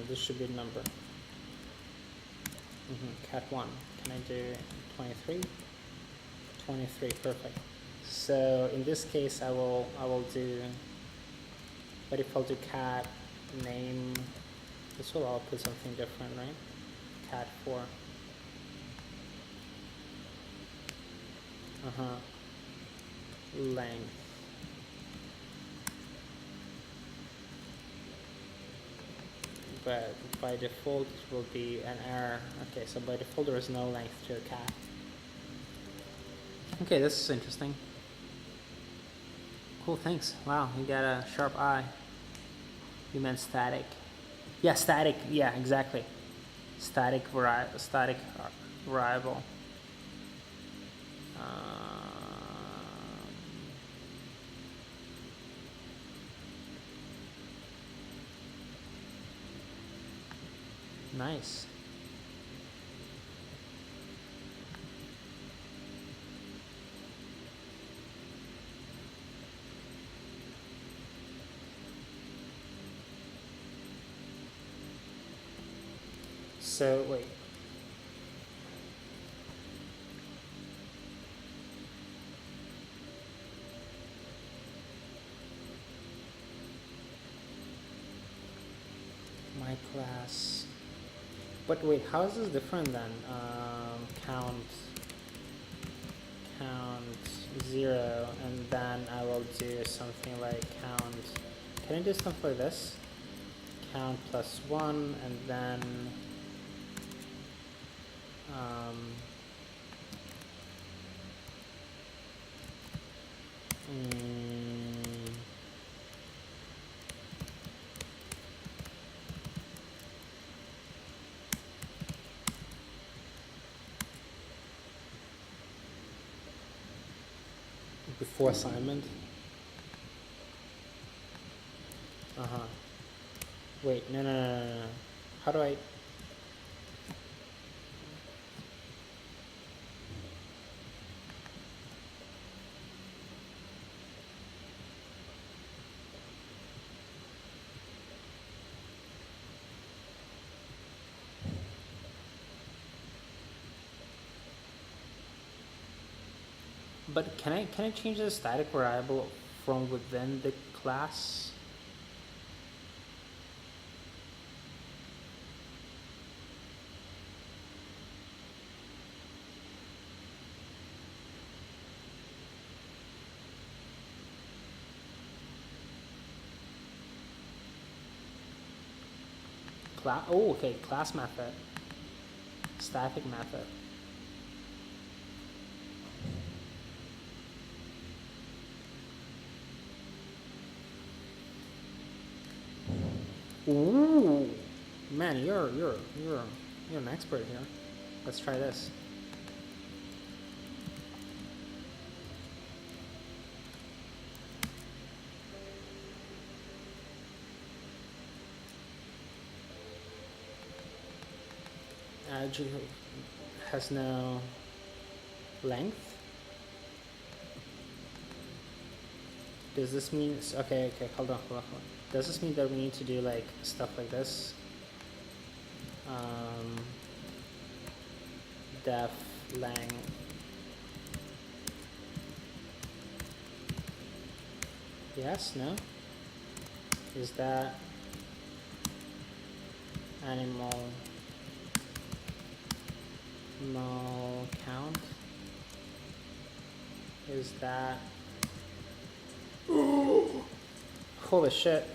This should be a number. Cat1. Can I do 23? 23, perfect. So in this case, I will do, by default, do cat name. This will output something different, right? Cat4. Length. But by default it will be an error. Okay, so by default there is no length to a cat. Okay, this is interesting. Cool, thanks. Wow, you got a sharp eye. You meant static. Yeah, static. Yeah, exactly. Static variable. Nice. So wait. My class. But wait, how is this different then? Count 0, and then I will do something like count. Can I do something like this? Count +1, and then before assignment. Wait, no. How do I? But can I change the static variable from within the class? Oh, okay, class method, static method. Ooh, man, you're You're an expert here. Let's try this. Has no length. Does this mean, okay, hold on. Does this mean that we need to do like stuff like this? Def lang. Yes, no? Is that animal null count? Is that, holy shit.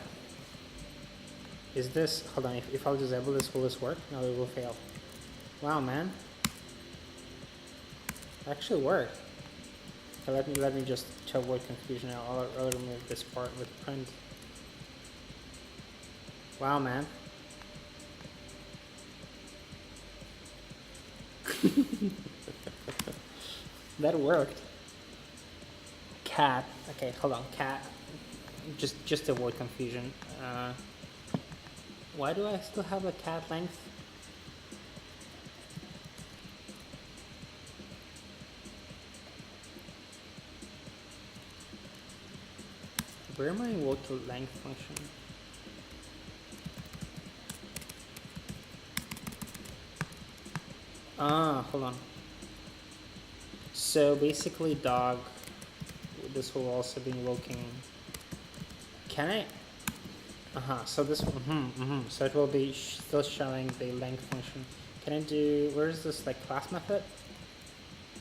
Is this, hold on, if I'll disable this, will this work? No, it will fail. Wow, man. Actually worked. Okay, let me just, to avoid confusion, I'll remove this part with print. Wow, man. That worked. Cat. Okay, hold on. Cat. Just to avoid confusion. Why do I still have a cat length? Where am I invoke the length function? Hold on. So basically dog, this will also be invoking, can I, so this, so it will be still showing the length function. Can I do, where is this like class method?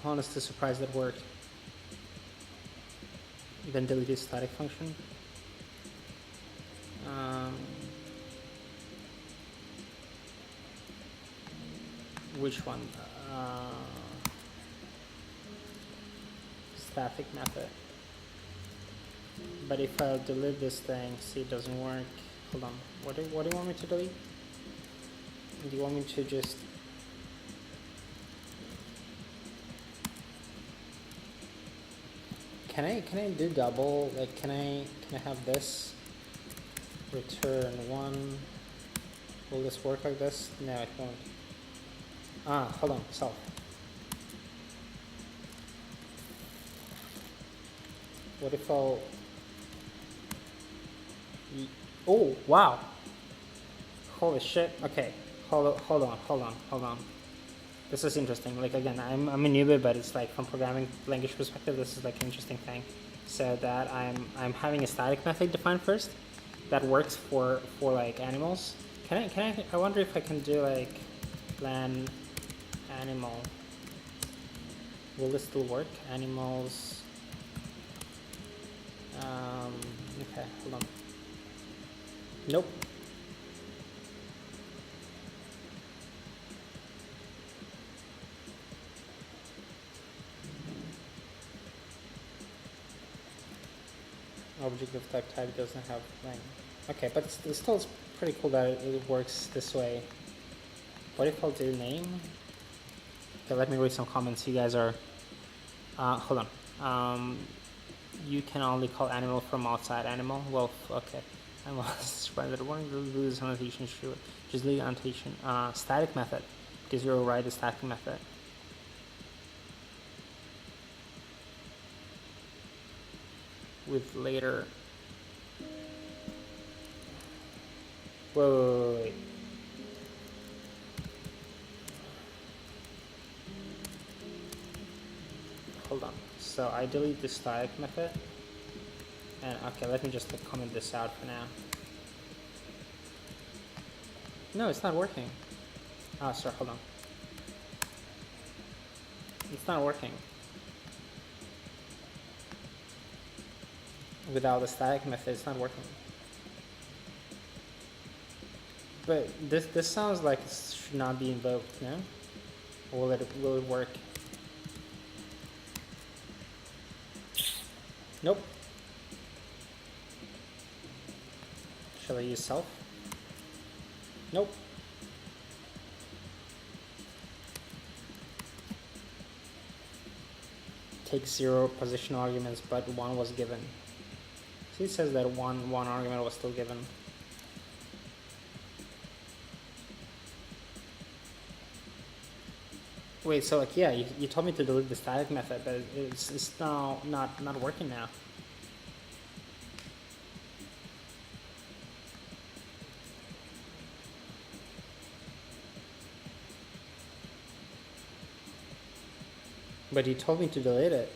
Honestly surprised that worked. Then delete the static function. Which one? Static method. But if I delete this thing, see it doesn't work. Hold on. What do you want me to delete? Do you want me to just Can I do double? Like can I have this return 1? Will this work like this? No, it won't. Hold on, self. What if I'll... Oh, wow. Holy shit. Okay, hold on. This is interesting. Like again, I'm a newbie, but it's like from programming language perspective, this is like an interesting thing. So that I'm having a static method defined first that works for like animals. I wonder if I can do like plan animal. Will this still work? Animals. Okay, hold on. Nope. Object of type doesn't have length. Okay, but it still is pretty cool that it works this way. What if I'll do name? Okay, let me read some comments. You guys are, hold on. You can only call animal from outside animal. Well, okay. Animal is that one lose annotation, sure. Just leave annotation. Static method, because you're right, the static method. With later. Wait. Hold on. So I delete the static method. And okay, let me just comment this out for now. No, it's not working. Oh, sorry, hold on. It's not working. Without the static method, it's not working. But this sounds like it should not be invoked, no? Or will it work? Nope. Shall I use self? Nope. takes 0 position arguments, but 1 was given. See, it says that one argument was still given. Wait, so like, yeah, you told me to delete the static method, but it's now not working now. But you told me to delete it.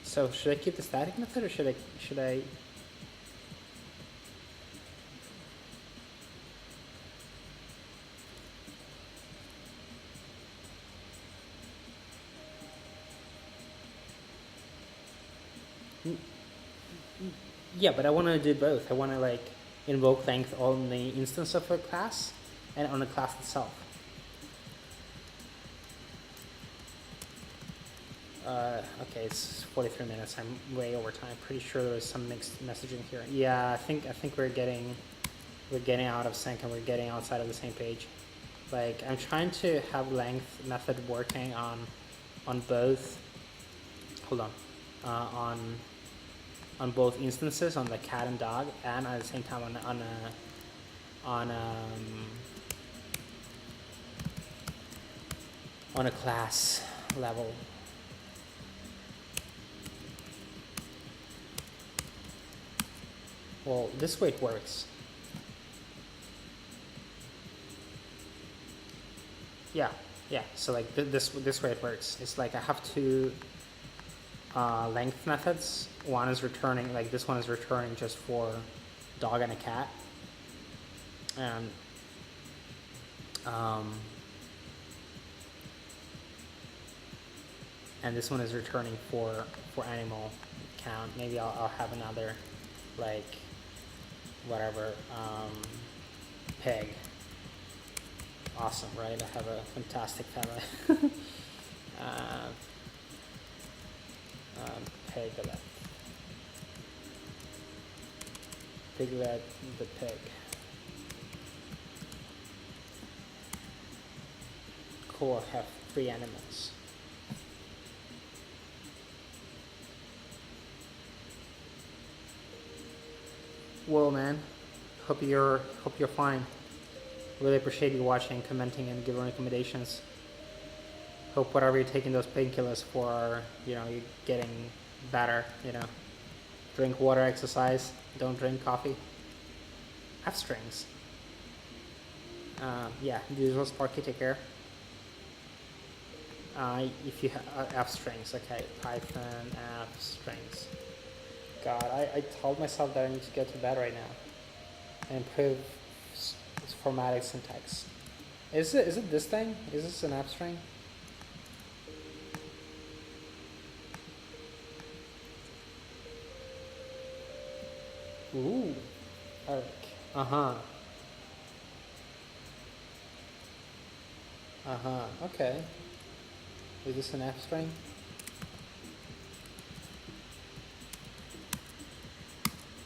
So should I keep the static method, or should I? Yeah, but I want to do both. I want to like invoke length on the instance of a class and on the class itself. Okay, it's 43 minutes. I'm way over time. Pretty sure there was some mixed messaging here. Yeah, I think we're getting out of sync, and we're getting outside of the same page. Like, I'm trying to have length method working on both. Hold on. On both instances, on the cat and dog, and at the same time on a class level. Well, this way it works. Yeah. So like this way it works. It's like I have two length methods. One is returning, like this one is returning just for dog and a cat, and this one is returning for animal count. Maybe I'll have another, like, whatever, pig. Awesome, right? I have a fantastic family. Piglet. Piglet the pig. Cool, I have 3 animals. Well, man, hope you're fine. Really appreciate you watching, commenting, and giving recommendations. Hope whatever you're taking those painkillers for are, you're getting better, Drink water, exercise, don't drink coffee. F strings. Yeah, Visual Sparky, take care. If you have F strings, okay, Python, F strings. God, I told myself that I need to go to bed right now and improve formatting syntax. Is it this thing? Is this an F string? Ooh, Eric. Okay. Is this an F string?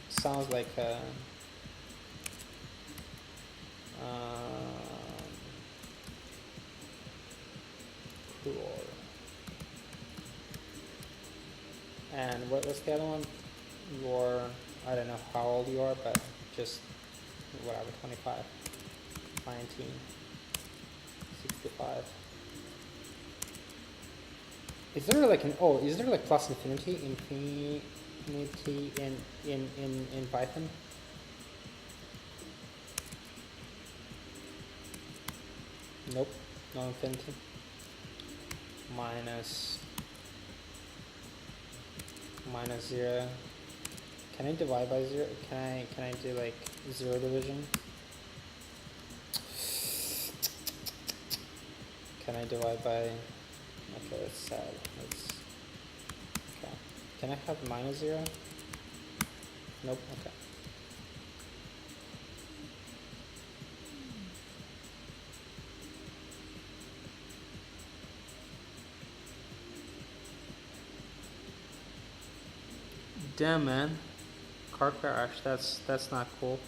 Sounds like cool. And what's the other one? I don't know how old you are, but just whatever, 25, 19, 65. Is there like plus infinity in Python? Nope, no infinity. Minus 0. Can I divide by 0? Can I do like 0 division? Can I divide by? Okay, that's sad. Okay. Can I have minus 0? Nope. Okay. Damn, man. Car crash. That's not cool.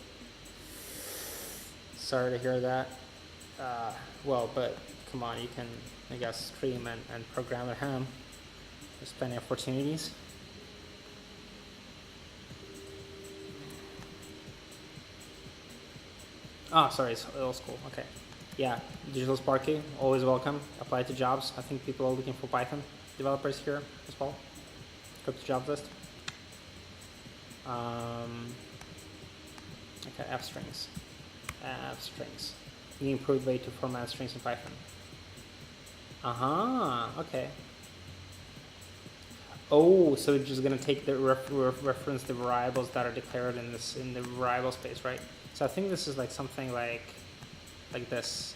Sorry to hear that. Well, but come on, you can, I guess, stream and program at home. There's plenty of opportunities. Oh, sorry, it's old school. Okay. Yeah, Digital Sparky, always welcome. Apply to jobs. I think people are looking for Python developers here as well. Go to job list. Okay, F strings. F strings. The improved way to format strings in Python. Okay. Oh, so it's just gonna take the reference the variables that are declared in the variable space, right? So I think this is like something like this.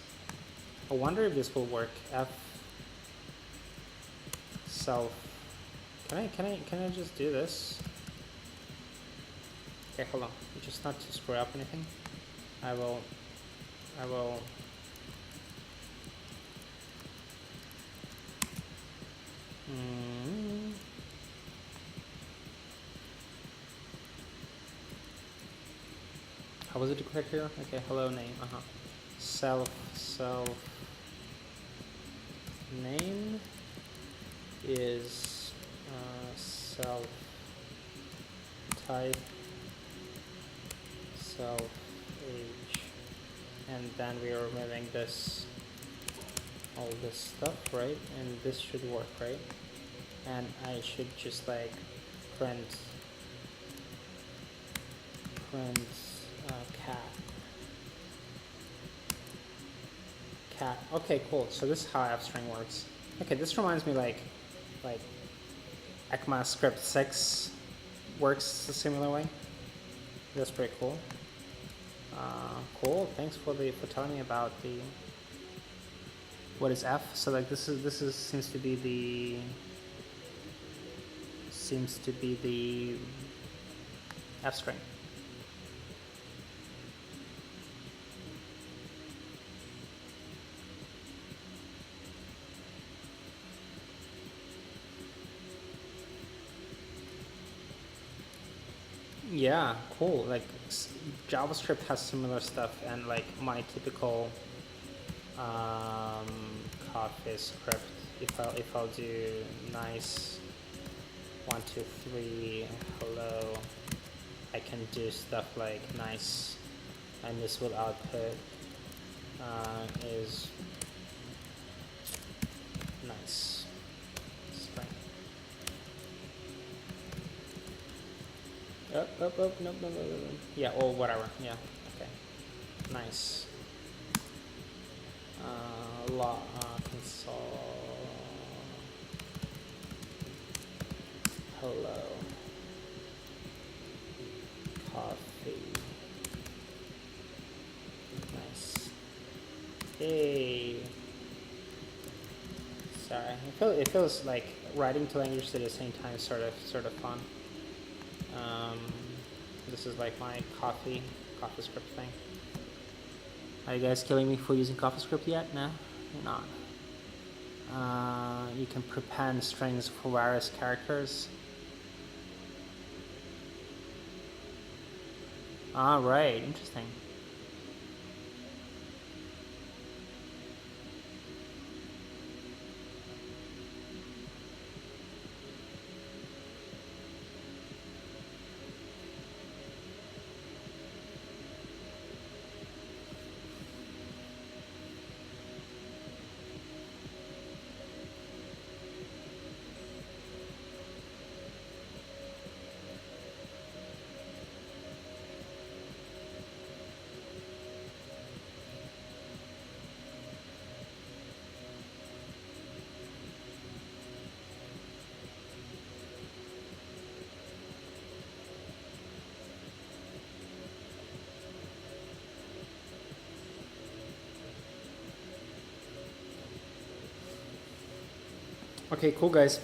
I wonder if this will work. F self. Can I just do this? Okay, hold on. Just not to screw up anything. I will. How was it declared here? Okay, hello name. Self name is self type self age, and then we are removing this all this stuff, right? And this should work, right? And I should just like print cat. Okay, cool. So this is how fstring works. Okay, this reminds me like ECMAScript 6 works a similar way. That's pretty cool. Cool. Thanks for telling me about the what is F. So like this seems to be the F string. Yeah, cool. Like JavaScript has similar stuff, and like my typical coffee script. If I'll do nice 1 2 3 hello, I can do stuff like nice, and this will output is nice string. No. Yeah, or whatever. Yeah, okay. Nice. Console. Hello. Coffee. Nice. Hey. Sorry, it feels like writing to language at the same time, sort of fun. This is like my CoffeeScript thing. Are you guys killing me for using CoffeeScript yet? No, you're not. You can prepend strings for various characters. Right, interesting. Okay, cool guys.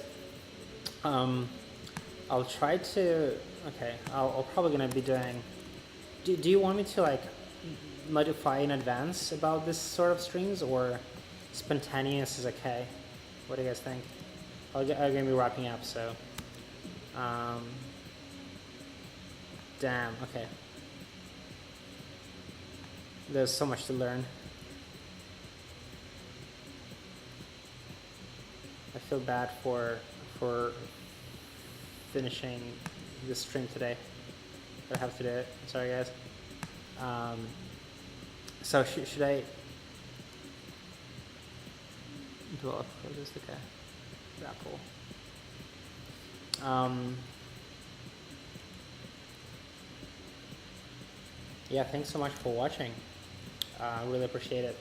I'll try to, okay, I'll probably gonna be doing, do you want me to like modify in advance about this sort of strings, or spontaneous is okay? What do you guys think? I'm gonna be wrapping up, so, damn, okay. There's so much to learn. feel bad for finishing this stream today. I have to do it. Sorry, guys. So should I do all this? Okay. Apple. Yeah, thanks so much for watching. I really appreciate it.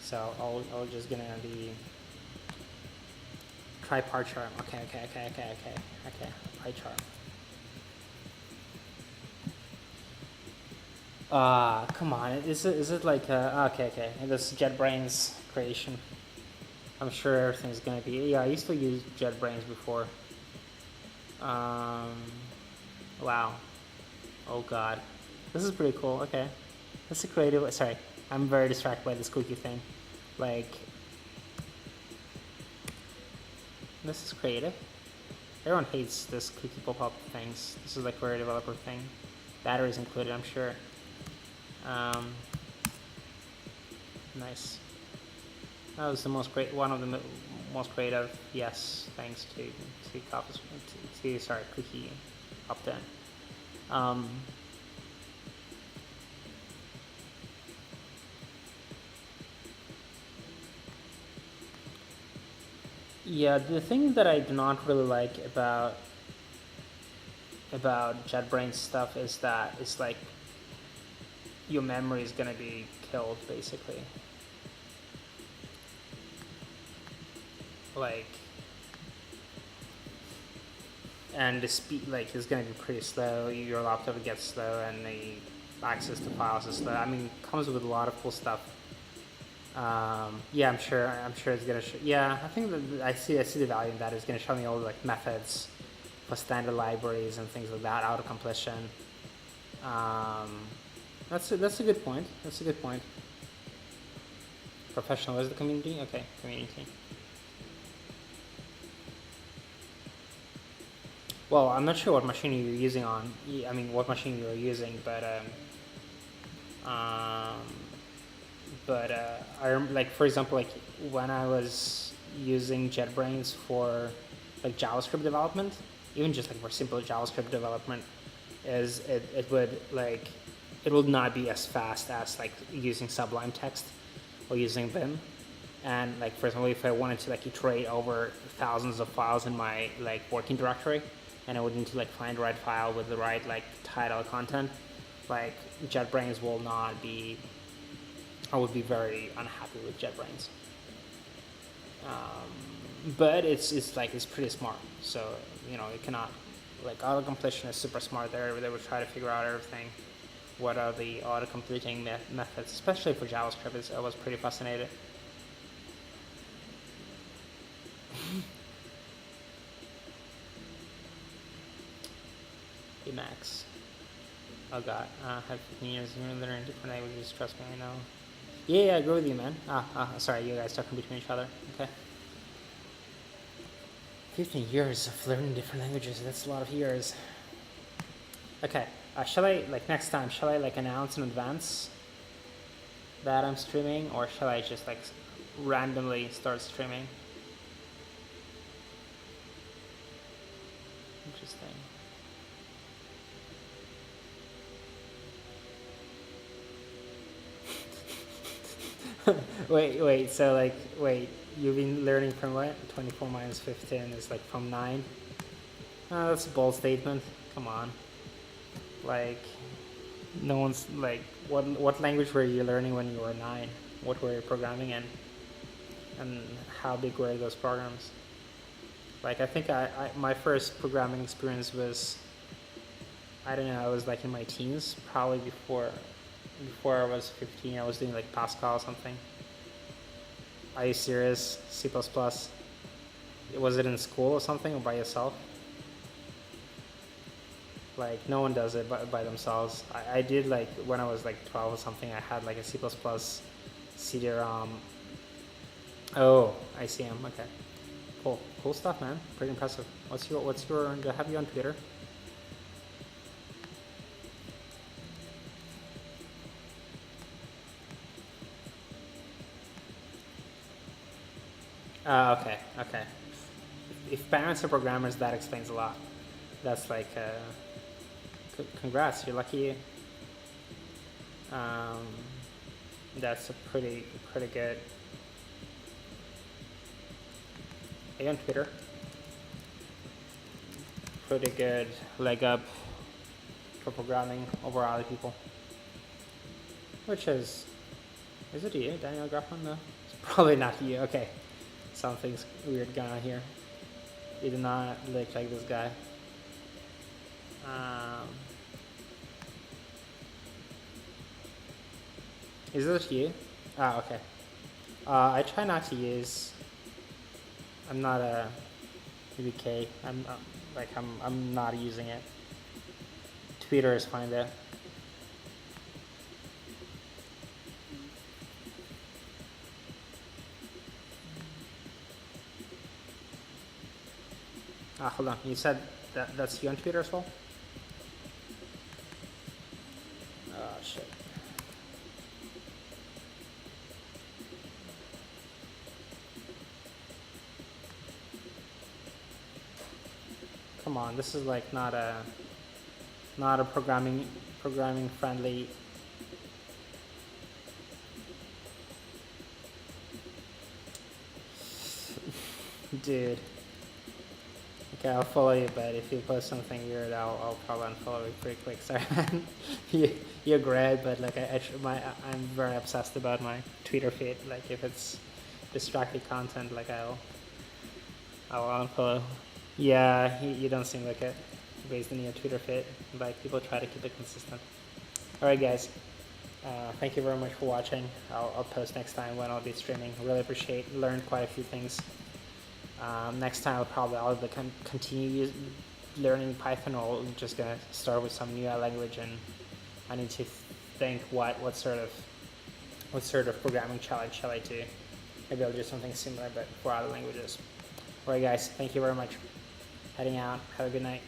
So I'll just gonna be try PyCharm. Okay. PyCharm. Come on. Is it like okay. This JetBrains creation. I'm sure everything's gonna be. Yeah, I used to use JetBrains before. Wow. Oh God. This is pretty cool. Okay. That's a creative. Sorry, I'm very distracted by this cookie thing. Like, this is creative. Everyone hates this cookie pop-up things. This is like for a developer thing. Batteries included, I'm sure. Nice. That was the one of the most creative. Yes, thanks to cookie opt-in. Yeah, the thing that I do not really like about JetBrains stuff is that it's like your memory is gonna be killed basically. Like, and the speed like is gonna be pretty slow. Your laptop gets slow, and the access to files is slow. I mean, it comes with a lot of cool stuff. Yeah, I'm sure it's gonna show. Yeah, I think that I see the value in that. It's gonna show me all the like methods for standard libraries and things like that, auto completion. That's a good point. That's a good point. Professional is the community. Okay, community. Well, I'm not sure what machine you're using on. I mean, what machine you're using, but I like, for example, like when I was using JetBrains for like JavaScript development, even just like for simple JavaScript development, it would not be as fast as like using Sublime Text or using Vim. And like, for example, if I wanted to like iterate over thousands of files in my like working directory, and I would need to like find the right file with the right like title content, like JetBrains will not be. I would be very unhappy with JetBrains. But it's pretty smart. So you know, it cannot, like, auto completion is super smart. They would try to figure out everything. What are the auto completing methods, especially for JavaScript? I was pretty fascinated. Emacs. Oh God, have 15 years of learning different languages. Trust me, I know. Yeah, I agree with you, man. Sorry, you guys talking between each other. Okay. 15 years of learning different languages. That's a lot of years. Okay. Shall I, like, next time, shall I like announce in advance that I'm streaming, or shall I just like randomly start streaming? Interesting. wait, so like, you've been learning from what? 24 minus 15 is like from 9? Oh, that's a bold statement. Come on. Like, no one's like, what language were you learning when you were 9? What were you programming in? And how big were those programs? Like, I think my first programming experience was, I don't know, I was like in my teens, probably before I was 15. I was doing like Pascal or something. Are you serious? C++? Was it in school or something, or by yourself? Like, no one does it by themselves. I did, like, when I was like 12 or something. I had like a C++ CD-ROM. Oh, ICM. Okay, cool stuff, man. Pretty impressive. Do I have you on Twitter? Okay. if parents are programmers, that explains a lot. That's like, congrats, you're lucky. That's a pretty good. Are you on Twitter? Pretty good leg up for programming over other people. Which is it you, Daniel Gruffman? No, it's probably not you. Okay, something's weird going on here. You do not look like this guy. Is this you? Ah, okay. I try not to use. I'm not a UBK. I'm not using it. Twitter is fine though. Hold on. You said that's you on Twitter as well? Oh shit. Come on, this is like not a programming friendly. Dude. Okay, I'll follow you, but if you post something weird, I'll probably unfollow you pretty quick. Sorry, man. You're great, but like I'm very obsessed about my Twitter feed. Like if it's distracting content, like I'll unfollow. Yeah, you don't seem like it based on your Twitter feed. Like people try to keep it consistent. All right, guys. Thank you very much for watching. I'll post next time when I'll be streaming. Really appreciate. Learned quite a few things. Next time I'll continue learning Python, or I'm just gonna start with some new language, and I need to think what sort of programming challenge shall I do. Maybe I'll do something similar but for other languages. Alright guys, thank you very much. Heading out. Have a good night.